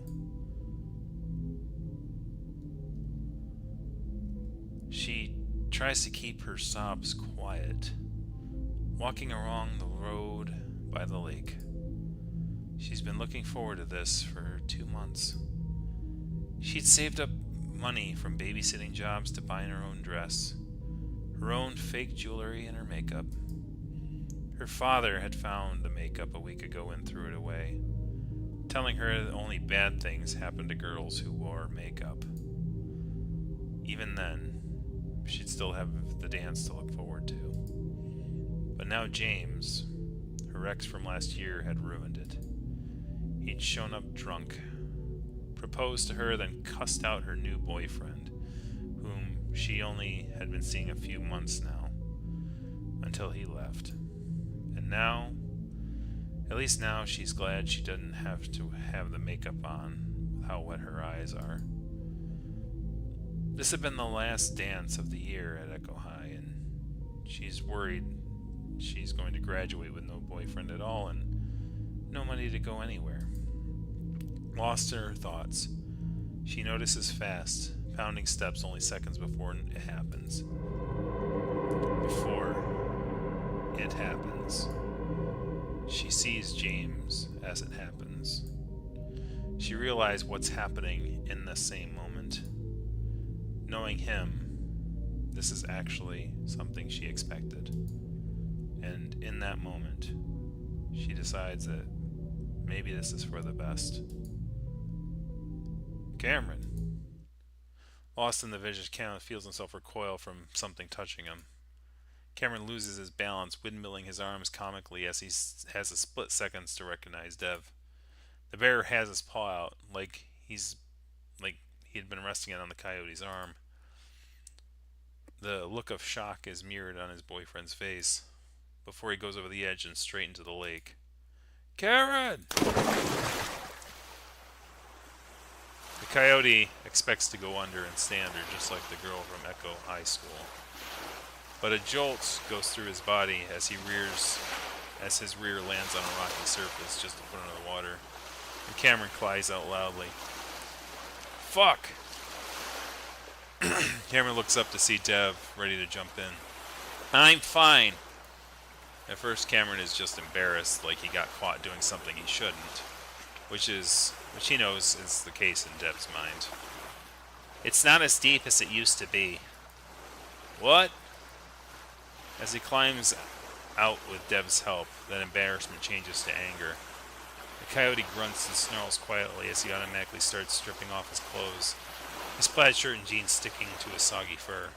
She tries to keep her sobs quiet. Walking along the road by the lake. She's been looking forward to this for 2 months. She'd saved up money from babysitting jobs to buying her own dress, her own fake jewelry, and her makeup. Her father had found the makeup a week ago and threw it away, telling her that only bad things happened to girls who wore makeup. Even then, she'd still have the dance to look forward to. But now James, her ex from last year, had ruined it. He'd shown up drunk, proposed to her, then cussed out her new boyfriend, whom she only had been seeing a few months now, until he left. And now, at least now, she's glad she doesn't have to have the makeup on with how wet her eyes are. This had been the last dance of the year at Echo High, and she's worried she's going to graduate with no boyfriend at all and no money to go anywhere. Lost in her thoughts, she notices fast, pounding steps only seconds before it happens. Before it happens. She sees James as it happens. She realizes what's happening in the same moment. Knowing him, this is actually something she expected. And in that moment, she decides that maybe this is for the best. Cameron. Lost in the vision, Cameron feels himself recoil from something touching him. Cameron loses his balance, windmilling his arms comically as he has a split seconds to recognize Dev. The bear has his paw out, like he had been resting it on the coyote's arm. The look of shock is mirrored on his boyfriend's face before he goes over the edge and straight into the lake. Karen! The coyote expects to go under and stay under, just like the girl from Echo High School. But a jolt goes through his body as his rear lands on a rocky surface just in front of the water. And Cameron cries out loudly. Fuck! Cameron looks up to see Dev ready to jump in. I'm fine. At first, Cameron is just embarrassed, like he got caught doing something he shouldn't, which he knows is the case in Dev's mind. It's not as deep as it used to be. What? As he climbs out with Dev's help, that embarrassment changes to anger. The coyote grunts and snarls quietly as he automatically starts stripping off his clothes, his plaid shirt and jeans sticking to his soggy fur.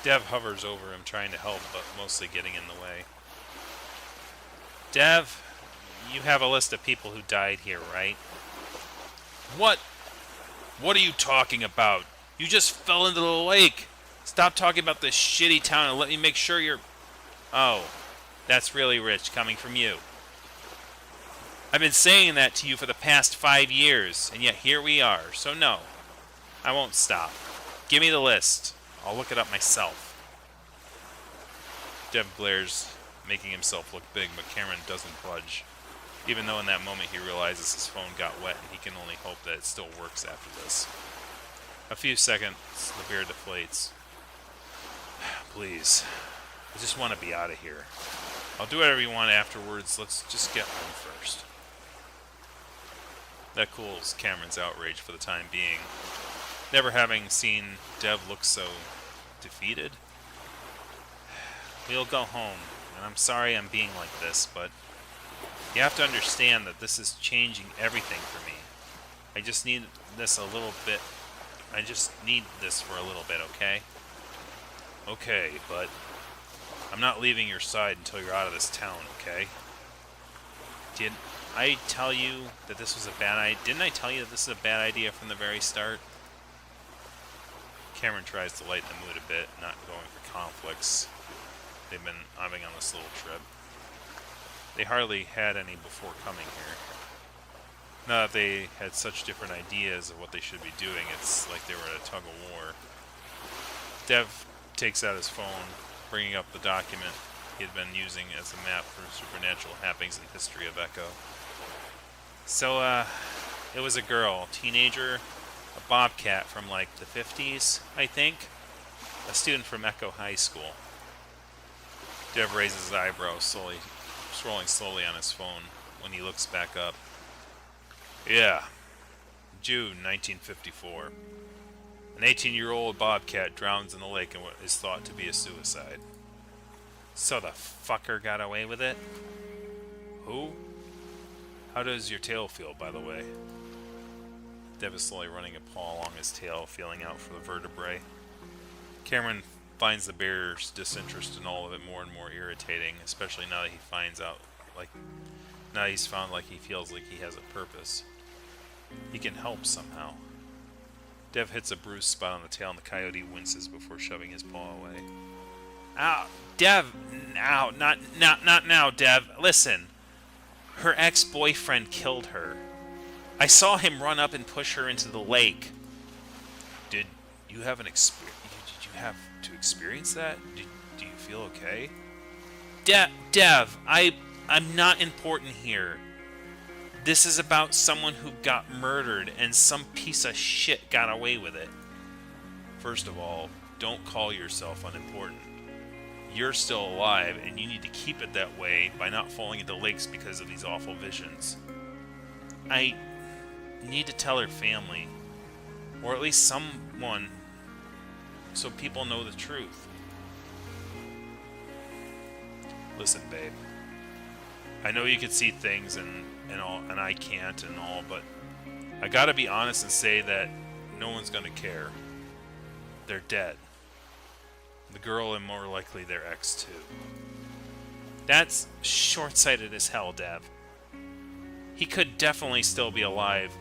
Dev hovers over him, trying to help, but mostly getting in the way. Dev, you have a list of people who died here, right? What? What are you talking about? You just fell into the lake. Stop talking about this shitty town and let me make sure you're... Oh, that's really rich coming from you. I've been saying that to you for the past 5 years, and yet here we are, so no. I won't stop. Give me the list. I'll look it up myself. Dev glares, making himself look big, but Cameron doesn't budge, even though in that moment he realizes his phone got wet and he can only hope that it still works after this. A few seconds, the bear deflates. Please, I just want to be out of here. I'll do whatever you want afterwards. Let's just get home first. That cools Cameron's outrage for the time being, never having seen Dev look so defeated. We'll go home, and I'm sorry I'm being like this, but you have to understand that this is changing everything for me. I just need this a little bit. I just need this for a little bit, okay? Okay, but I'm not leaving your side until you're out of this town, okay? Did I tell you that this was a bad idea? Didn't I tell you that this is a bad idea from the very start? Cameron tries to lighten the mood a bit, not going for conflicts they've been having on this little trip. They hardly had any before coming here. Now that they had such different ideas of what they should be doing, it's like they were at a tug of war. Dev takes out his phone, bringing up the document he had been using as a map for supernatural happenings and history of Echo. So, it was a girl, teenager, a bobcat from like the 50s, I think. A student from Echo High School. Dev raises his eyebrows, scrolling slowly on his phone when he looks back up. Yeah, June 1954. An 18-year-old bobcat drowns in the lake in what is thought to be a suicide. So the fucker got away with it? Who? How does your tail feel, by the way? Dev is slowly running a paw along his tail, feeling out for the vertebrae. Cameron finds the bear's disinterest in all of it more and more irritating, especially now that he finds out, now he's found he feels like he has a purpose. He can help somehow. Dev hits a bruised spot on the tail and the coyote winces before shoving his paw away. Ow! Dev! Ow! Not now, Dev! Listen! Her ex-boyfriend killed her. I saw him run up and push her into the lake. Did you have an experience? Did you have to experience that? Do you feel okay? Dev! I'm not important here. This is about someone who got murdered and some piece of shit got away with it. First of all, don't call yourself unimportant. You're still alive and you need to keep it that way by not falling into lakes because of these awful visions. I need to tell her family, or at least someone, so people know the truth. Listen, babe. I know you can see things and all, and I can't and all, but I gotta be honest and say that no one's gonna care. They're dead. The girl and more likely their ex, too. That's short-sighted as hell, Dev. He could definitely still be alive,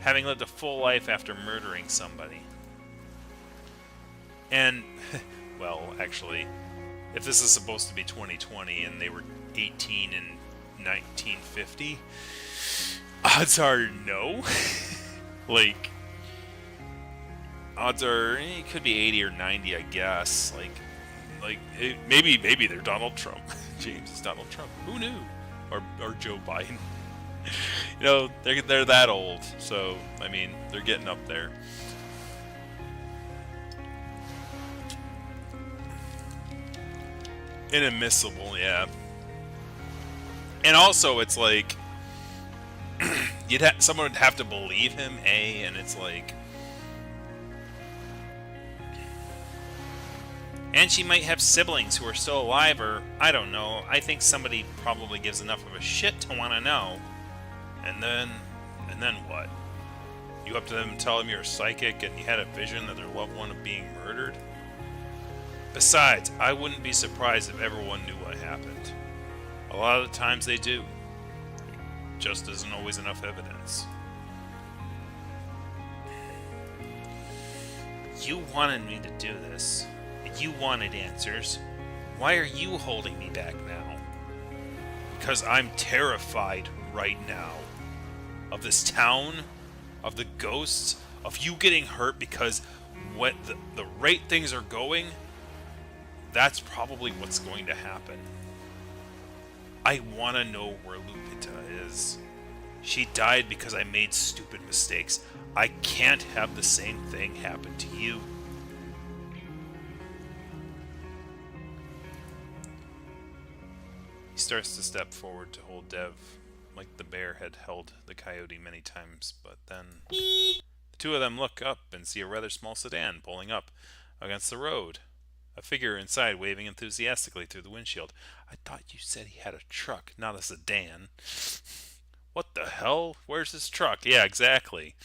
having lived a full life after murdering somebody. And, well, actually, if this is supposed to be 2020 and they were 18 in 1950, odds are no. Like, odds are it could be 80 or 90, I guess. Maybe they're Donald Trump. James is Donald Trump. Who knew? Or Joe Biden. You know, they're that old. So I mean, they're getting up there. Inadmissible, yeah. And also, it's like someone would have to believe him, and it's like. And she might have siblings who are still alive, or I don't know. I think somebody probably gives enough of a shit to want to know. And then what? You up to them and tell them you're psychic and you had a vision of their loved one being murdered? Besides, I wouldn't be surprised if everyone knew what happened. A lot of the times they do. Just isn't always enough evidence. You wanted me to do this. You wanted answers. Why are you holding me back now? Because I'm terrified right now. Of this town, of the ghosts, of you getting hurt because what the rate things are going, that's probably what's going to happen. I want to know where Lupita is. She died because I made stupid mistakes. I can't have the same thing happen to you. He starts to step forward to hold Dev, like the bear had held the coyote many times, but then the two of them look up and see a rather small sedan pulling up against the road. A figure inside waving enthusiastically through the windshield. I thought you said he had a truck, not a sedan. What the hell? Where's his truck? Yeah, exactly.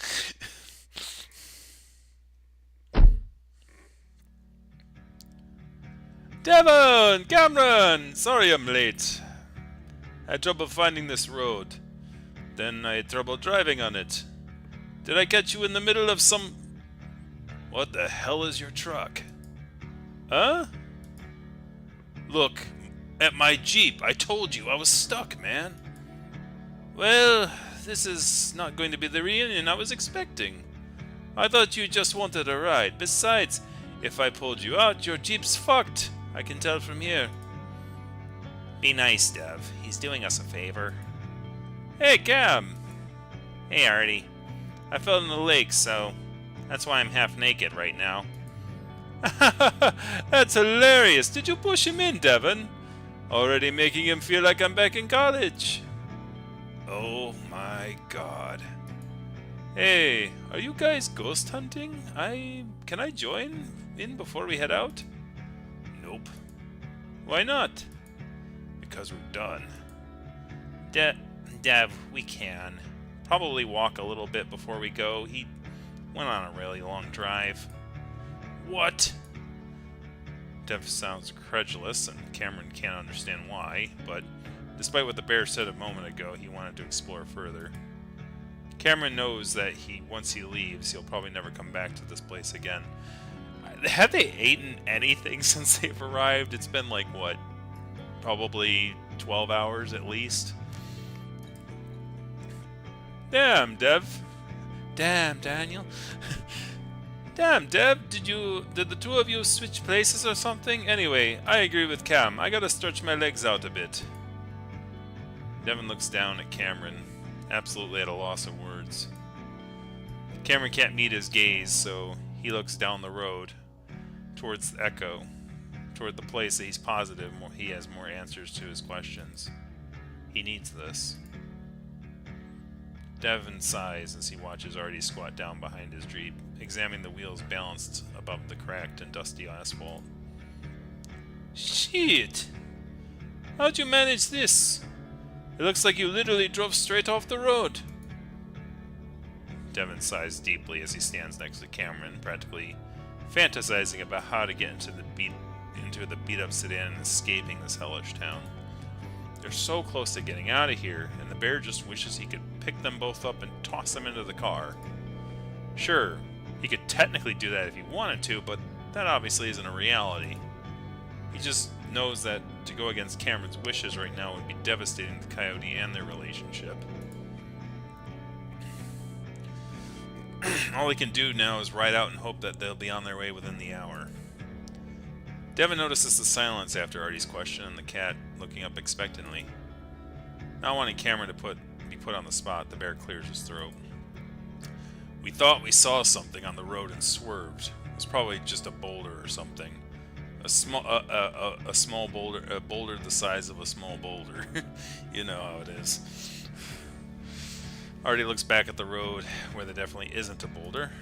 Devon! Cameron! Sorry I'm late. I had trouble finding this road. Then I had trouble driving on it. Did I catch you in the middle of some... What the hell is your truck? Huh? Look, at my Jeep. I told you I was stuck, man. Well, this is not going to be the reunion I was expecting. I thought you just wanted a ride. Besides, if I pulled you out, your Jeep's fucked. I can tell from here. Be nice, Dev. He's doing us a favor. Hey, Cam! Hey, Artie. I fell in the lake, so that's why I'm half naked right now. That's hilarious. Did you push him in, Devon? Already making him feel like I'm back in college. Oh my god. Hey, are you guys ghost hunting? Can I join in before we head out? Nope. Why not? Because we're done. Dev, we can. Probably walk a little bit before we go. He went on a really long drive. What? Dev sounds credulous, and Cameron can't understand why, but despite what the bear said a moment ago, he wanted to explore further. Cameron knows that once he leaves, he'll probably never come back to this place again. Have they eaten anything since they've arrived? It's been like, what? Probably 12 hours at least. Damn, Dev. Damn, Daniel. Damn, Dev, did the two of you switch places or something? Anyway, I agree with Cam. I gotta stretch my legs out a bit. Devon looks down at Cameron, absolutely at a loss of words. Cameron can't meet his gaze, so he looks down the road towards the Echo, toward the place that he's positive he has more answers to his questions. He needs this. Devon sighs as he watches Artie squat down behind his Jeep, examining the wheels balanced above the cracked and dusty asphalt. Shit! How'd you manage this? It looks like you literally drove straight off the road. Devon sighs deeply as he stands next to Cameron, practically fantasizing about how to get into the enter the beat-up sedan and escaping this hellish town. They're so close to getting out of here, and the bear just wishes he could pick them both up and toss them into the car. Sure, he could technically do that if he wanted to, but that obviously isn't a reality. He just knows that to go against Cameron's wishes right now would be devastating to Coyote and their relationship. All he can do now is ride out and hope that they'll be on their way within the hour. Devin notices the silence after Artie's question and the cat looking up expectantly. Not wanting Cameron to be put on the spot, the bear clears his throat. We thought we saw something on the road and swerved. It was probably just a boulder or something. A small boulder, a boulder the size of a small boulder. You know how it is. Artie looks back at the road where there definitely isn't a boulder.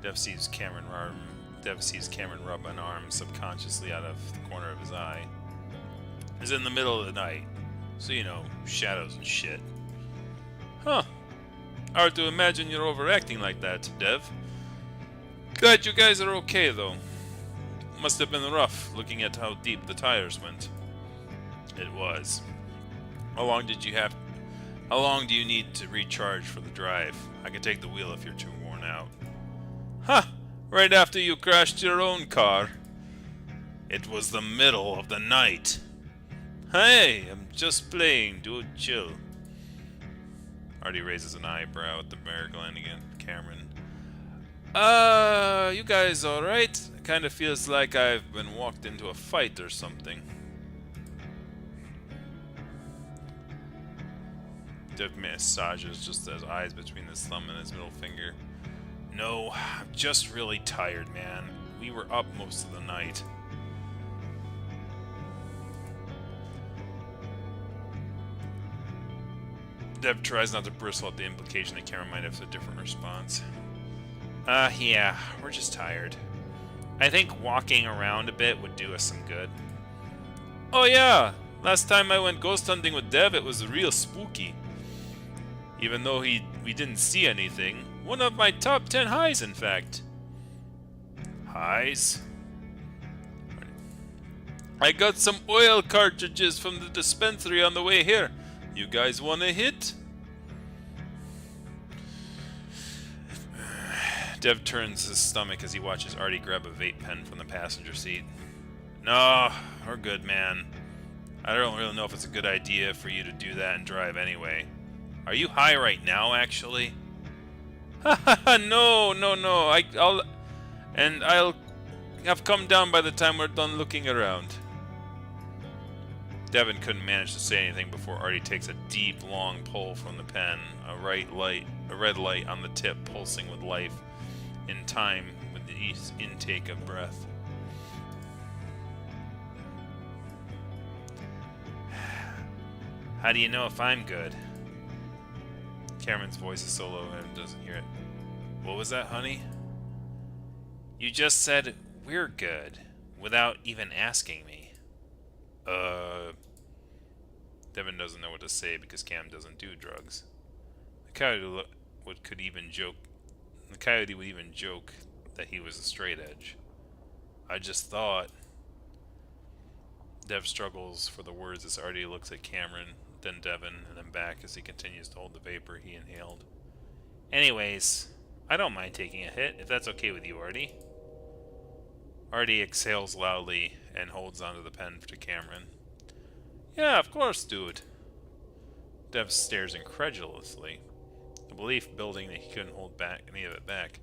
Dev sees Cameron rub an arm subconsciously out of the corner of his eye. It's in the middle of the night, so you know, shadows and shit. Huh. Hard to imagine you're overacting like that, Dev. Glad you guys are okay, though. Must have been rough, looking at how deep the tires went. It was. How long do you need to recharge for the drive? I can take the wheel if you're too worn out. Huh! Right after you crashed your own car. It was the middle of the night. Hey, I'm just playing, dude, chill. Artie raises an eyebrow at the bear glancing at Cameron. You guys alright? It kinda feels like I've been walked into a fight or something. Dev massages just his eyes between his thumb and his middle finger. No, I'm just really tired, man. We were up most of the night. Dev tries not to bristle at the implication that Cameron might have a different response. Yeah, we're just tired. I think walking around a bit would do us some good. Oh yeah, last time I went ghost hunting with Dev, it was real spooky. Even though we didn't see anything. One of my top 10 highs, in fact. Highs? I got some oil cartridges from the dispensary on the way here. You guys want a hit? Dev turns his stomach as he watches Artie grab a vape pen from the passenger seat. No, we're good, man. I don't really know if it's a good idea for you to do that and drive anyway. Are you high right now, actually? No. I'll have come down by the time we're done looking around. Devin couldn't manage to say anything before Artie takes a deep, long pull from the pen, a red light on the tip pulsing with life in time with the intake of breath. How do you know if I'm good? Cameron's voice is so low and doesn't hear it. What was that, honey? You just said we're good without even asking me. Devin doesn't know what to say because Cam doesn't do drugs. The coyote would even joke that he was a straight edge. I just thought. Dev struggles for the words as Artie looks at Cameron, then Devin, and then back as he continues to hold the vapor he inhaled. Anyways, I don't mind taking a hit, if that's okay with you, Artie. Artie exhales loudly and holds onto the pen to Cameron. Yeah, of course, dude. Dev stares incredulously, the belief building that he couldn't hold back any of it back.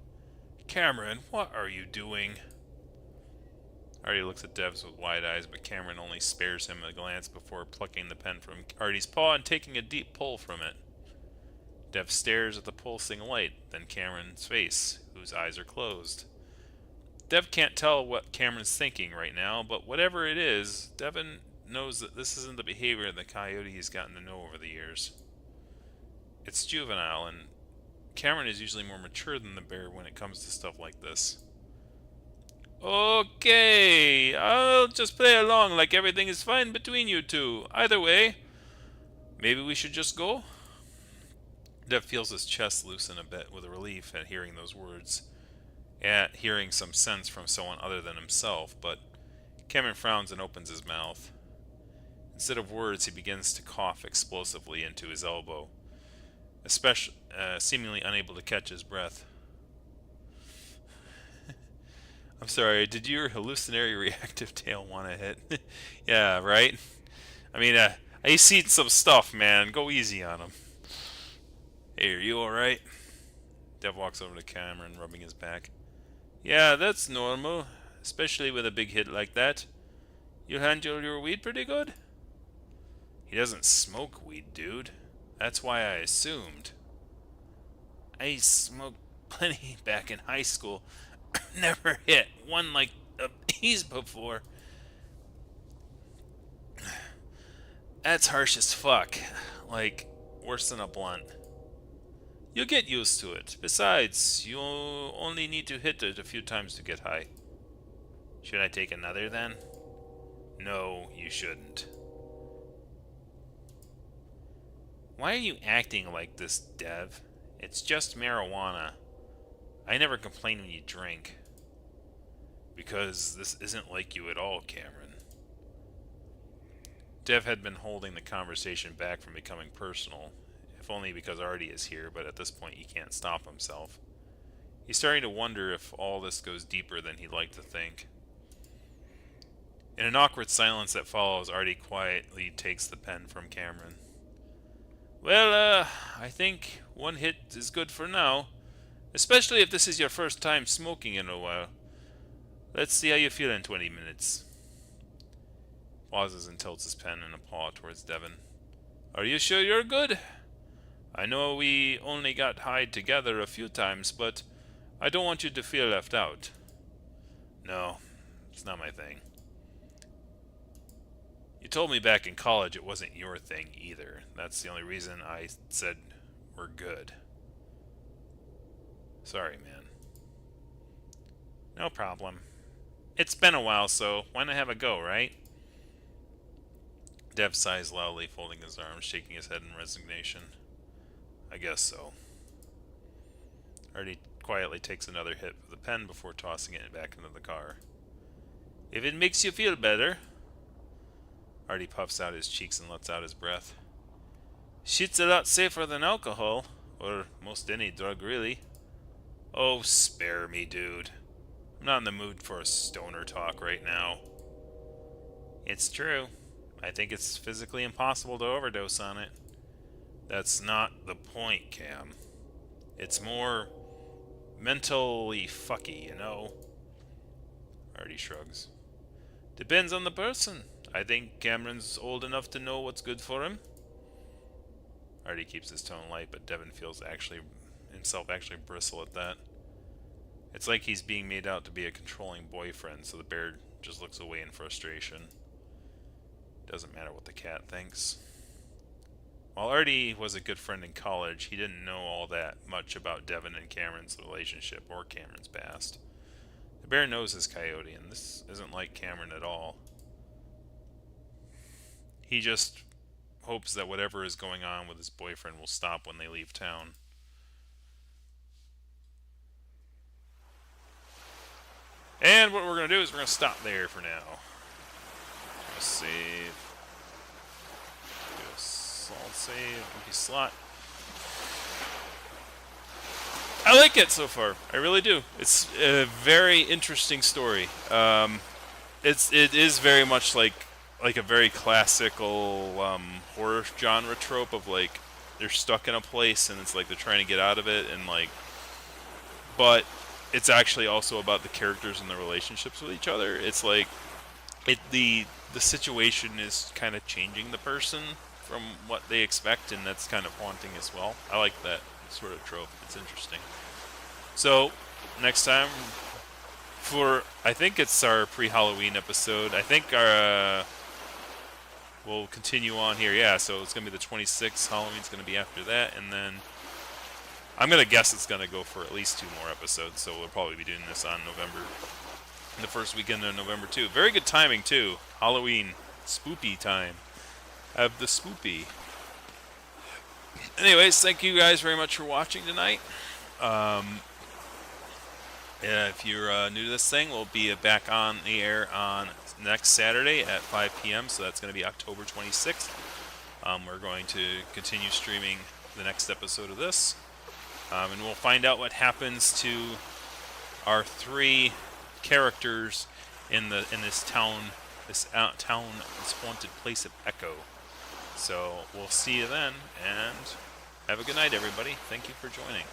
Cameron, what are you doing? Artie looks at Devs with wide eyes, but Cameron only spares him a glance before plucking the pen from Artie's paw and taking a deep pull from it. Dev stares at the pulsing light, then Cameron's face, whose eyes are closed. Dev can't tell what Cameron's thinking right now, but whatever it is, Devin knows that this isn't the behavior the coyote has gotten to know over the years. It's juvenile, and Cameron is usually more mature than the bear when it comes to stuff like this. Okay, I'll just play along like everything is fine between you two. Either way, maybe we should just go? Dev feels his chest loosen a bit with relief at hearing those words, at hearing some sense from someone other than himself, but Cameron frowns and opens his mouth. Instead of words, he begins to cough explosively into his elbow, especially seemingly unable to catch his breath. I'm sorry, did your hallucinatory reactive tail want to hit? Yeah, right? I mean, he's eating some stuff, man. Go easy on him. Hey, are you alright? Dev walks over to Cameron, rubbing his back. Yeah, that's normal, especially with a big hit like that. You handle your weed pretty good? He doesn't smoke weed, dude. That's why I assumed. I smoked plenty back in high school. Never hit one like these before. That's harsh as fuck. Like, worse than a blunt. You'll get used to it. Besides, you only need to hit it a few times to get high. Should I take another then? No, you shouldn't. Why are you acting like this, Dev? It's just marijuana. I never complain when you drink. Because this isn't like you at all, Cameron. Dev had been holding the conversation back from becoming personal, if only because Artie is here, but at this point he can't stop himself. He's starting to wonder if all this goes deeper than he'd like to think. In an awkward silence that follows, Artie quietly takes the pen from Cameron. Well, I think one hit is good for now. Especially if this is your first time smoking in a while. Let's see how you feel in 20 minutes. Pauses and tilts his pen in a paw towards Devon. Are you sure you're good? I know we only got high together a few times, but I don't want you to feel left out. No, it's not my thing. You told me back in college it wasn't your thing either. That's the only reason I said we're good. Sorry, man. No problem. It's been a while, so why not have a go, right? Dev sighs loudly, folding his arms, shaking his head in resignation. I guess so. Artie quietly takes another hit with the pen before tossing it back into the car. If it makes you feel better. Artie puffs out his cheeks and lets out his breath. Shit's a lot safer than alcohol, or most any drug, really. Oh, spare me, dude. I'm not in the mood for a stoner talk right now. It's true. I think it's physically impossible to overdose on it. That's not the point, Cam. It's more mentally fucky, you know? Artie shrugs. Depends on the person. I think Cameron's old enough to know what's good for him. Artie keeps his tone light, but Devon feels himself actually bristle at that. It's like he's being made out to be a controlling boyfriend, so the bear just looks away in frustration. Doesn't matter what the cat thinks. While Artie was a good friend in college, he didn't know all that much about Devon and Cameron's relationship or Cameron's past. The bear knows his coyote, and this isn't like Cameron at all. He just hopes that whatever is going on with his boyfriend will stop when they leave town. And what we're going to do is we're going to stop there for now. Let's save. Do a salt save. Empty slot. I like it so far. I really do. It's a very interesting story. It is very much like a very classical horror genre trope of like they're stuck in a place and it's like they're trying to get out of it and like, but it's actually also about the characters and the relationships with each other. It's like the situation is kind of changing the person from what they expect, and that's kind of haunting as well. I like that sort of trope. It's interesting. So next time I think it's our pre-Halloween episode. I think our we'll continue on here. Yeah, so it's gonna be the 26th. Halloween's gonna be after that, and then I'm going to guess it's going to go for at least 2 more episodes, so we'll probably be doing this on the first weekend of November, too. Very good timing, too. Halloween, spoopy time. Have the spoopy. Anyways, thank you guys very much for watching tonight. If you're new to this thing, we'll be back on the air on next Saturday at 5 p.m. So that's going to be October 26th. We're going to continue streaming the next episode of this, and we'll find out what happens to our three characters in this town, this haunted place of Echo. So we'll see you then, and have a good night, everybody. Thank you for joining.